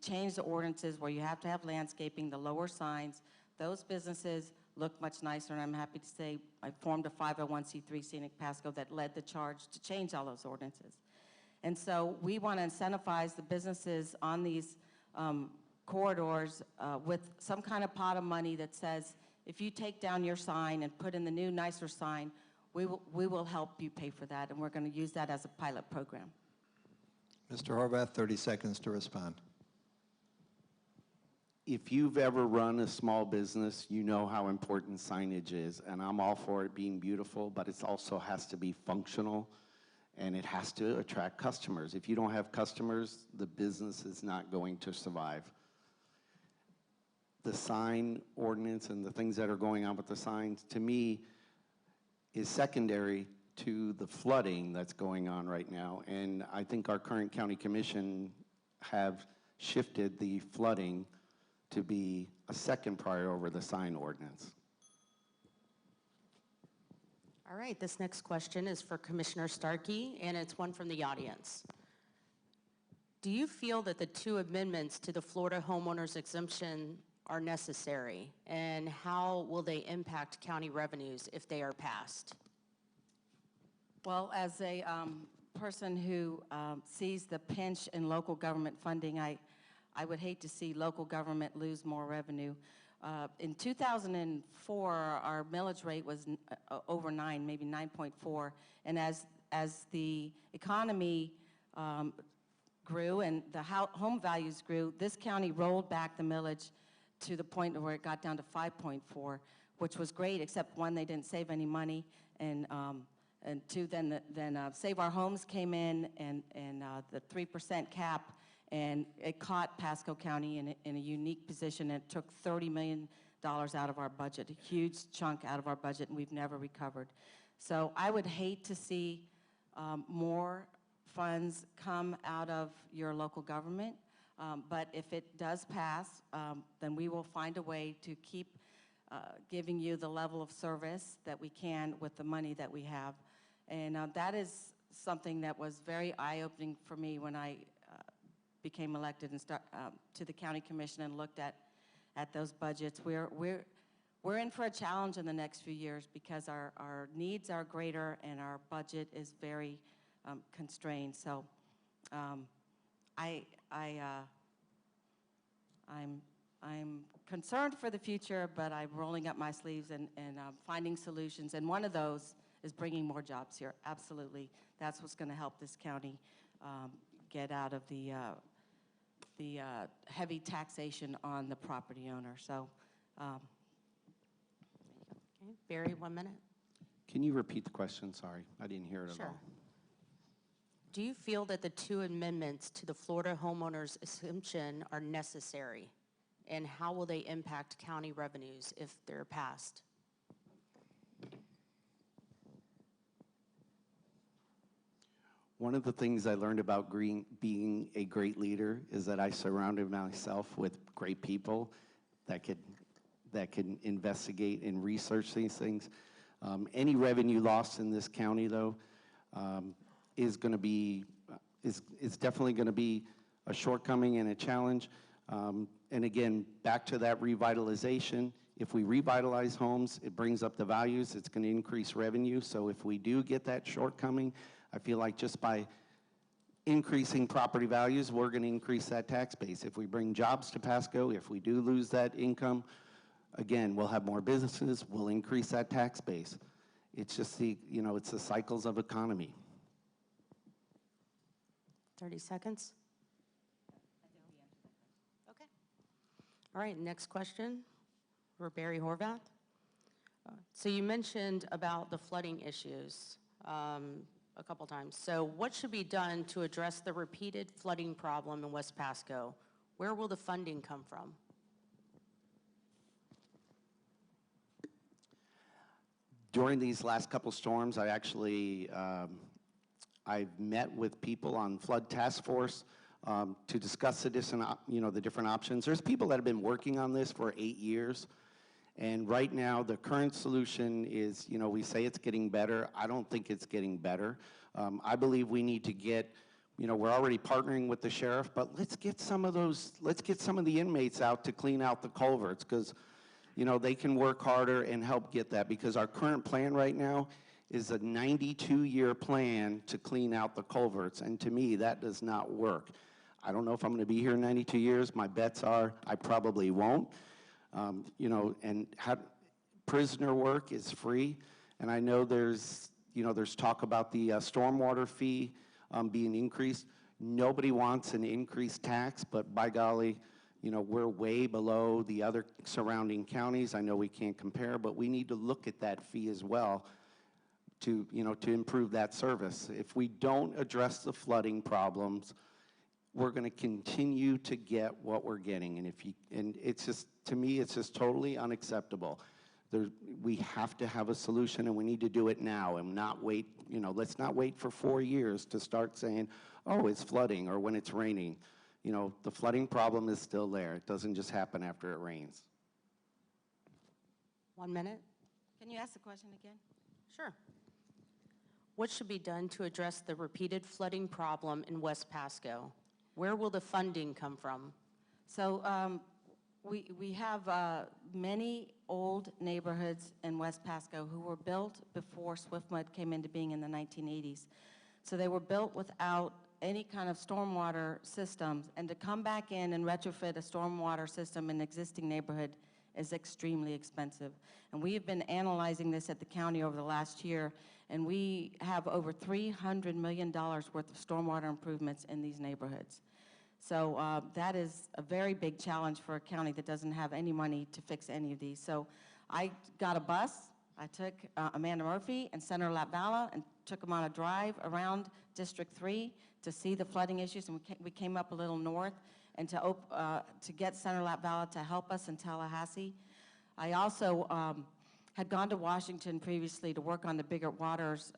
changed the ordinances where you have to have landscaping, the lower signs. Those businesses look much nicer, and I'm happy to say I formed a 501c3 Scenic Pasco that led the charge to change all those ordinances. And so we want to incentivize the businesses on these corridors with some kind of pot of money that says, if you take down your sign and put in the new, nicer sign, we will help you pay for that, and we're going to use that as a pilot program. Mr. Horvath, 30 seconds to respond. If you've ever run a small business, you know how important signage is, and I'm all for it being beautiful, but it also has to be functional, and it has to attract customers. If you don't have customers, the business is not going to survive. The sign ordinance and the things that are going on with the signs, to me, is secondary to the flooding that's going on right now. And I think our current county commission have shifted the flooding to be a second priority over the sign ordinance. All right, this next question is for Commissioner Starkey, and it's one from the audience. Do you feel that the two amendments to the Florida homeowners exemption are necessary, and how will they impact county revenues if they are passed? Well, as a person who sees the pinch in local government funding, I would hate to see local government lose more revenue. In 2004, our millage rate was over 9, maybe 9.4, and as the economy grew and the home values grew, this county rolled back the millage to the point where it got down to 5.4, which was great, except one, they didn't save any money, and two, then Save Our Homes came in, and the 3% cap, and it caught Pasco County in a unique position. It took $30 million out of our budget, a huge chunk out of our budget, and we've never recovered. So I would hate to see more funds come out of your local government, but if it does pass, then we will find a way to keep giving you the level of service that we can with the money that we have. And that is something that was very eye-opening for me when I became elected and to the county commission and looked at those budgets. We're in for a challenge in the next few years because our needs are greater and our budget is very constrained. So I'm concerned for the future, but I'm rolling up my sleeves and finding solutions. And one of those is bringing more jobs here. Absolutely. That's what's going to help this county get out of the heavy taxation on the property owner. So, Okay, Barry, 1 minute. Can you repeat the question? Sorry, I didn't hear it at Sure. all. Do you feel that the 2 amendments to the Florida homeowners exemption are necessary? And how will they impact county revenues if they're passed? One of the things I learned about being a great leader is that I surrounded myself with great people that can investigate and research these things. Any revenue lost in this county, though, is definitely going to be a shortcoming and a challenge. And again, back to that revitalization. If we revitalize homes, it brings up the values. It's going to increase revenue. So if we do get that shortcoming, I feel like just by increasing property values, we're going to increase that tax base. If we bring jobs to Pasco, if we do lose that income, again, we'll have more businesses, we'll increase that tax base. It's just it's the cycles of economy. 30 seconds. Okay. All right, next question for Barry Horvath. So you mentioned about the flooding issues a couple times. So what should be done to address the repeated flooding problem in West Pasco? Where will the funding come from? During these last couple storms, I actually I've met with people on flood task force to discuss the different options. There's people that have been working on this for 8 years, and right now the current solution is, we say it's getting better. I don't think it's getting better. I believe we need to get, we're already partnering with the sheriff, but let's get some of the inmates out to clean out the culverts, because they can work harder and help get that, because our current plan right now is a 92-year plan to clean out the culverts, and to me, that does not work. I don't know if I'm going to be here 92 years. My bets are I probably won't. Prisoner work is free, and I know there's talk about the stormwater fee being increased. Nobody wants an increased tax, but by golly, we're way below the other surrounding counties. I know we can't compare, but we need to look at that fee as well to improve that service. If we don't address the flooding problems, we're going to continue to get what we're getting. And it's just, to me, it's just totally unacceptable. We have to have a solution, and we need to do it now and not wait. Let's not wait for 4 years to start saying, oh, it's flooding, or when it's raining. The flooding problem is still there. It doesn't just happen after it rains. 1 minute. can you ask the question again? Sure. What should be done to address the repeated flooding problem in West Pasco? Where will the funding come from? So we have many old neighborhoods in West Pasco who were built before Swiftmud came into being in the 1980s. So they were built without any kind of stormwater systems, and to come back in and retrofit a stormwater system in an existing neighborhood is extremely expensive. And we have been analyzing this at the county over the last year, and we have over $300 million worth of stormwater improvements in these neighborhoods. So that is a very big challenge for a county that doesn't have any money to fix any of these. So I got a bus. I took Amanda Murphy and Senator Latvala and took them on a drive around District 3 to see the flooding issues, and we came up a little north and to get Senator Latvala to help us in Tallahassee. I also had gone to Washington previously to work on the Bigger Waters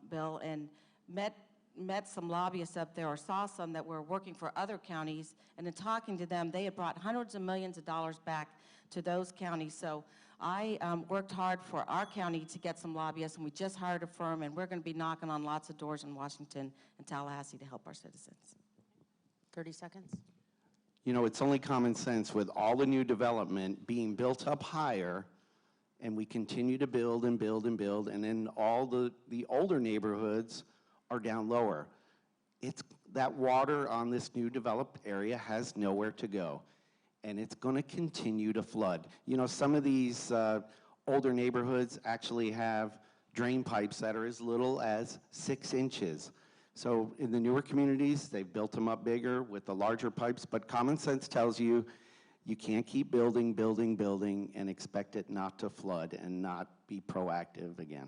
bill, and met some lobbyists up there, or saw some that were working for other counties, and in talking to them, they had brought hundreds of millions of dollars back to those counties. So I worked hard for our county to get some lobbyists, and we just hired a firm, and we're going to be knocking on lots of doors in Washington and Tallahassee to help our citizens. 30 seconds. It's only common sense with all the new development being built up higher, and we continue to build and build and build, and then all the older neighborhoods are down lower. That water on this new developed area has nowhere to go, and it's going to continue to flood. Some of these older neighborhoods actually have drain pipes that are as little as 6 inches. So in the newer communities, they've built them up bigger with the larger pipes, but common sense tells you you can't keep building, building, building and expect it not to flood and not be proactive again.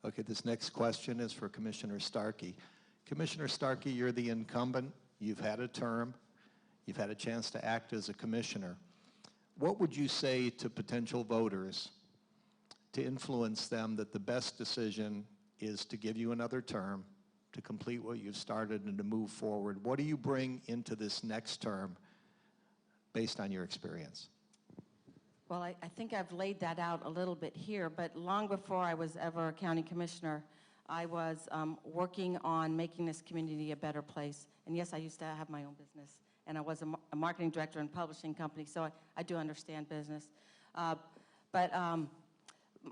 Okay, this next question is for Commissioner Starkey. Commissioner Starkey, you're the incumbent. You've had a term. You've had a chance to act as a commissioner. What would you say to potential voters to influence them that the best decision is to give you another term, to complete what you've started and to move forward? What do you bring into this next term based on your experience? Well, I think I've laid that out a little bit here, but long before I was ever a county commissioner, I was working on making this community a better place. And yes, I used to have my own business, and I was a marketing director in a publishing company, so I do understand business.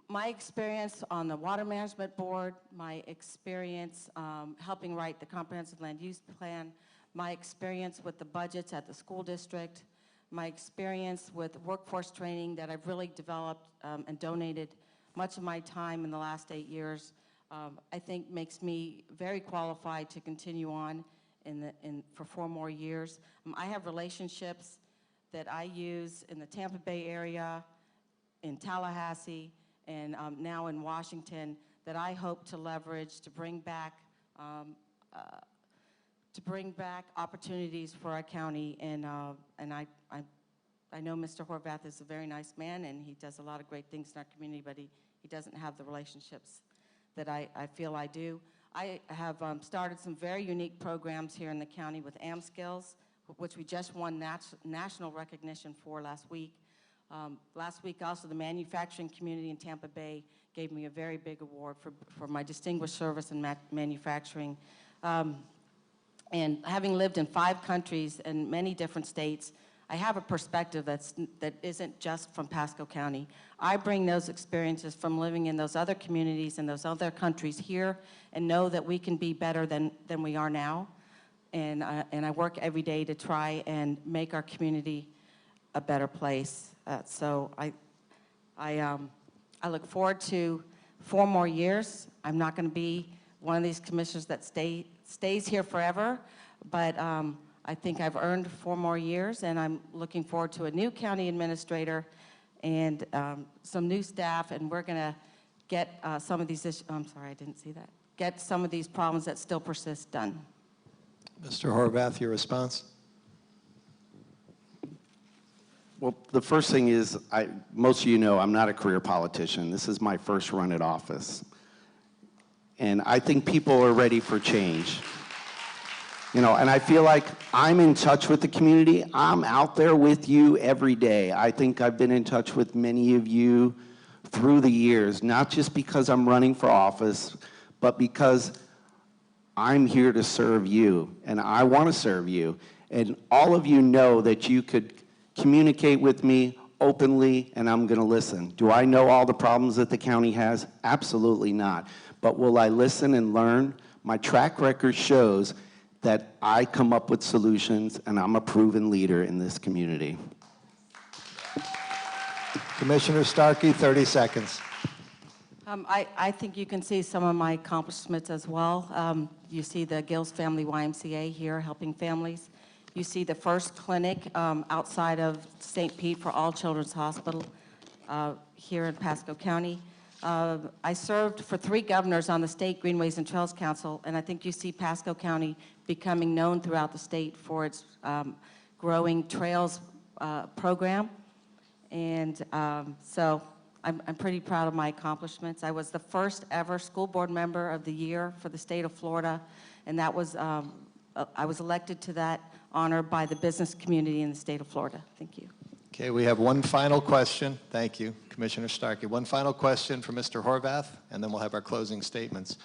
My experience on the Water Management Board, my experience helping write the Comprehensive Land Use Plan, my experience with the budgets at the school district, my experience with workforce training that I've really developed and donated much of my time in the last 8 years, I think makes me very qualified to continue on for 4 more years. I have relationships that I use in the Tampa Bay area, in Tallahassee, and now in Washington that I hope to leverage to bring back opportunities for our county. And I know Mr. Horvath is a very nice man, and he does a lot of great things in our community, but he doesn't have the relationships that I feel I do. I have started some very unique programs here in the county with AmSkills, which we just won national recognition for last week. Last week also the manufacturing community in Tampa Bay gave me a very big award for my distinguished service in manufacturing. And having lived in 5 countries and many different states, I have a perspective that isn't just from Pasco County. I bring those experiences from living in those other communities and those other countries here and know that we can be better than we are now. And I work every day to try and make our community a better place. So I look forward to 4 more years. I'm not going to be one of these commissioners that stays here forever, but I think I've earned 4 more years, and I'm looking forward to a new county administrator and some new staff, and we're going to get some of these issues, I'm sorry, I didn't see that, get some of these problems that still persist done. Mr. Horvath, your response? Well, the first thing is, most of you know I'm not a career politician. This is my first run at office. And I think people are ready for change. You know, and I feel like I'm in touch with the community. I'm out there with you every day. I think I've been in touch with many of you through the years, not just because I'm running for office, but because I'm here to serve you, and I want to serve you. And all of you know that you could communicate with me openly, and I'm going to listen. Do I know all the problems that the county has? Absolutely not. But will I listen and learn? My track record shows that I come up with solutions, and I'm a proven leader in this community. Commissioner Starkey, 30 seconds. I think you can see some of my accomplishments as well. You see the Gills Family YMCA here helping families. You see the first clinic outside of St. Pete for All Children's Hospital here in Pasco County. I served for 3 governors on the State Greenways and Trails Council, and I think you see Pasco County becoming known throughout the state for its growing trails program. And so I'm pretty proud of my accomplishments. I was the first ever school board member of the year for the state of Florida, and that was, I was elected to that honor by the business community in the state of Florida. Thank you. Okay, we have one final question. Thank you, Commissioner Starkey. One final question for Mr. Horvath, and then we'll have our closing statements.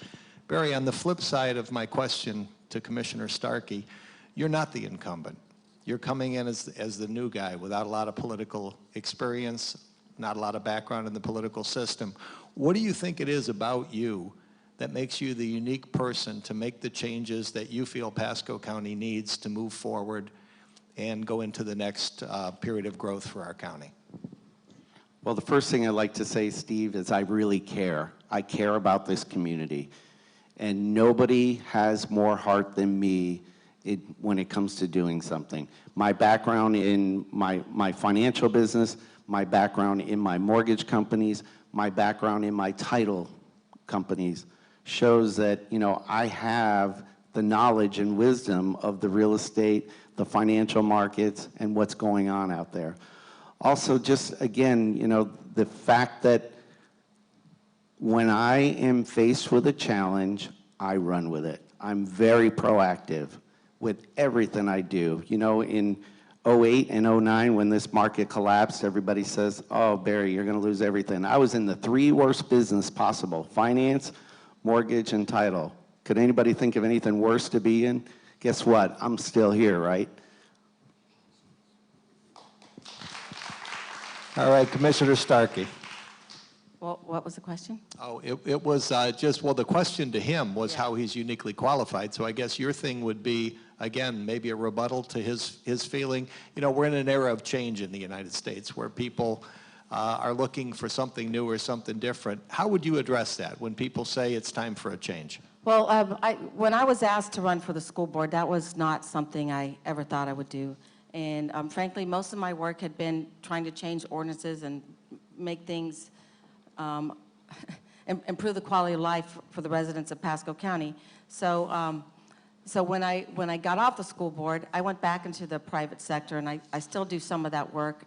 Barry, on the flip side of my question to Commissioner Starkey, you're not the incumbent. You're coming in as the new guy without a lot of political experience, not a lot of background in the political system. What do you think it is about you that makes you the unique person to make the changes that you feel Pasco County needs to move forward and go into the next period of growth for our county? Well, the first thing I'd like to say, Steve, is I really care. I care about this community. And nobody has more heart than me when it comes to doing something. My background in my financial business, my background in my mortgage companies, my background in my title companies shows that, you know, I have the knowledge and wisdom of the real estate, the financial markets, and what's going on out there. Also, just again, you know, the fact that when I am faced with a challenge, I run with it. I'm very proactive with everything I do. You know, in 08 and 09, when this market collapsed, everybody says, oh, Barry, you're going to lose everything. I was in the 3 worst business possible: finance, mortgage, and title. Could anybody think of anything worse to be in? Guess what? I'm still here, right? All right, Commissioner Starkey. Well, what was the question? Oh, it was just, well, the question to him was how he's uniquely qualified. So I guess your thing would be, again, maybe a rebuttal to his feeling. You know, we're in an era of change in the United States where people are looking for something new or something different. How would you address that when people say it's time for a change? Well, when I was asked to run for the school board, that was not something I ever thought I would do. And frankly, most of my work had been trying to change ordinances and make things, improve the quality of life for the residents of Pasco County. So, so when I got off the school board, I went back into the private sector, and I still do some of that work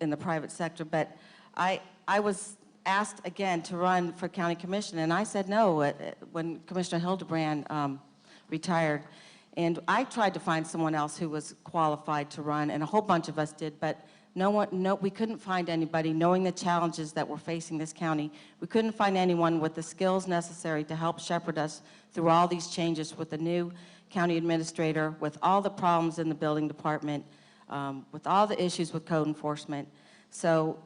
in the private sector. But I was asked again to run for county commission, and I said no when Commissioner Hildebrand retired. And I tried to find someone else who was qualified to run, and a whole bunch of us did, but we couldn't find anybody. Knowing the challenges that we're facing this county, we couldn't find anyone with the skills necessary to help shepherd us through all these changes with the new county administrator, with all the problems in the building department, with all the issues with code enforcement. So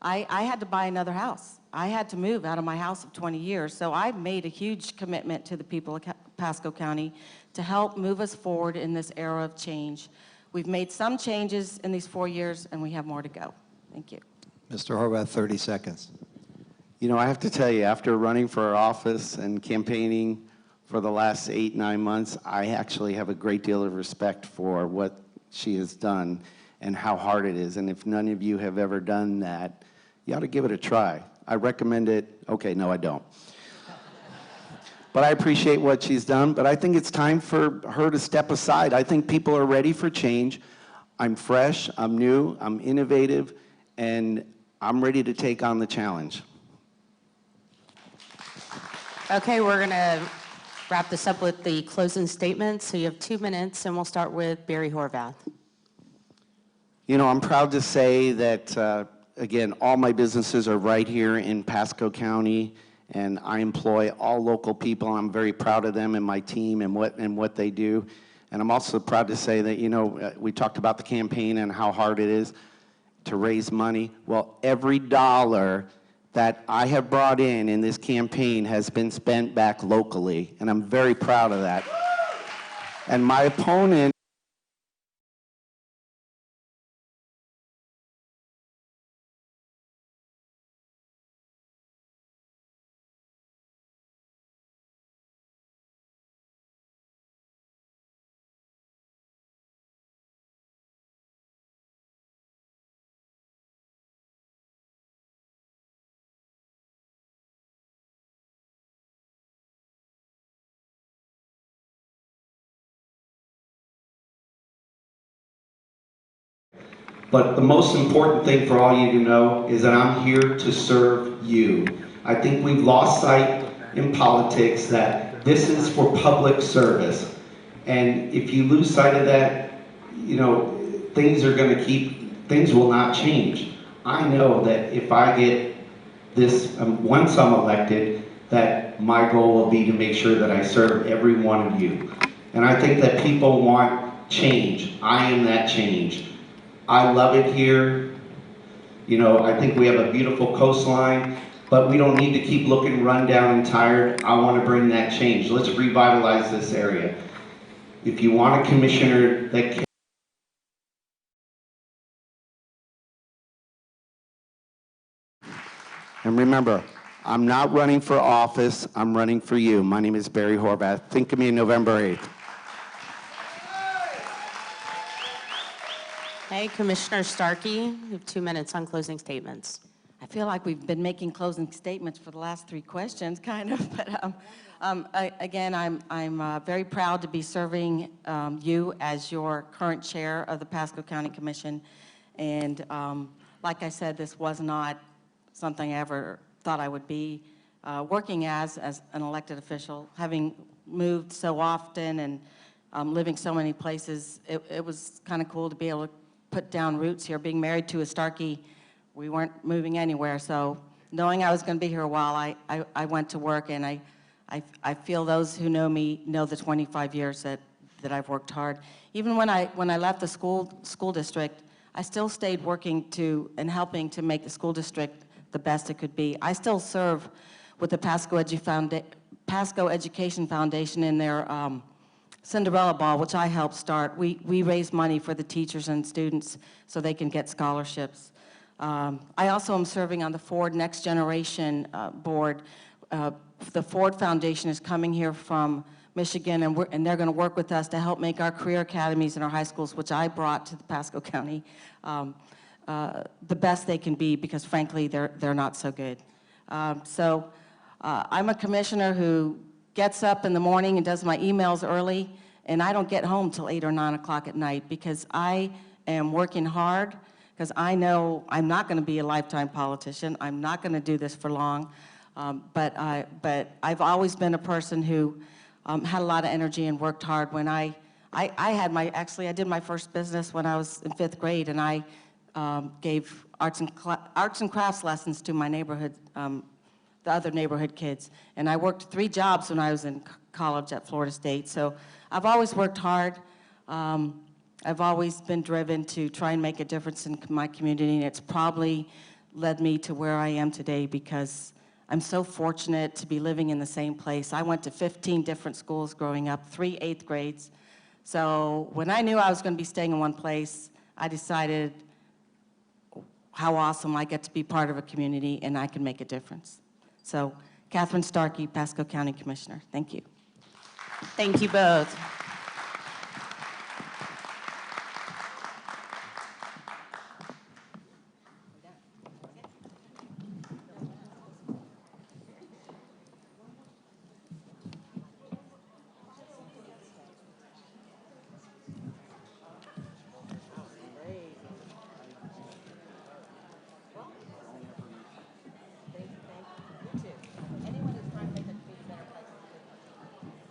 I had to buy another house. I had to move out of my house of 20 years. So I made a huge commitment to the people of Pasco County to help move us forward in this era of change. We've made some changes in these 4 years, and we have more to go. Thank you. Mr. Horvath, 30 seconds. You know, I have to tell you, after running for office and campaigning for the last 8, 9 months, I actually have a great deal of respect for what she has done and how hard it is. And if none of you have ever done that, you ought to give it a try. I recommend it. Okay, no, I don't. But I appreciate what she's done, but I think it's time for her to step aside. I think people are ready for change. I'm fresh, I'm new, I'm innovative, and I'm ready to take on the challenge. Okay, we're going to wrap this up with the closing statements. So you have 2 minutes, and we'll start with Barry Horvath. You know, I'm proud to say that, again, all my businesses are right here in Pasco County, and I employ all local people. I'm very proud of them and my team and what they do. And I'm also proud to say that, you know, we talked about the campaign and how hard it is to raise money. Well, every dollar that I have brought in this campaign has been spent back locally, and I'm very proud of that. And my opponent But the most important thing for all you to know is that I'm here to serve you. I think we've lost sight in politics that this is for public service. And if you lose sight of that, you know, things will not change. I know that if I get this, once I'm elected, that my goal will be to make sure that I serve every one of you. And I think that people want change. I am that change. I love it here. You know, I think we have a beautiful coastline, but we don't need to keep looking run down and tired. I want to bring that change. Let's revitalize this area. If you want a commissioner that And remember, I'm not running for office, I'm running for you. My name is Barry Horvath. Think of me November 8th. Okay, Commissioner Starkey, you have 2 minutes on closing statements. I feel like we've been making closing statements for the last 3 questions, kind of. But again, I'm very proud to be serving you as your current chair of the Pasco County Commission. And like I said, this was not something I ever thought I would be working as an elected official. Having moved so often and living so many places, it was kind of cool to be able to put down roots here. Being married to a Starkey, we weren't moving anywhere. So knowing I was going to be here a while, I went to work, and I feel those who know me know the 25 years that I've worked hard. Even when I left the school district, I still stayed working and helping to make the school district the best it could be. I still serve with the Pasco Education Foundation in their Cinderella Ball, which I helped start. We raise money for the teachers and students so they can get scholarships. I also am serving on the Ford Next Generation board. The Ford Foundation is coming here from Michigan, and they're going to work with us to help make our career academies in our high schools, which I brought to the Pasco County, the best they can be, because frankly, they're not so good. I'm a commissioner who gets up in the morning and does my emails early, and I don't get home till 8 or 9 o'clock at night, because I am working hard, because I know I'm not going to be a lifetime politician. I'm not going to do this for long, but I've always been a person who had a lot of energy and worked hard. When I did my first business when I was in 5th grade, and I gave arts and crafts lessons to my neighborhood, the other neighborhood kids. And I worked 3 jobs when I was in college at Florida State. So I've always worked hard. I've always been driven to try and make a difference in my community, and it's probably led me to where I am today, because I'm so fortunate to be living in the same place. I went to 15 different schools growing up, 3 8th grades. So when I knew I was going to be staying in one place, I decided how awesome I get to be part of a community and I can make a difference. So, Catherine Starkey, Pasco County Commissioner. Thank you. Thank you both.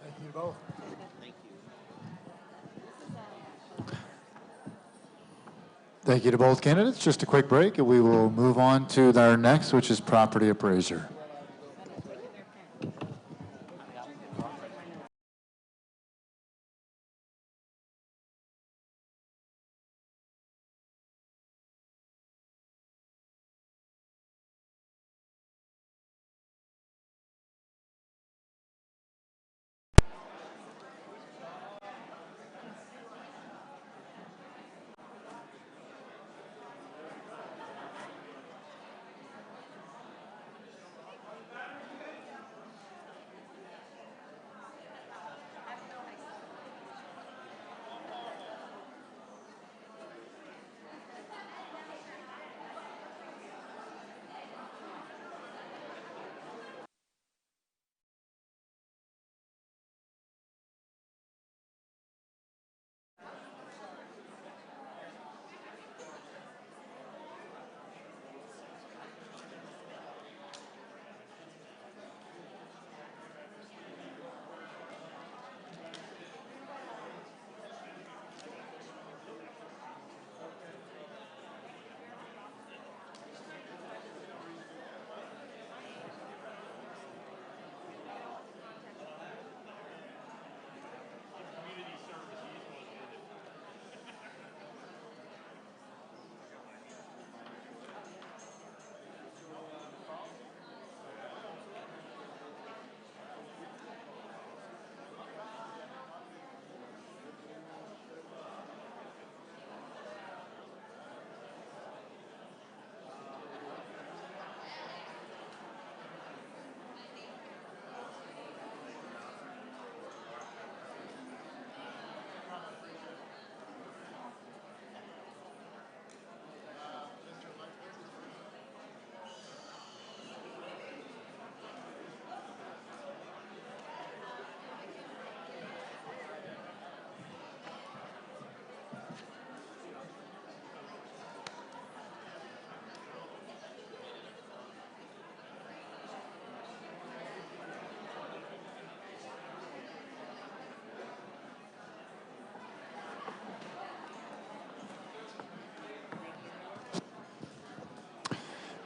Thank you both. Thank you to both candidates. Just a quick break, and we will move on to our next, which is property appraiser.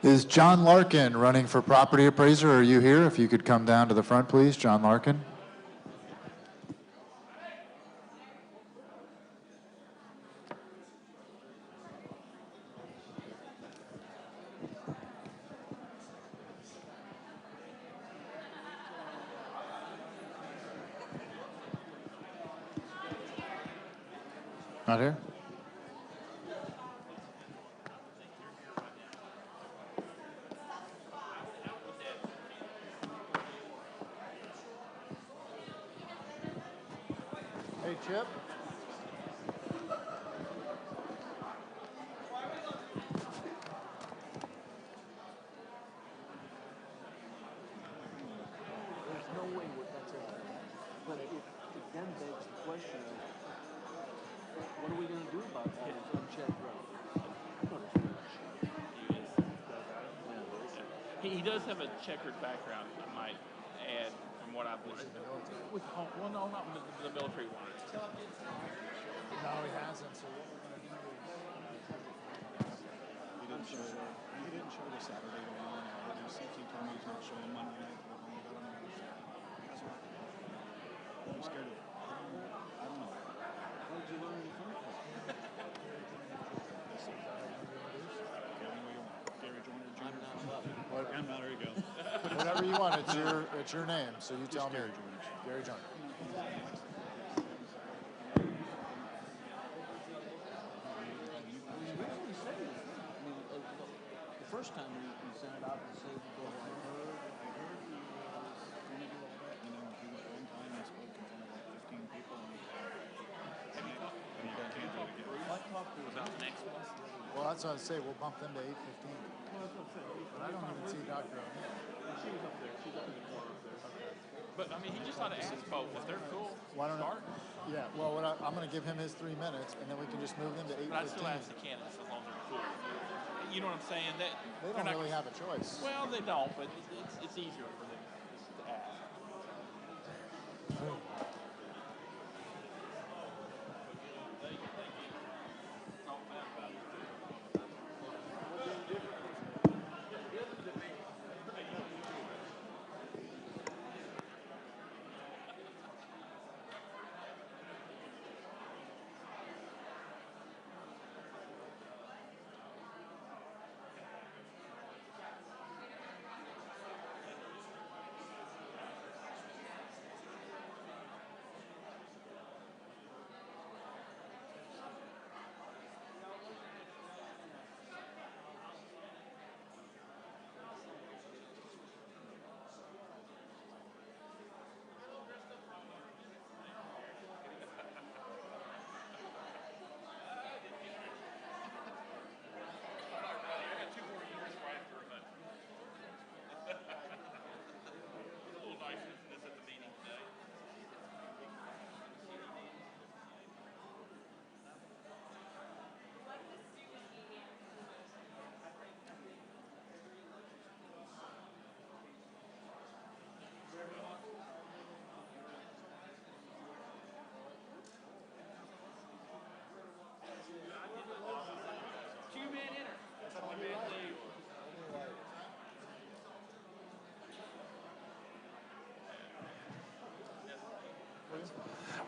Is John Larkin running for property appraiser? Are you here? If you could come down to the front, please, John Larkin. Not here? Hey, Chip. There's no way that's it. But it then begs the question of, what are we going to do about all those unchecked routes? He does have a checkered background, I might add, from what I've listened to. Well, no, not the military one. No, he hasn't. So what we're going to do is He didn't show the Saturday one. CT told me he's not showing Monday night. I'm scared of it. I don't know. How did you learn in front of me? Gary Joyner Jr. I'm not. There you go. whatever you want. It's your name. So you tell me. Gary Joyner. The first time we sent it out and said, well, I heard he was going to do all that. You know, he went one time and spoke in front of like 15 people. And he can't do it again. What talk about next one? Well, that's what I say. We'll bump them to 8:15. Well, that's what I said. But I don't even see Dr. O'Neill. She's up there. She's up in the corner up there. Okay. But, I mean, he just ought to ask both. If they're cool, Why don't start. Yeah, well, I'm going to give him his 3 minutes, and then we can just move them to 8:15. But I'd still ask the candidates as long as they're cool. You know what I'm saying? They don't really have a choice. Well, they don't, but it's easier for them to ask.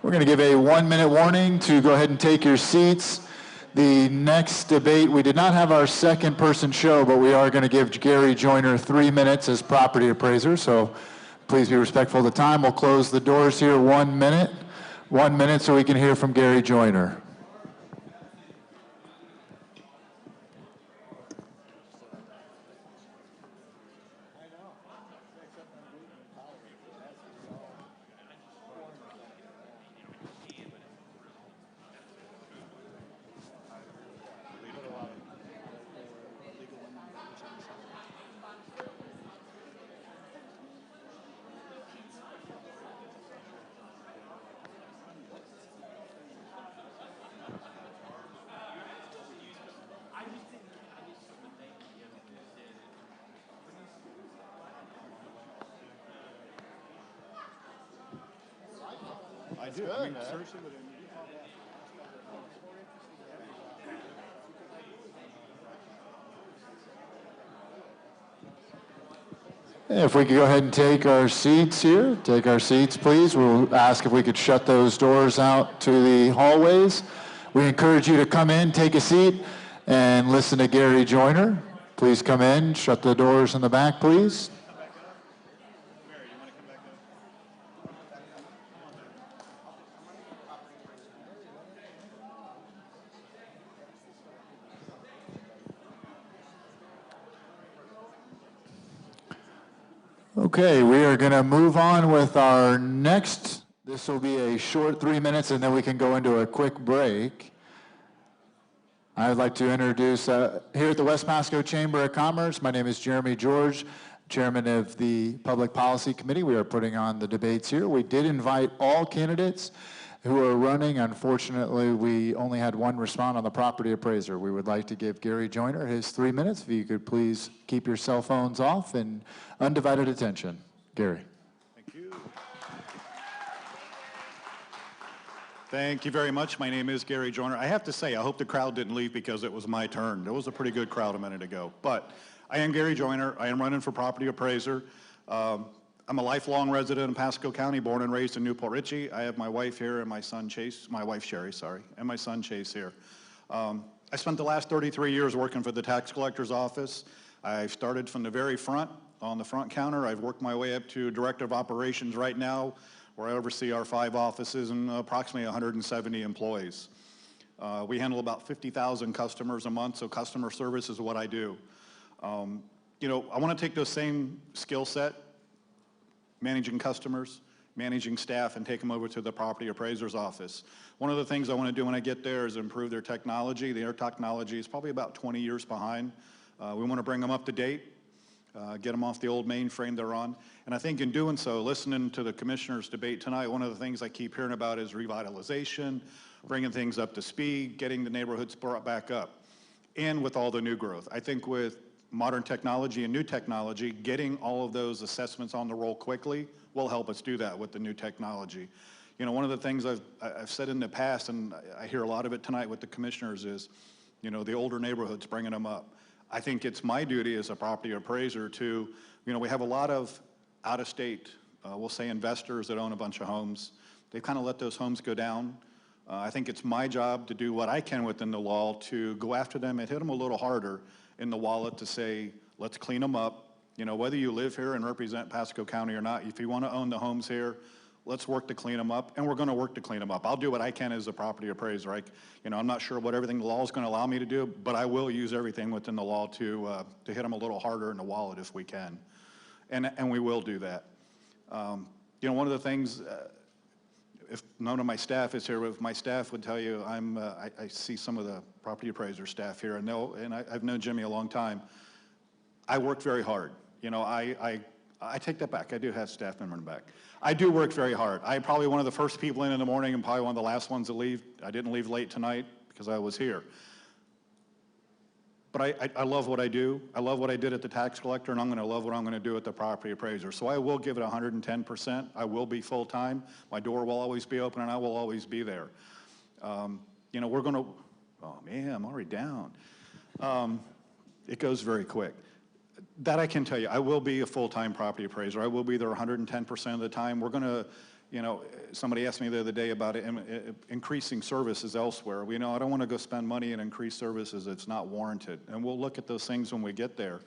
We're going to give a 1-minute warning to go ahead and take your seats. The next debate, we did not have our second person show, but we are going to give Gary Joyner 3 minutes as property appraiser, so please be respectful of the time. We'll close the doors here 1 minute. 1 minute so we can hear from Gary Joyner. I do. I mean, seriously, with If we could go ahead and take our seats here, take our seats, please. We'll ask if we could shut those doors out to the hallways. We encourage you to come in, take a seat, and listen to Gary Joyner. Please come in, shut the doors in the back, please. Okay, we are going to move on with our next. This will be a short 3 minutes, and then we can go into a quick break. I would like to introduce, here at the West Pasco Chamber of Commerce, my name is Jeremy George, Chairman of the Public Policy Committee. We are putting on the debates here. We did invite all candidates who are running. Unfortunately, we only had one respond on the property appraiser. We would like to give Gary Joyner his 3 minutes. If you could please keep your cell phones off and undivided attention. Gary. Thank you. Thank you very much. My name is Gary Joyner. I have to say, I hope the crowd didn't leave because it was my turn. There was a pretty good crowd a minute ago. But I am Gary Joyner. I am running for property appraiser. I'm a lifelong resident in Pasco County, born and raised in Newport Richey. I have my wife here and my son Chase, my wife Sherry, sorry, and my son Chase here. I spent the last 33 years working for the tax collector's office. I started from the very front, on the front counter. I've worked my way up to director of operations right now, where I oversee our 5 offices and approximately 170 employees. We handle about 50,000 customers a month, so customer service is what I do. You know, I want to take those same skill set, managing customers, managing staff, and take them over to the property appraiser's office. One of the things I want to do when I get there is improve their technology. Their technology is probably about 20 years behind. We want to bring them up to date, get them off the old mainframe they're on. And I think in doing so, listening to the commissioners' debate tonight, one of the things I keep hearing about is revitalization, bringing things up to speed, getting the neighborhoods brought back up. And with all the new growth, I think with modern technology and new technology, getting all of those assessments on the roll quickly will help us do that with the new technology. You know, one of the things I've said in the past, and I hear a lot of it tonight with the commissioners, is, you know, the older neighborhoods, bringing them up. I think it's my duty as a property appraiser to, you know, we have a lot of out-of-state, we'll say investors that own a bunch of homes. They've kind of let those homes go down. I think it's my job to do what I can within the law to go after them and hit them a little harder in the wallet to say, let's clean them up. You know, whether you live here and represent Pasco County or not, if you want to own the homes here, let's work to clean them up, and we're going to work to clean them up. I'll do what I can as a property appraiser. You know, I'm not sure what everything the law is going to allow me to do, but I will use everything within the law to hit them a little harder in the wallet if we can, and we will do that. You know, one of the things, if none of my staff is here, if my staff would tell you, I see some of the property appraiser staff here, and I've known Jimmy a long time. I work very hard. You know, I take that back. I do have staff member in the back. I do work very hard. I'm probably one of the first people in the morning and probably one of the last ones to leave. I didn't leave late tonight because I was here. But I love what I do. I love what I did at the tax collector, and I'm going to love what I'm going to do at the property appraiser. So I will give it 110%. I will be full-time. My door will always be open, and I will always be there. You know, we're going to, oh man, I'm already down. It goes very quick. That I can tell you, I will be a full-time property appraiser. I will be there 110% of the time. We're going to, you know, somebody asked me the other day about increasing services elsewhere. You know, I don't want to go spend money and increase services that's not warranted. And we'll look at those things when we get there.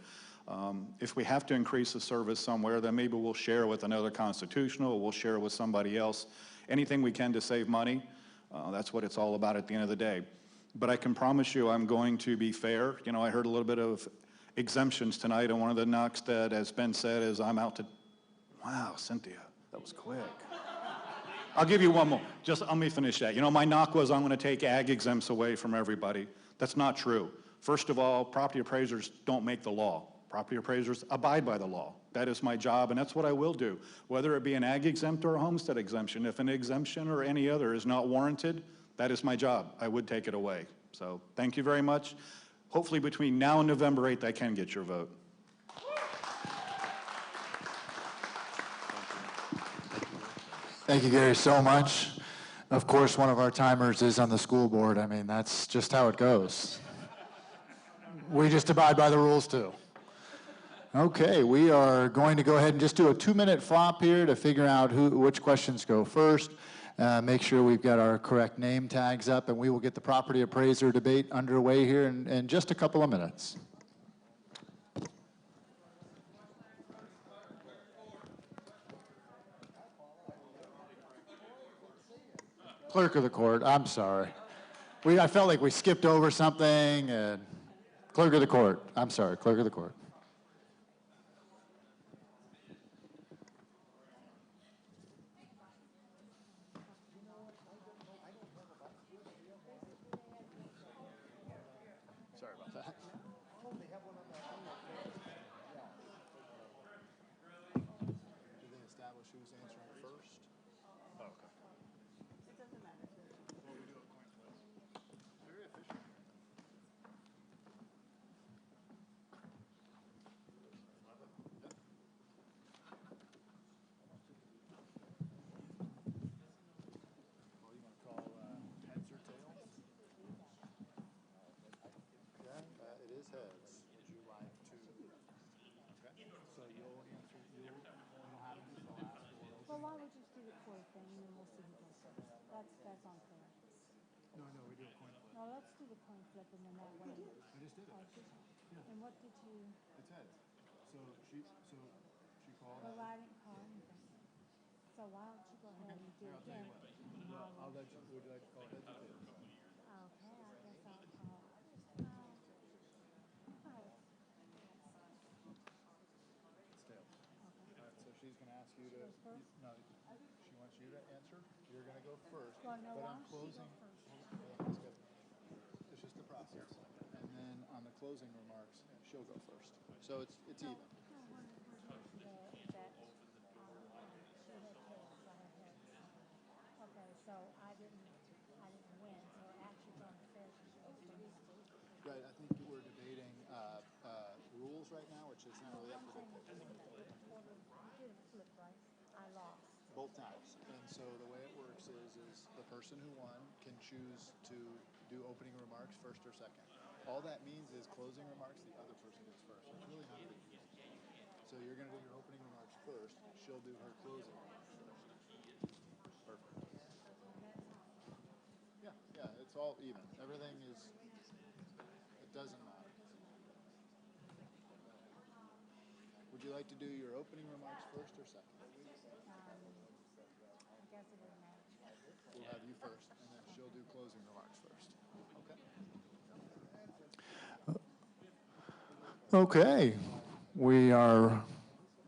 If we have to increase the service somewhere, then maybe we'll share with another constitutional, or we'll share with somebody else. Anything we can to save money, that's what it's all about at the end of the day. But I can promise you I'm going to be fair. You know, I heard a little bit of exemptions tonight, and one of the knocks that has been said is I'm out to, wow, Cynthia, that was quick. I'll give you one more. Just let me finish that. You know, my knock was I'm going to take ag exempts away from everybody. That's not true. First of all, property appraisers don't make the law. Property appraisers abide by the law. That is my job, and that's what I will do. Whether it be an ag exempt or a homestead exemption, if an exemption or any other is not warranted, that is my job. I would take it away. So thank you very much. Hopefully between now and November 8th, I can get your vote. Thank you, Gary, so much. Of course, one of our timers is on the school board. I mean, that's just how it goes. We just abide by the rules, too. Okay, we are going to go ahead and just do a 2-minute flop here to figure out which questions go first. Make sure we've got our correct name tags up, and we will get the property appraiser debate underway here in just a couple of minutes. Clerk of the court, I'm sorry. I felt like we skipped over something, and clerk of the court, I'm sorry, clerk of the court. Sorry about that. Did they establish who's answering first? Oh, okay. It doesn't matter. Well, we do a coin flip. Very efficient. Well, you want to call heads or tails? Okay, it is heads. Would you like to? Okay, so you'll answer. You'll have to do the last four. Well, why would you do the coin thing and then we'll see who goes first? That's unfair. No, we do a coin flip. No, let's do the coin flip and then that way. I just did it. Oh, did you? Yeah. And what did you? It's heads. So she called. Well, I didn't call anything. So why don't you go ahead and do it again? I'll let you. Would you like to call heads or tails? Okay, I guess I'll call. It's tails. All right, so she's going to ask you to. No, she wants you to answer. You're going to go first. Well, no, but why on don't you closing, go first? that's good. It's just a process. And then on the closing remarks, she'll go first. So it's even. Okay, so I didn't win, so actually it's unfair to show first. Right, I think we're debating rules right now, which is not really up for debate. You did a flip, right? I lost. Both times. And so the way it works is the person who won can choose to do opening remarks first or second. All that means is closing remarks, the other person gets first. It's really not a big deal. So you're going to do your opening remarks first. She'll do her closing remarks first. Perfect. Yeah, it's all even. Everything is, it doesn't matter. Would you like to do your opening remarks first or second? I guess it doesn't matter. We'll have you first, and then she'll do closing remarks first. Okay. Okay. We are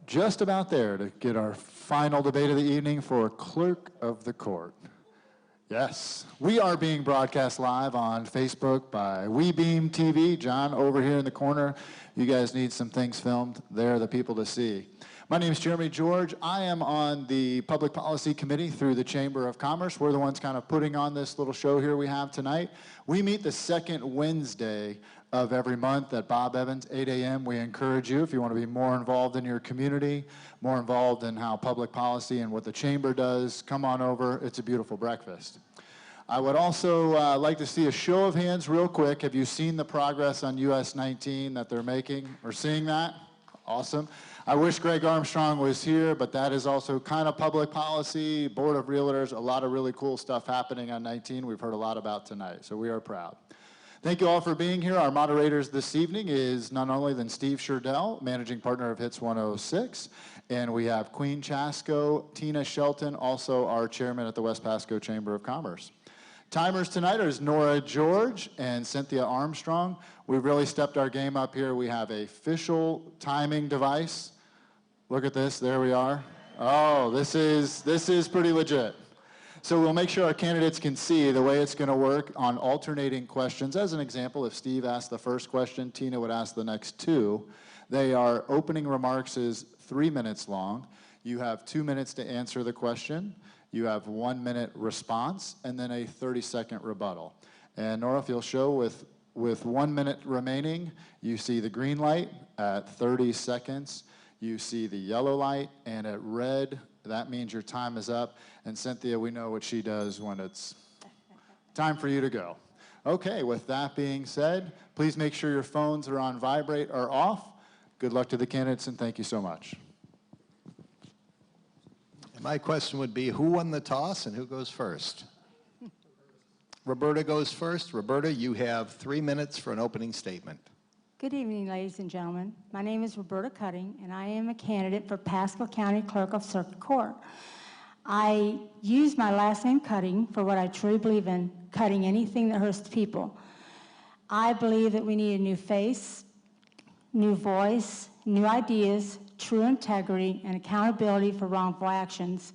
just about there to get our final debate of the evening for Clerk of the Court. Yes, we are being broadcast live on Facebook by WeBeam TV. John, over here in the corner, you guys need some things filmed. They're the people to see. My name is Jeremy George. I am on the Public Policy Committee through the Chamber of Commerce. We're the ones kind of putting on this little show here we have tonight. We meet the second Wednesday of every month at Bob Evans, 8 a.m. We encourage you, if you want to be more involved in your community, more involved in how public policy and what the Chamber does, come on over. It's a beautiful breakfast. I would also like to see a show of hands real quick. Have you seen the progress on US 19 that they're making? We're seeing that? Awesome. I wish Greg Armstrong was here, but that is also kind of public policy, Board of Realtors, a lot of really cool stuff happening on 19 we've heard a lot about tonight, so we are proud. Thank you all for being here. Our moderators this evening is none other than Steve Sherdell, managing partner of Hits 106, and we have Queen Chasco, Tina Shelton, also our chairman at the West Pasco Chamber of Commerce. Timers tonight is Nora George and Cynthia Armstrong. We've really stepped our game up here. We have a official timing device. Look at this, there we are. Oh, this is pretty legit. So we'll make sure our candidates can see the way it's going to work on alternating questions. As an example, if Steve asked the first question, Tina would ask the next two. They are opening remarks is 3 minutes long. You have 2 minutes to answer the question. You have 1 minute response, and then a 30-second rebuttal. And Nora, if you'll show with 1 minute remaining, you see the green light at 30 seconds. You see the yellow light, and at red, that means your time is up. And Cynthia, we know what she does when it's time for you to go. Okay, with that being said, please make sure your phones are on vibrate or off. Good luck to the candidates, and thank you so much. And my question would be, who won the toss and who goes first? Roberta goes first. Roberta, you have 3 minutes for an opening statement. Good evening, ladies and gentlemen. My name is Roberta Cutting, and I am a candidate for Pasco County Clerk of Circuit Court. I use my last name Cutting for what I truly believe in, cutting anything that hurts people. I believe that we need a new face, new voice, new ideas, true integrity, and accountability for wrongful actions.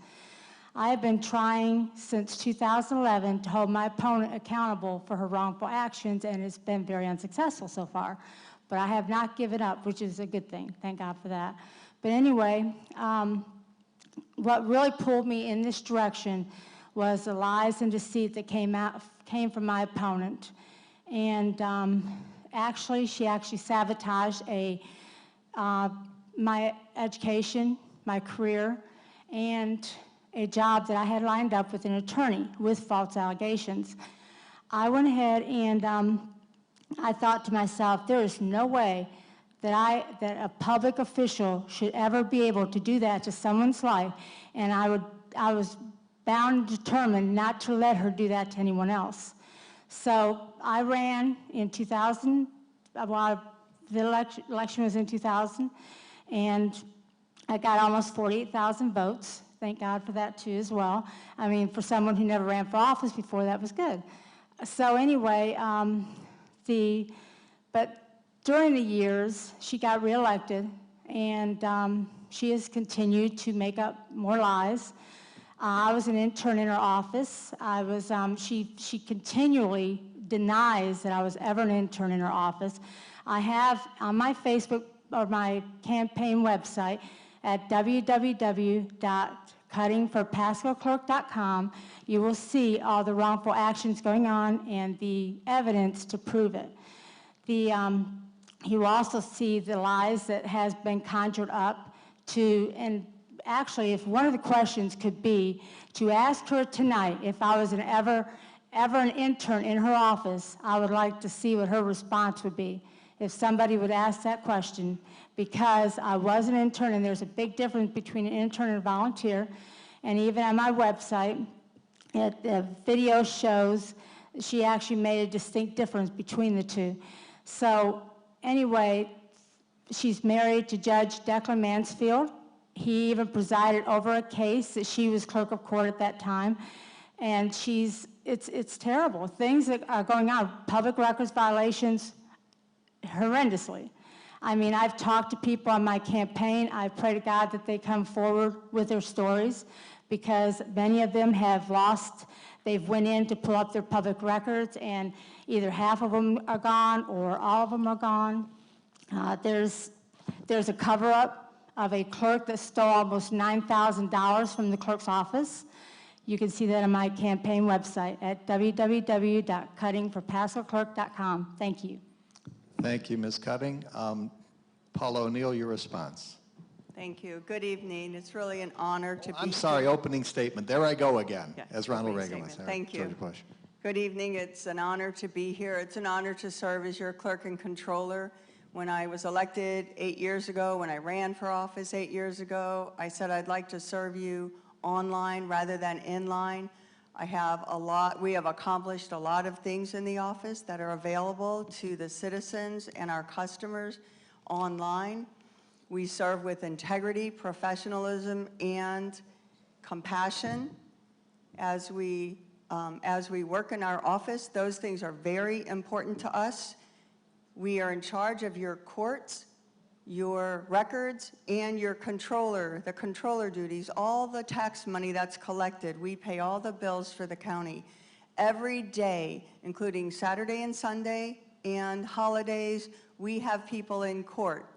I have been trying since 2011 to hold my opponent accountable for her wrongful actions, and it's been very unsuccessful so far. But I have not given up, which is a good thing. Thank God for that. But anyway, what really pulled me in this direction was the lies and deceit that came from my opponent. And she actually sabotaged my education, my career, and a job that I had lined up with an attorney with false allegations. I went ahead and I thought to myself, there is no way that a public official should ever be able to do that to someone's life, and I was bound and determined not to let her do that to anyone else. So I ran in 2000, the election was in 2000, and I got almost 48,000 votes. Thank God for that too as well. I mean, for someone who never ran for office before, that was good. So anyway, but during the years, she got reelected, and she has continued to make up more lies. I was an intern in her office. She continually denies that I was ever an intern in her office. I have on my Facebook or my campaign website at www.cuttingforpascoclerk.com, you will see all the wrongful actions going on and the evidence to prove it. You will also see the lies that has been conjured up and actually, if one of the questions could be to ask her tonight if I was ever an intern in her office, I would like to see what her response would be. If somebody would ask that question, because I was an intern, and there's a big difference between an intern and a volunteer, and even on my website, the video shows she actually made a distinct difference between the two. So anyway, she's married to Judge Declan Mansfield. He even presided over a case that she was clerk of court at that time, and it's terrible. Things that are going on, public records violations, horrendously. I mean, I've talked to people on my campaign. I pray to God that they come forward with their stories, because many of them have lost. They've went in to pull up their public records, and either half of them are gone or all of them are gone. There's a cover-up of a clerk that stole almost $9,000 from the clerk's office. You can see that on my campaign website at www.cuttingforpascoclerk.com. Thank you. Thank you, Ms. Cutting. Paula O'Neill, your response. Thank you. Good evening. It's really an honor to be I'm sorry, here. opening statement. There I go again, Yeah, as Ronald opening Reagan would say. statement. Thank you. George Bush. Good evening. It's an honor to be here. It's an honor to serve as your clerk and controller. When I was elected 8 years ago, when I ran for office 8 years ago, I said I'd like to serve you online rather than in line. We have accomplished a lot of things in the office that are available to the citizens and our customers online. We serve with integrity, professionalism, and compassion as we work in our office. Those things are very important to us. We are in charge of your courts, your records, and your controller, the controller duties, all the tax money that's collected. We pay all the bills for the county. Every day, including Saturday and Sunday and holidays, we have people in court.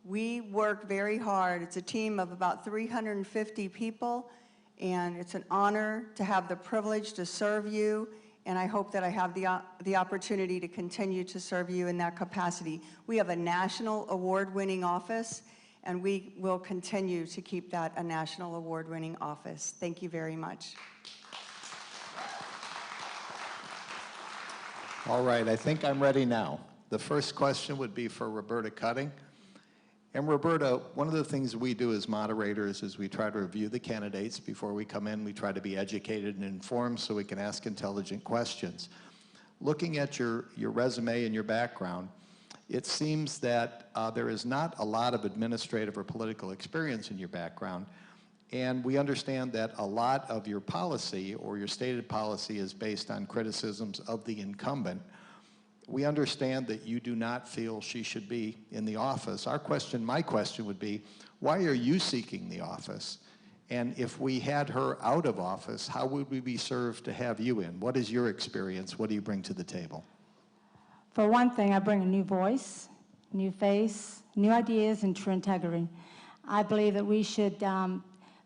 We work very hard. It's a team of about 350 people, and it's an honor to have the privilege to serve you, and I hope that I have the opportunity to continue to serve you in that capacity. We have a national award-winning office, and we will continue to keep that a national award-winning office. Thank you very much. All right, I think I'm ready now. The first question would be for Roberta Cutting. And Roberta, one of the things we do as moderators is we try to review the candidates before we come in. We try to be educated and informed so we can ask intelligent questions. Looking at your resume and your background, it seems that there is not a lot of administrative or political experience in your background. And we understand that a lot of your policy or your stated policy is based on criticisms of the incumbent. We understand that you do not feel she should be in the office. My question would be, why are you seeking the office? And if we had her out of office, how would we be served to have you in? What is your experience? What do you bring to the table? For one thing, I bring a new voice, new face, new ideas, and true integrity. I believe that we should,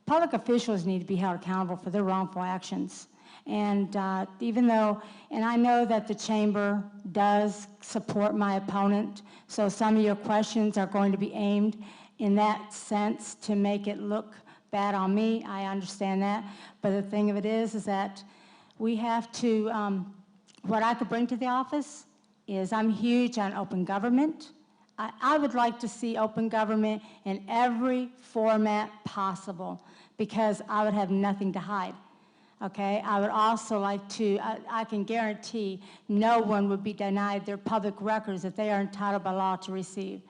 public officials need to be held accountable for their wrongful actions. And even though, and I know that the chamber does support my opponent, so some of your questions are going to be aimed in that sense to make it look bad on me. I understand that. But the thing of it is that we have to, what I could bring to the office is I'm huge on open government. I would like to see open government in every format possible because I would have nothing to hide. Okay, I would also like to, I can guarantee no one would be denied their public records that they are entitled by law to receive.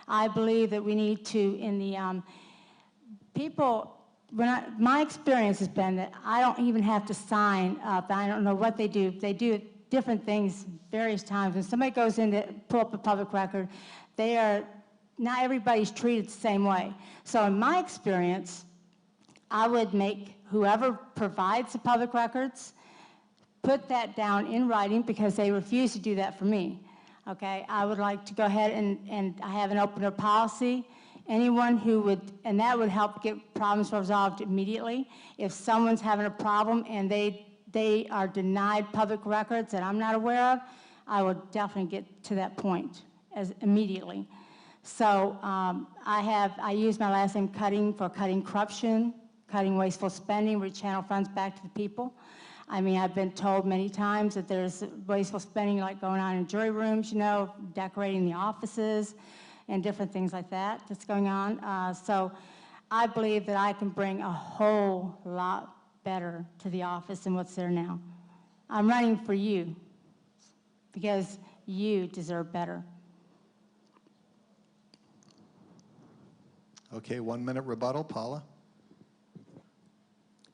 I believe that we need to, in the, people, my experience has been that I don't even have to sign up. I don't know what they do. They do different things various times. When somebody goes in to pull up a public record, not everybody's treated the same way. So in my experience, I would make whoever provides the public records put that down in writing because they refuse to do that for me. Okay, I would like to go ahead and I have an open door policy. Anyone who would, and that would help get problems resolved immediately. If someone's having a problem and they are denied public records that I'm not aware of, I would definitely get to that point immediately. So I use my last name Cutting for cutting corruption, cutting wasteful spending, rechannel funds back to the people. I mean, I've been told many times that there's wasteful spending like going on in jury rooms, you know, decorating the offices and different things like that that's going on. So I believe that I can bring a whole lot better to the office than what's there now. I'm running for you because you deserve better. Okay, 1 minute rebuttal, Paula.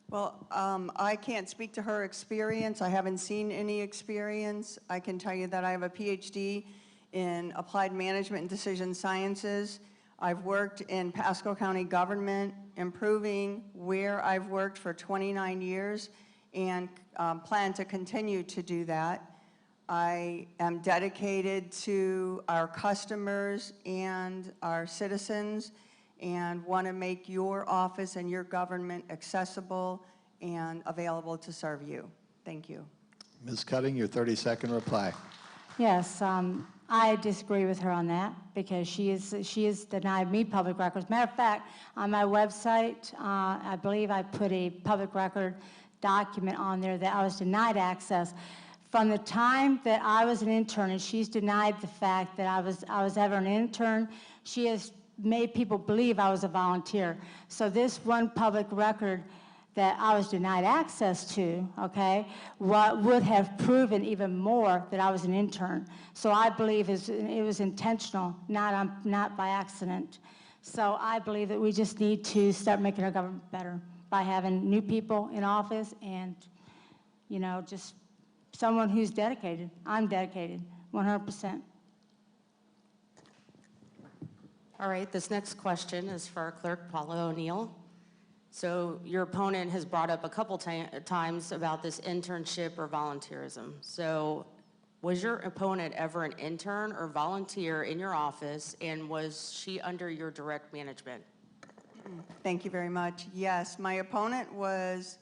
Well, I can't speak to her experience. I haven't seen any experience. I can tell you that I have a PhD in applied management and decision sciences. I've worked in Pasco County government, improving where I've worked for 29 years and plan to continue to do that. I am dedicated to our customers and our citizens and want to make your office and your government accessible and available to serve you. Thank you. Ms. Cutting, your 30-second reply. Yes, I disagree with her on that because she has denied me public records. Matter of fact, on my website, I believe I put a public record document on there that I was denied access. From the time that I was an intern, and she's denied the fact that I was ever an intern, she has made people believe I was a volunteer. So this one public record that I was denied access to, okay, what would have proven even more that I was an intern. So I believe it was intentional, not by accident. So I believe that we just need to start making our government better by having new people in office and, you know, just someone who's dedicated. I'm dedicated, 100%. All right, this next question is for our clerk, Paula O'Neill. So your opponent has brought up a couple times about this internship or volunteerism. So was your opponent ever an intern or volunteer in your office, and was she under your direct management? Thank you very much. Yes, my opponent was,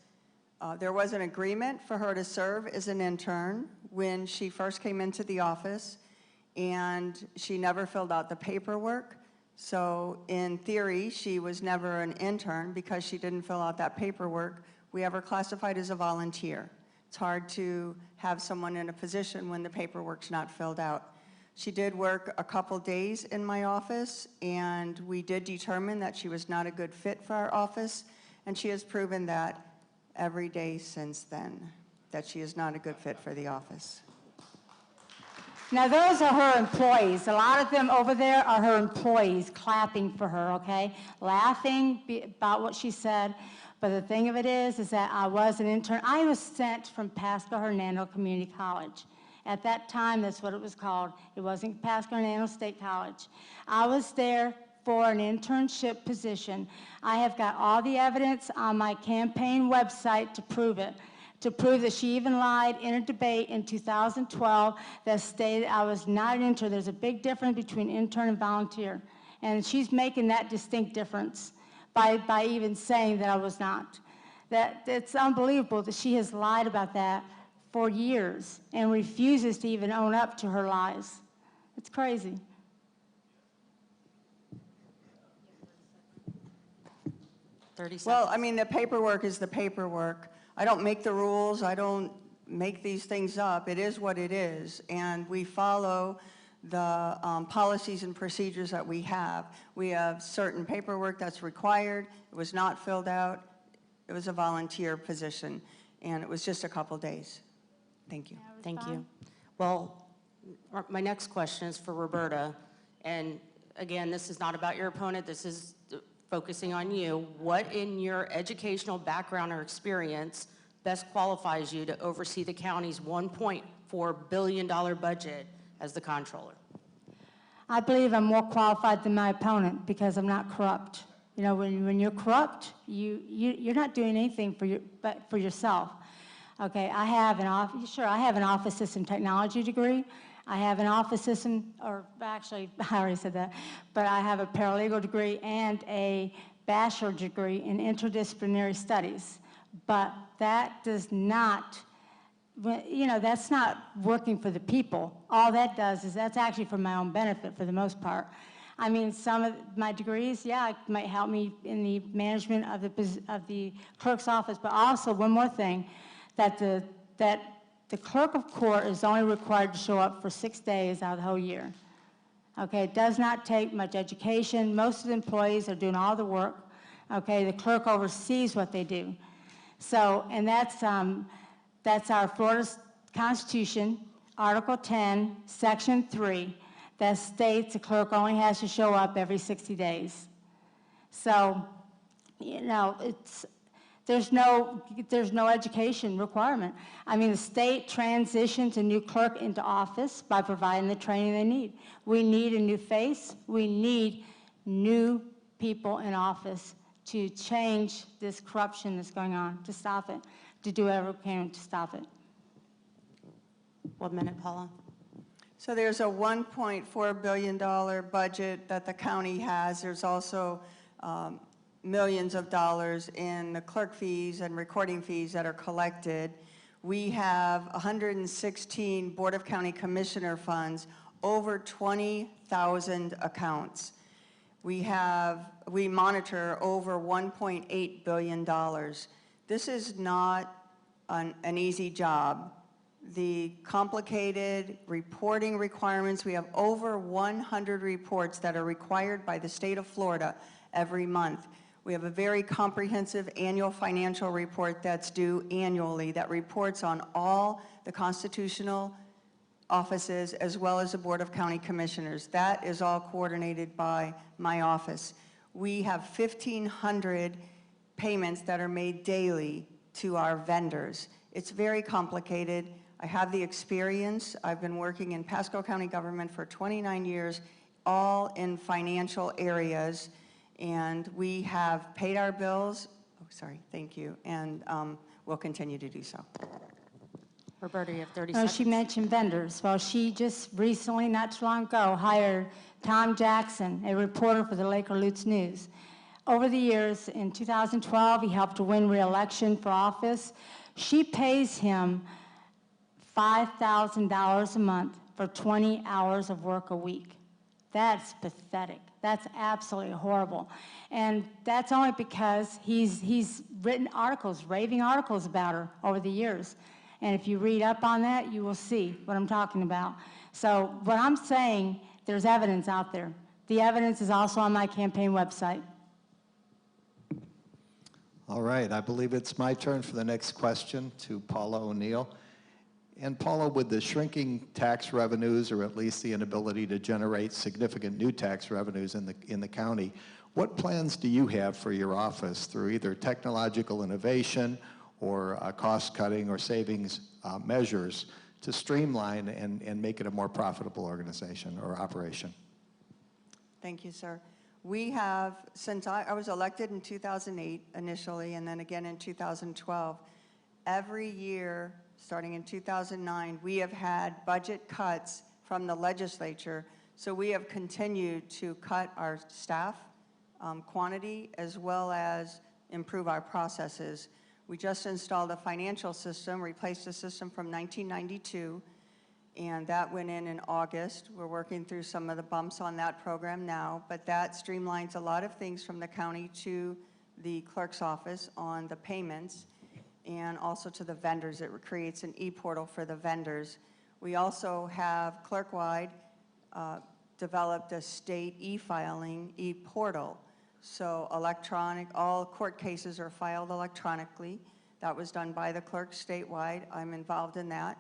there was an agreement for her to serve as an intern when she first came into the office, and she never filled out the paperwork. So in theory, she was never an intern because she didn't fill out that paperwork. We have her classified as a volunteer. It's hard to have someone in a position when the paperwork's not filled out. She did work a couple days in my office, and we did determine that she was not a good fit for our office, and she has proven that every day since then, that she is not a good fit for the office. Now, those are her employees. A lot of them over there are her employees clapping for her, okay? Laughing about what she said. But the thing of it is that I was an intern. I was sent from Pasco Hernando Community College. At that time, that's what it was called. It wasn't Pasco Hernando State College. I was there for an internship position. I have got all the evidence on my campaign website to prove it, to prove that she even lied in a debate in 2012 that stated I was not an intern. There's a big difference between intern and volunteer. And she's making that distinct difference by even saying that I was not. It's unbelievable that she has lied about that for years and refuses to even own up to her lies. It's crazy. Well, I mean, the paperwork is the paperwork. I don't make the rules. I don't make these things up. It is what it is. And we follow the policies and procedures that we have. We have certain paperwork that's required. It was not filled out. It was a volunteer position. And it was just a couple days. Thank you. Thank you. Well, my next question is for Roberta. And again, this is not about your opponent. This is focusing on you. What in your educational background or experience best qualifies you to oversee the county's $1.4 billion budget as the comptroller? I believe I'm more qualified than my opponent because I'm not corrupt. You know, when you're corrupt, you're not doing anything but for yourself. Okay, I have an office system technology degree. I have an office system, or actually, I already said that, but I have a paralegal degree and a bachelor degree in interdisciplinary studies. But that does not, you know, that's not working for the people. All that does is that's actually for my own benefit for the most part. I mean, some of my degrees, yeah, it might help me in the management of the clerk's office, but also one more thing, that the clerk of court is only required to show up for 6 days out of the whole year. Okay, it does not take much education. Most of the employees are doing all the work. Okay, the clerk oversees what they do. So, and that's our Florida Constitution, Article 10, Section 3, that states the clerk only has to show up every 60 days. So, you know, there's no education requirement. I mean, the state transitions a new clerk into office by providing the training they need. We need a new face. We need new people in office to change this corruption that's going on, to stop it, to do whatever we can to stop it. 1 minute, Paula. So there's a $1.4 billion budget that the county has. There's also millions of dollars in the clerk fees and recording fees that are collected. We have 116 Board of County Commissioner funds, over 20,000 accounts. We monitor over $1.8 billion. This is not an easy job. The complicated reporting requirements, we have over 100 reports that are required by the state of Florida every month. We have a very comprehensive annual financial report that's due annually that reports on all the constitutional offices as well as the Board of County Commissioners. That is all coordinated by my office. We have 1,500 payments that are made daily to our vendors. It's very complicated. I have the experience. I've been working in Pasco County government for 29 years, all in financial areas. And we have paid our bills, thank you, and we'll continue to do so. Roberta, you have 30 Oh, seconds. she mentioned vendors. Well, she just recently, not too long ago, hired Tom Jackson, a reporter for the Laker Lutz News. Over the years, in 2012, he helped to win re-election for office. She pays him $5,000 a month for 20 hours of work a week. That's pathetic. That's absolutely horrible. And that's only because he's written articles, raving articles about her over the years. And if you read up on that, you will see what I'm talking about. So what I'm saying, there's evidence out there. The evidence is also on my campaign website. All right, I believe it's my turn for the next question to Paula O'Neill. And Paula, with the shrinking tax revenues, or at least the inability to generate significant new tax revenues in the county, what plans do you have for your office through either technological innovation or cost-cutting or savings measures to streamline and make it a more profitable organization or operation? Thank you, sir. We have, since I was elected in 2008 initially, and then again in 2012, every year, starting in 2009, we have had budget cuts from the legislature. So we have continued to cut our staff quantity as well as improve our processes. We just installed a financial system, replaced a system from 1992, and that went in August. We're working through some of the bumps on that program now, but that streamlines a lot of things from the county to the clerk's office on the payments and also to the vendors. It creates an e-portal for the vendors. We also have clerk-wide developed a state e-filing e-portal. So electronic, all court cases are filed electronically. That was done by the clerk statewide. I'm involved in that.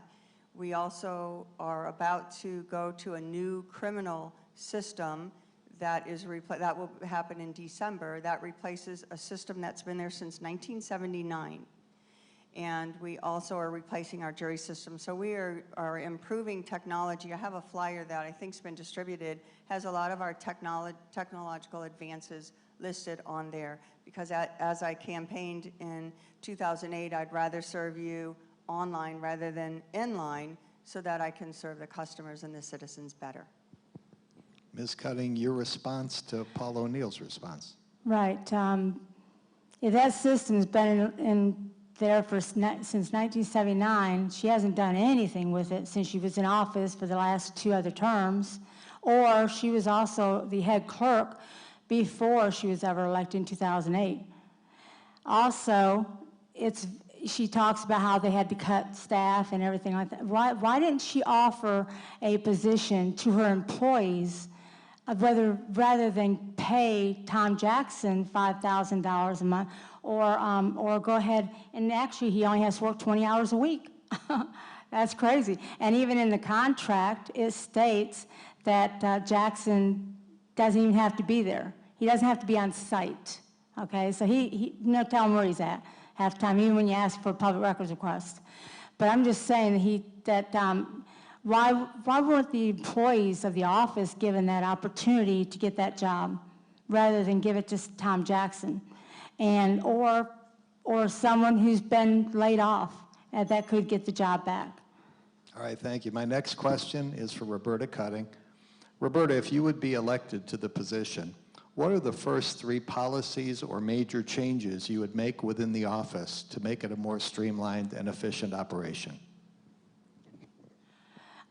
We also are about to go to a new criminal system that will happen in December. That replaces a system that's been there since 1979. And we also are replacing our jury system. So we are improving technology. I have a flyer that I think's been distributed, has a lot of our technological advances listed on there, because as I campaigned in 2008, I'd rather serve you online rather than in line so that I can serve the customers and the citizens better. Ms. Cutting, your response to Paul O'Neill's response. Right. If that system's been in there since 1979, she hasn't done anything with it since she was in office for the last 2 other terms, or she was also the head clerk before she was ever elected in 2008. Also, she talks about how they had to cut staff and everything like that. Why didn't she offer a position to her employees rather than pay Tom Jackson $5,000 a month, or go ahead and actually he only has to work 20 hours a week. That's crazy. And even in the contract, it states that Jackson doesn't even have to be there. He doesn't have to be on site. Okay, so he tell him where he's at half the time, even when you ask for a public records request. But I'm just saying why weren't the employees of the office given that opportunity to get that job rather than give it to Tom Jackson, and or someone who's been laid off that could get the job back? All right, thank you. My next question is for Roberta Cutting. Roberta, if you would be elected to the position, what are the first 3 policies or major changes you would make within the office to make it a more streamlined and efficient operation?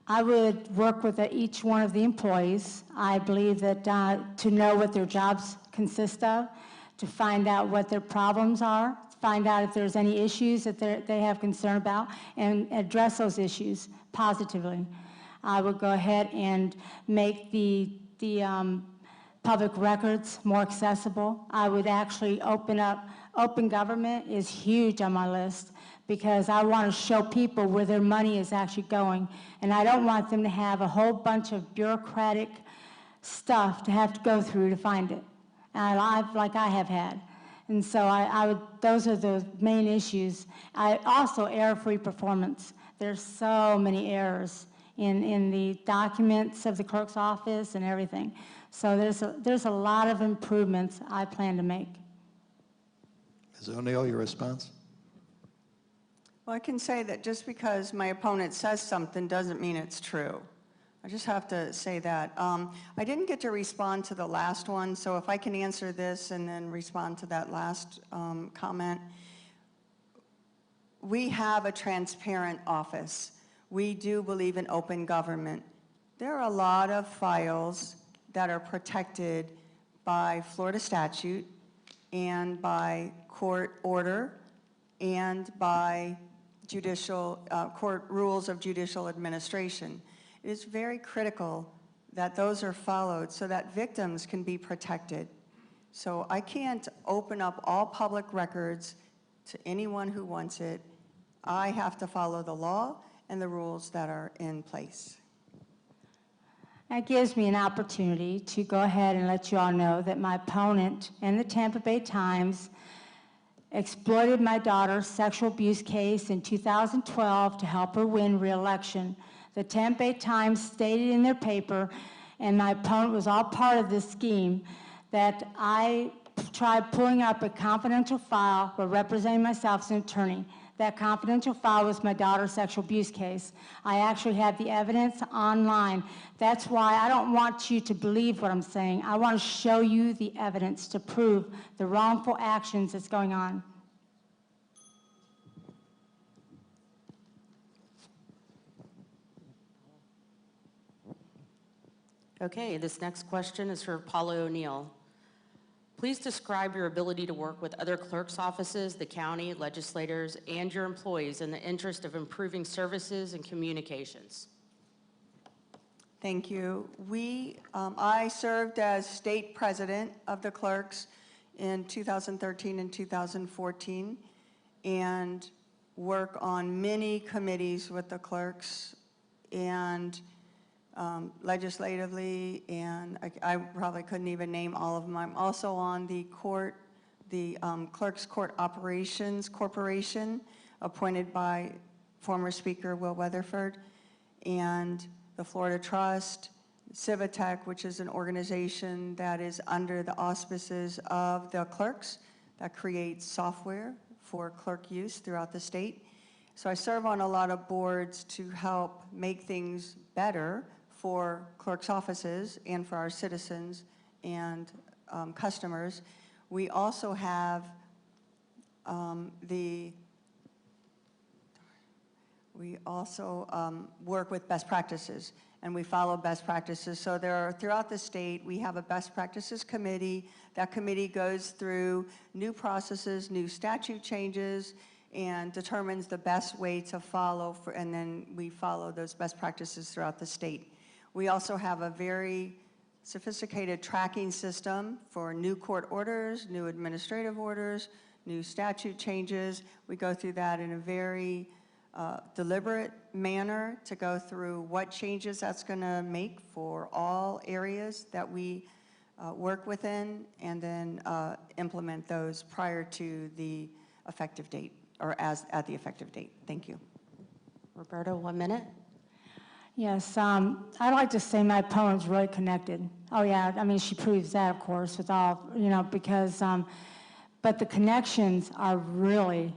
I would work with each one of the employees. I believe that to know what their jobs consist of, to find out what their problems are, find out if there's any issues that they have concern about, and address those issues positively. I would go ahead and make the public records more accessible. I would actually open government is huge on my list, because I want to show people where their money is actually going. And I don't want them to have a whole bunch of bureaucratic stuff to have to go through to find it, like I have had. And so those are the main issues. Also, error-free performance. There's so many errors in the documents of the clerk's office and everything. So there's a lot of improvements I plan to make. Ms. O'Neill, your response? Well, I can say that just because my opponent says something doesn't mean it's true. I just have to say that. I didn't get to respond to the last one, so if I can answer this and then respond to that last comment. We have a transparent office. We do believe in open government. There are a lot of files that are protected by Florida statute and by court order and by court rules of judicial administration. It is very critical that those are followed so that victims can be protected. So I can't open up all public records to anyone who wants it. I have to follow the law and the rules that are in place. That gives me an opportunity to go ahead and let you all know that my opponent in the Tampa Bay Times exploited my daughter's sexual abuse case in 2012 to help her win re-election. The Tampa Bay Times stated in their paper, and my opponent was all part of this scheme, that I tried pulling up a confidential file while representing myself as an attorney. That confidential file was my daughter's sexual abuse case. I actually have the evidence online. That's why I don't want you to believe what I'm saying. I want to show you the evidence to prove the wrongful actions that's going on. Okay, this next question is for Paula O'Neill. Please describe your ability to work with other clerks' offices, the county, legislators, and your employees in the interest of improving services and communications. Thank you. I served as state president of the clerks in 2013 and 2014 and work on many committees with the clerks and legislatively, and I probably couldn't even name all of them. I'm also on the Clerks Court Operations Corporation, appointed by former Speaker Will Weatherford, and the Florida Trust, Civitech, which is an organization that is under the auspices of the clerks that creates software for clerk use throughout the state. So I serve on a lot of boards to help make things better for clerks' offices and for our citizens and customers. We also have work with best practices, and we follow best practices. So throughout the state, we have a best practices committee. That committee goes through new processes, new statute changes, and determines the best way to follow, and then we follow those best practices throughout the state. We also have a very sophisticated tracking system for new court orders, new administrative orders, new statute changes. We go through that in a very deliberate manner to go through what changes that's going to make for all areas that we work within, and then implement those prior to the effective date, or at the effective date. Thank you. Roberta, 1 minute. Yes, I'd like to say my opponent's really connected. Oh yeah, I mean, she proves that, of course, with all, because, but the connections are really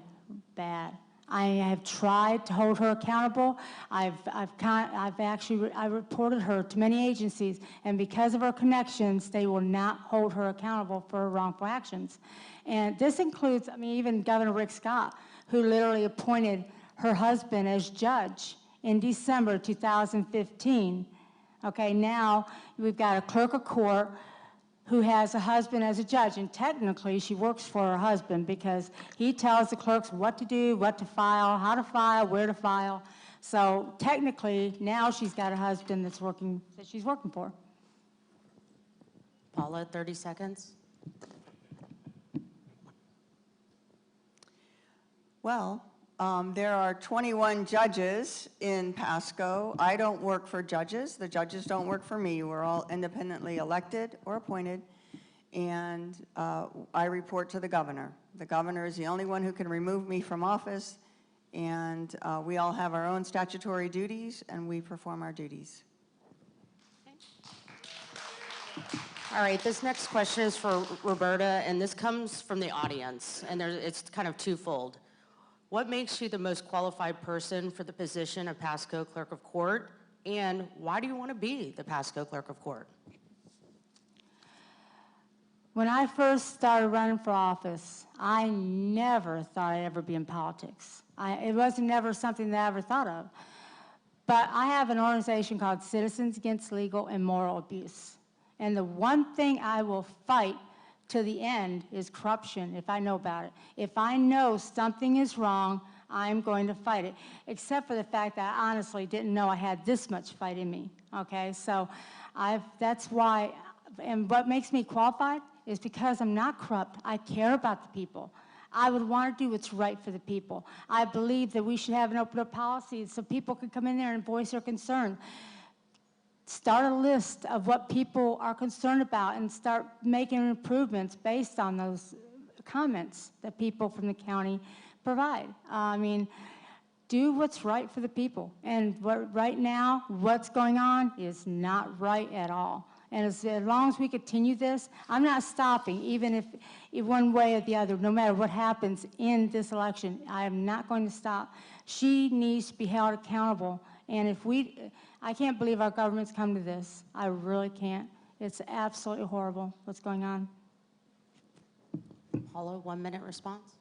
bad. I have tried to hold her accountable. I reported her to many agencies, and because of her connections, they will not hold her accountable for her wrongful actions. And this includes, even Governor Rick Scott, who literally appointed her husband as judge in December 2015. Okay, now we've got a clerk of court who has a husband as a judge, and technically she works for her husband because he tells the clerks what to do, what to file, how to file, where to file. So technically, now she's got a husband that she's working for. Paula, 30 seconds. Well, there are 21 judges in Pasco. I don't work for judges. The judges don't work for me. We're all independently elected or appointed, and I report to the governor. The governor is the only one who can remove me from office, and we all have our own statutory duties, and we perform our duties. All right, this next question is for Roberta, and this comes from the audience, and it's kind of twofold. What makes you the most qualified person for the position of Pasco Clerk of Court, and why do you want to be the Pasco Clerk of Court? When I first started running for office, I never thought I'd ever be in politics. It wasn't never something that I ever thought of. But I have an organization called Citizens Against Legal and Moral Abuse. And the one thing I will fight to the end is corruption, if I know about it. If I know something is wrong, I'm going to fight it, except for the fact that I honestly didn't know I had this much fight in me, okay? So that's why, and what makes me qualified is because I'm not corrupt. I care about the people. I would want to do what's right for the people. I believe that we should have an open-door policy so people can come in there and voice their concern. Start a list of what people are concerned about and start making improvements based on those comments that people from the county provide. I mean, do what's right for the people. And right now, what's going on is not right at all. And as long as we continue this, I'm not stopping, even if one way or the other, no matter what happens in this election, I am not going to stop. She needs to be held accountable. And I can't believe our government's come to this. I really can't. It's absolutely horrible what's going on. Paula, 1-minute response.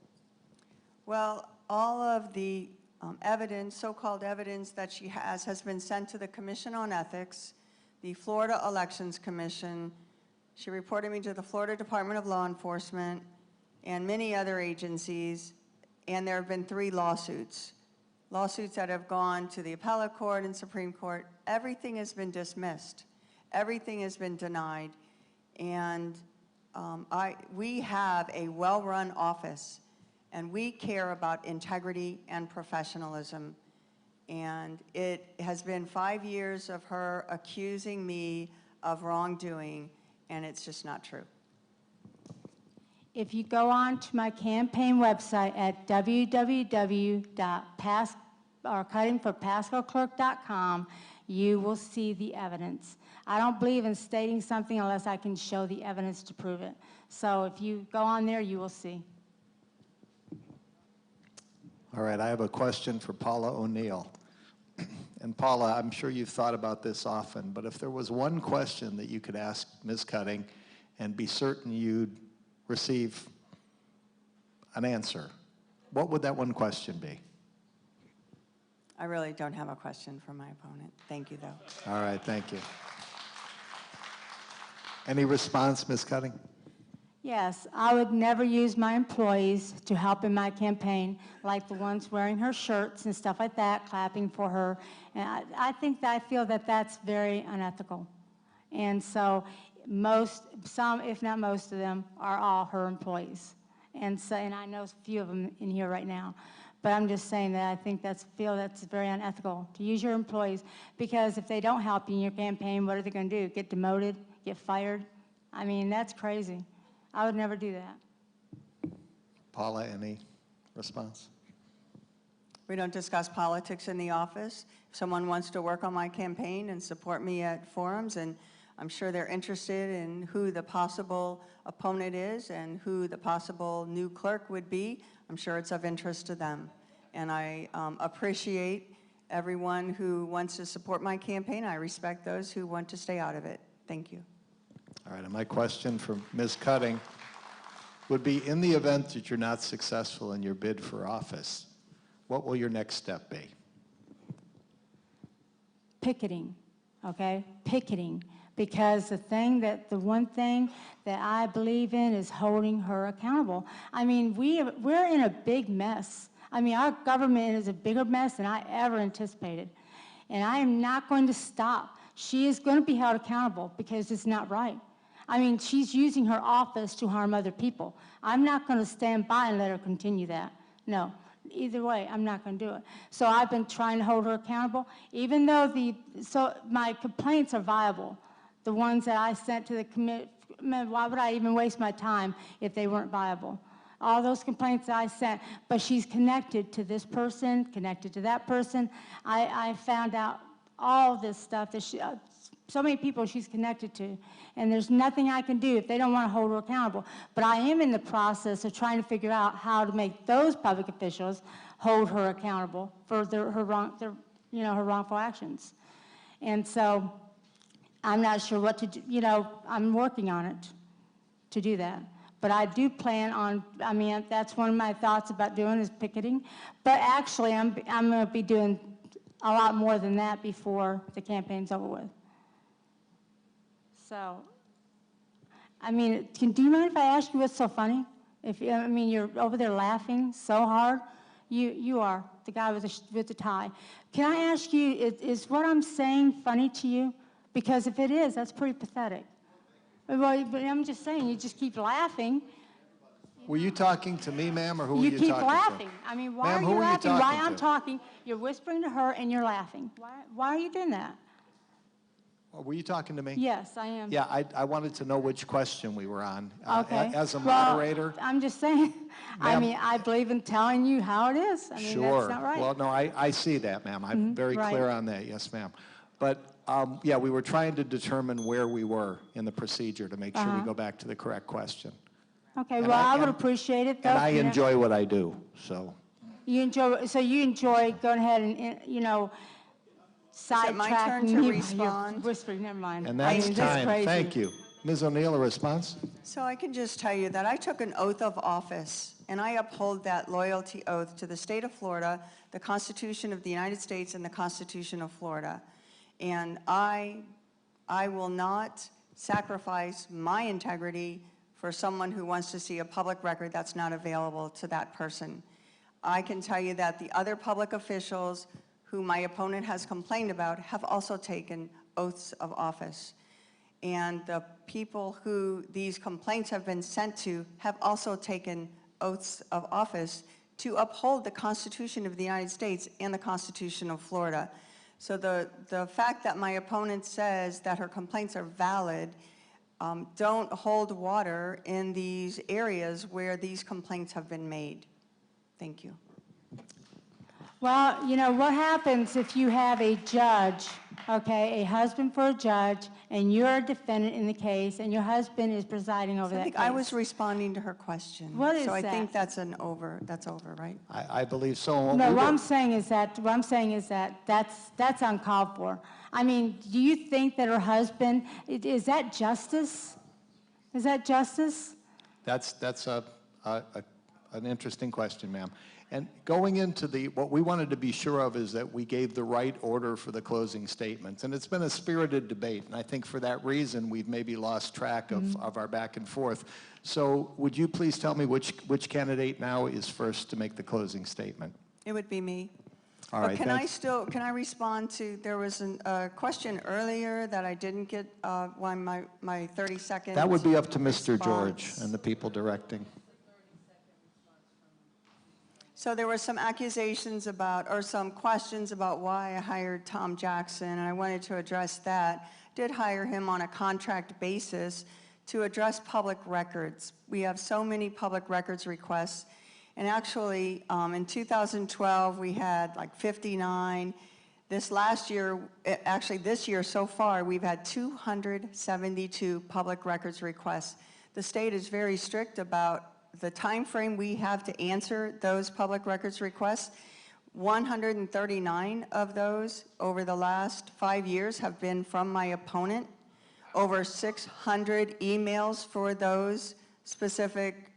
Well, all of the evidence, so-called evidence that she has been sent to the Commission on Ethics, the Florida Elections Commission. She reported me to the Florida Department of Law Enforcement and many other agencies, and there have been 3 lawsuits that have gone to the appellate court and Supreme Court. Everything has been dismissed. Everything has been denied. And we have a well-run office, and we care about integrity and professionalism. And it has been 5 years of her accusing me of wrongdoing, and it's just not true. If you go on to my campaign website at www.cuttingforpascoclerk.com, you will see the evidence. I don't believe in stating something unless I can show the evidence to prove it. So if you go on there, you will see. All right, I have a question for Paula O'Neill. And Paula, I'm sure you've thought about this often, but if there was one question that you could ask Ms. Cutting and be certain you'd receive an answer, what would that one question be? I really don't have a question for my opponent. Thank you, though. All right, thank you. Any response, Ms. Cutting? Yes, I would never use my employees to help in my campaign, like the ones wearing her shirts and stuff like that, clapping for her. And I feel that that's very unethical. And so some, if not most of them, are all her employees. And I know a few of them in here right now. But I'm just saying that I feel that's very unethical to use your employees, because if they don't help you in your campaign, what are they going to do? Get demoted? Get fired? I mean, that's crazy. I would never do that. Paula, any response? We don't discuss politics in the office. If someone wants to work on my campaign and support me at forums, and I'm sure they're interested in who the possible opponent is and who the possible new clerk would be, I'm sure it's of interest to them. And I appreciate everyone who wants to support my campaign. I respect those who want to stay out of it. Thank you. All right, and my question for Ms. Cutting would be, in the event that you're not successful in your bid for office, what will your next step be? Picketing, okay? Picketing. Because the one thing that I believe in is holding her accountable. I mean, we're in a big mess. I mean, our government is a bigger mess than I ever anticipated. And I am not going to stop. She is going to be held accountable because it's not right. I mean, she's using her office to harm other people. I'm not going to stand by and let her continue that. No. Either way, I'm not going to do it. So I've been trying to hold her accountable, even though my complaints are viable. The ones that I sent to the committee, why would I even waste my time if they weren't viable? All those complaints that I sent, but she's connected to this person, connected to that person. I found out all this stuff that so many people she's connected to, and there's nothing I can do if they don't want to hold her accountable. But I am in the process of trying to figure out how to make those public officials hold her accountable for her wrongful actions. And so I'm not sure what to do. I'm working on it to do that. But I do plan on, that's one of my thoughts about doing is picketing. But actually, I'm going to be doing a lot more than that before the campaign's over with. So, do you mind if I ask you what's so funny? You're over there laughing so hard. You are, the guy with the tie. Can I ask you, is what I'm saying funny to you? Because if it is, that's pretty pathetic. Well, but I'm just saying, you just keep laughing. Were you talking to me, ma'am, or who were You you keep talking laughing. to? I mean, why Ma'am, are who you were you laughing? Why talking I'm to? talking, you're whispering to her and you're laughing. Why are you doing that? Oh, were you talking to me? Yes, I am. Yeah, I wanted to know which question we were on. Okay. As a Well, moderator? I'm just saying, I Ma'am? mean, I believe in telling you how it is. I mean, Sure. that's not right. Well, no, I see that, ma'am. I'm very right. clear on that. Yes, ma'am. But, yeah, we were trying to determine where we were in the procedure to make sure we go back to the correct question. Okay, And well, I would and- appreciate it, though. And I you know. enjoy what I do, so. You enjoy going ahead and, you know, Is it my turn sidetracking to me. respond? You're whispering, never mind. And I that's mean, this is time. crazy. Thank you. Ms. O'Neill, a response? So I can just tell you that I took an oath of office, and I uphold that loyalty oath to the state of Florida, the Constitution of the United States, and the Constitution of Florida. And I will not sacrifice my integrity for someone who wants to see a public record that's not available to that person. I can tell you that the other public officials who my opponent has complained about have also taken oaths of office. And the people who these complaints have been sent to have also taken oaths of office to uphold the Constitution of the United States and the Constitution of Florida. So the fact that my opponent says that her complaints are valid don't hold water in these areas where these complaints have been made. Thank you. Well, you know, what happens if you have a judge, okay, a husband for a judge, and you're a defendant in the case, and your husband is presiding over So I that think case? I was responding to her question. What is So I think that? that's over, right? I believe so. No, We what were- I'm saying is that's uncalled for. I mean, do you think that her husband, is that justice? Is that justice? That's an interesting question, ma'am. And going into what we wanted to be sure of is that we gave the right order for the closing statements. And it's been a spirited debate, and I think for that reason, we've maybe lost track of our back and forth. So would you please tell me which candidate now is first to make the closing statement? It would be me. All But right, can I respond to, there was a question earlier that I didn't get my 30 seconds. That would be up to Mr. George response. and the people directing. So there were some accusations about, or some questions about why I hired Tom Jackson, and I wanted to address that. Did hire him on a contract basis to address public records. We have so many public records requests, and actually in 2012 we had like 59. This last year, actually this year so far, we've had 272 public records requests. The state is very strict about the time frame we have to answer those public records requests. 139 of those over the last 5 years have been from my opponent. Over 600 emails for those specific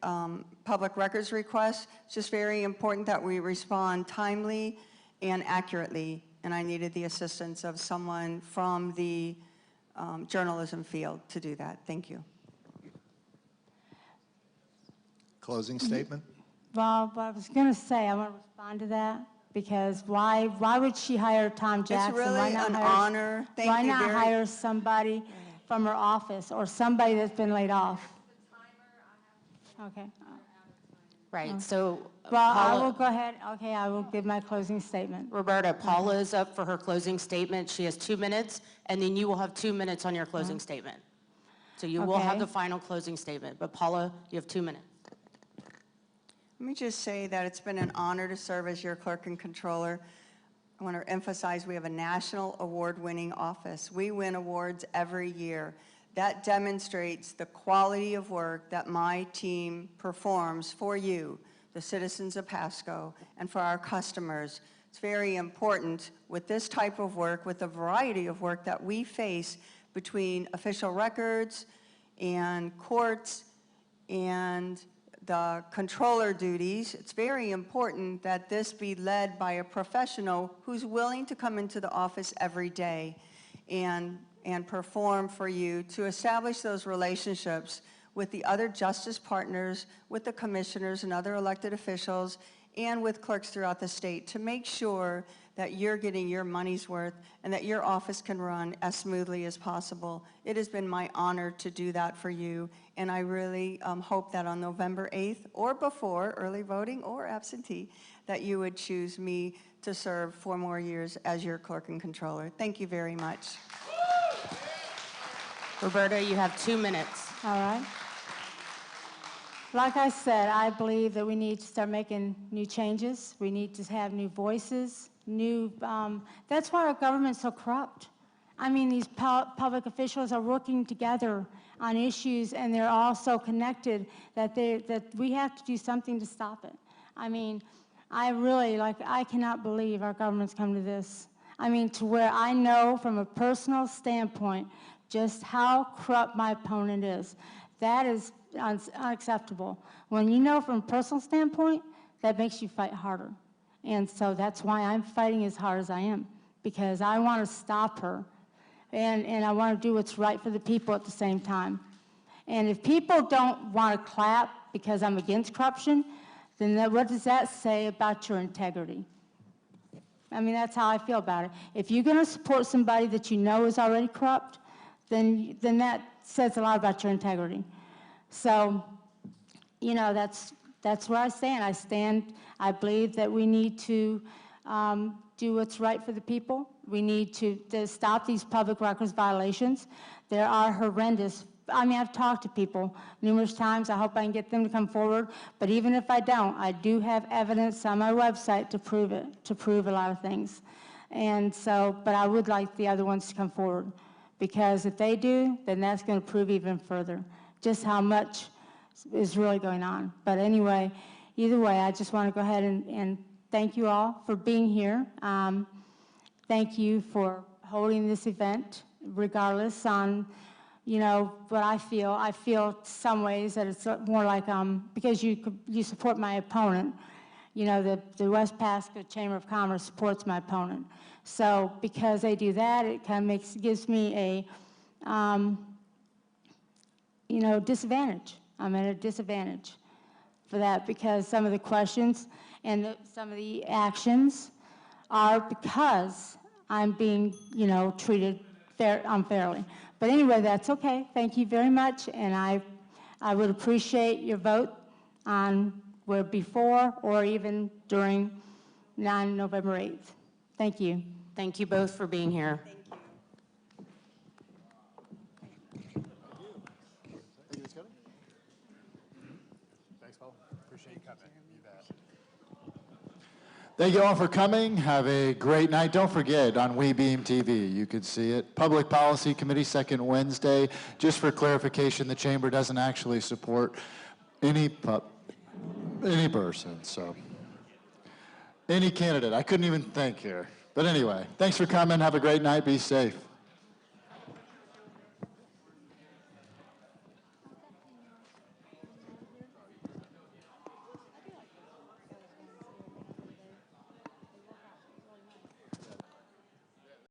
public records requests. It's just very important that we respond timely and accurately, and I needed the assistance of someone from the journalism field to do that. Thank you. Closing statement? Well, what I was going to say, I want to respond to that, because why would she hire Tom Jackson? It's really Why not an hire, honor. Thank why you not very- hire somebody from her office or somebody that's been laid off? Okay. Right, so Well, I Paula- will go ahead. Okay, I will give my closing statement. Roberta, Paula is up for her closing statement. She has 2 minutes, and then you will have 2 minutes on your closing statement. So you will have Okay. the final closing statement, but Paula, you have 2 minutes. Let me just say that it's been an honor to serve as your clerk and controller. I want to emphasize we have a national award-winning office. We win awards every year. That demonstrates the quality of work that my team performs for you, the citizens of Pasco, and for our customers. It's very important with this type of work, with the variety of work that we face between official records and courts and the controller duties. It's very important that this be led by a professional who's willing to come into the office every day and perform for you, to establish those relationships with the other justice partners, with the commissioners and other elected officials, and with clerks throughout the state to make sure that you're getting your money's worth and that your office can run as smoothly as possible. It has been my honor to do that for you, and I really hope that on November 8th or before, early voting or absentee, that you would choose me to serve 4 more years as your clerk and controller. Thank you very much. Roberta, you have 2 minutes. All right. Like I said, I believe that we need to start making new changes. We need to have new voices, that's why our government's so corrupt. I mean, these public officials are working together on issues, and they're all so connected that we have to do something to stop it. I mean, I cannot believe our government's come to this. I mean, to where I know from a personal standpoint just how corrupt my opponent is. That is unacceptable. When you know from a personal standpoint, that makes you fight harder. And so that's why I'm fighting as hard as I am, because I want to stop her. And I want to do what's right for the people at the same time. And if people don't want to clap because I'm against corruption, then what does that say about your integrity? I mean, that's how I feel about it. If you're going to support somebody that you know is already corrupt, then that says a lot about your integrity. So, you know, that's where I stand. I believe that we need to do what's right for the people. We need to stop these public records violations. There are horrendous. I mean, I've talked to people numerous times. I hope I can get them to come forward. But even if I don't, I do have evidence on my website to prove it, to prove a lot of things. And so, but I would like the other ones to come forward, because if they do, then that's going to prove even further just how much is really going on. But anyway, either way, I just want to go ahead and thank you all for being here. Thank you for holding this event, regardless on, you know, what I feel. I feel some ways that it's more like, because you support my opponent, you know, the West Pasco Chamber of Commerce supports my opponent. So because they do that, it kind of gives me a, you know, disadvantage. I'm at a disadvantage for that, because some of the questions and some of the actions are because I'm being, you know, treated unfairly. But anyway, that's okay. Thank you very much, and I would appreciate your vote on where before or even during November 8th. Thank you. Thank you both for being here. Thanks, Paul. Appreciate you coming. You bet. Thank you all for coming. Have a great night. Don't forget, on WeBeam TV, you could see it. Public Policy Committee, second Wednesday. Just for clarification, the Chamber doesn't actually support any person, so any candidate. I couldn't even think here. But anyway, thanks for coming. Have a great night. Be safe.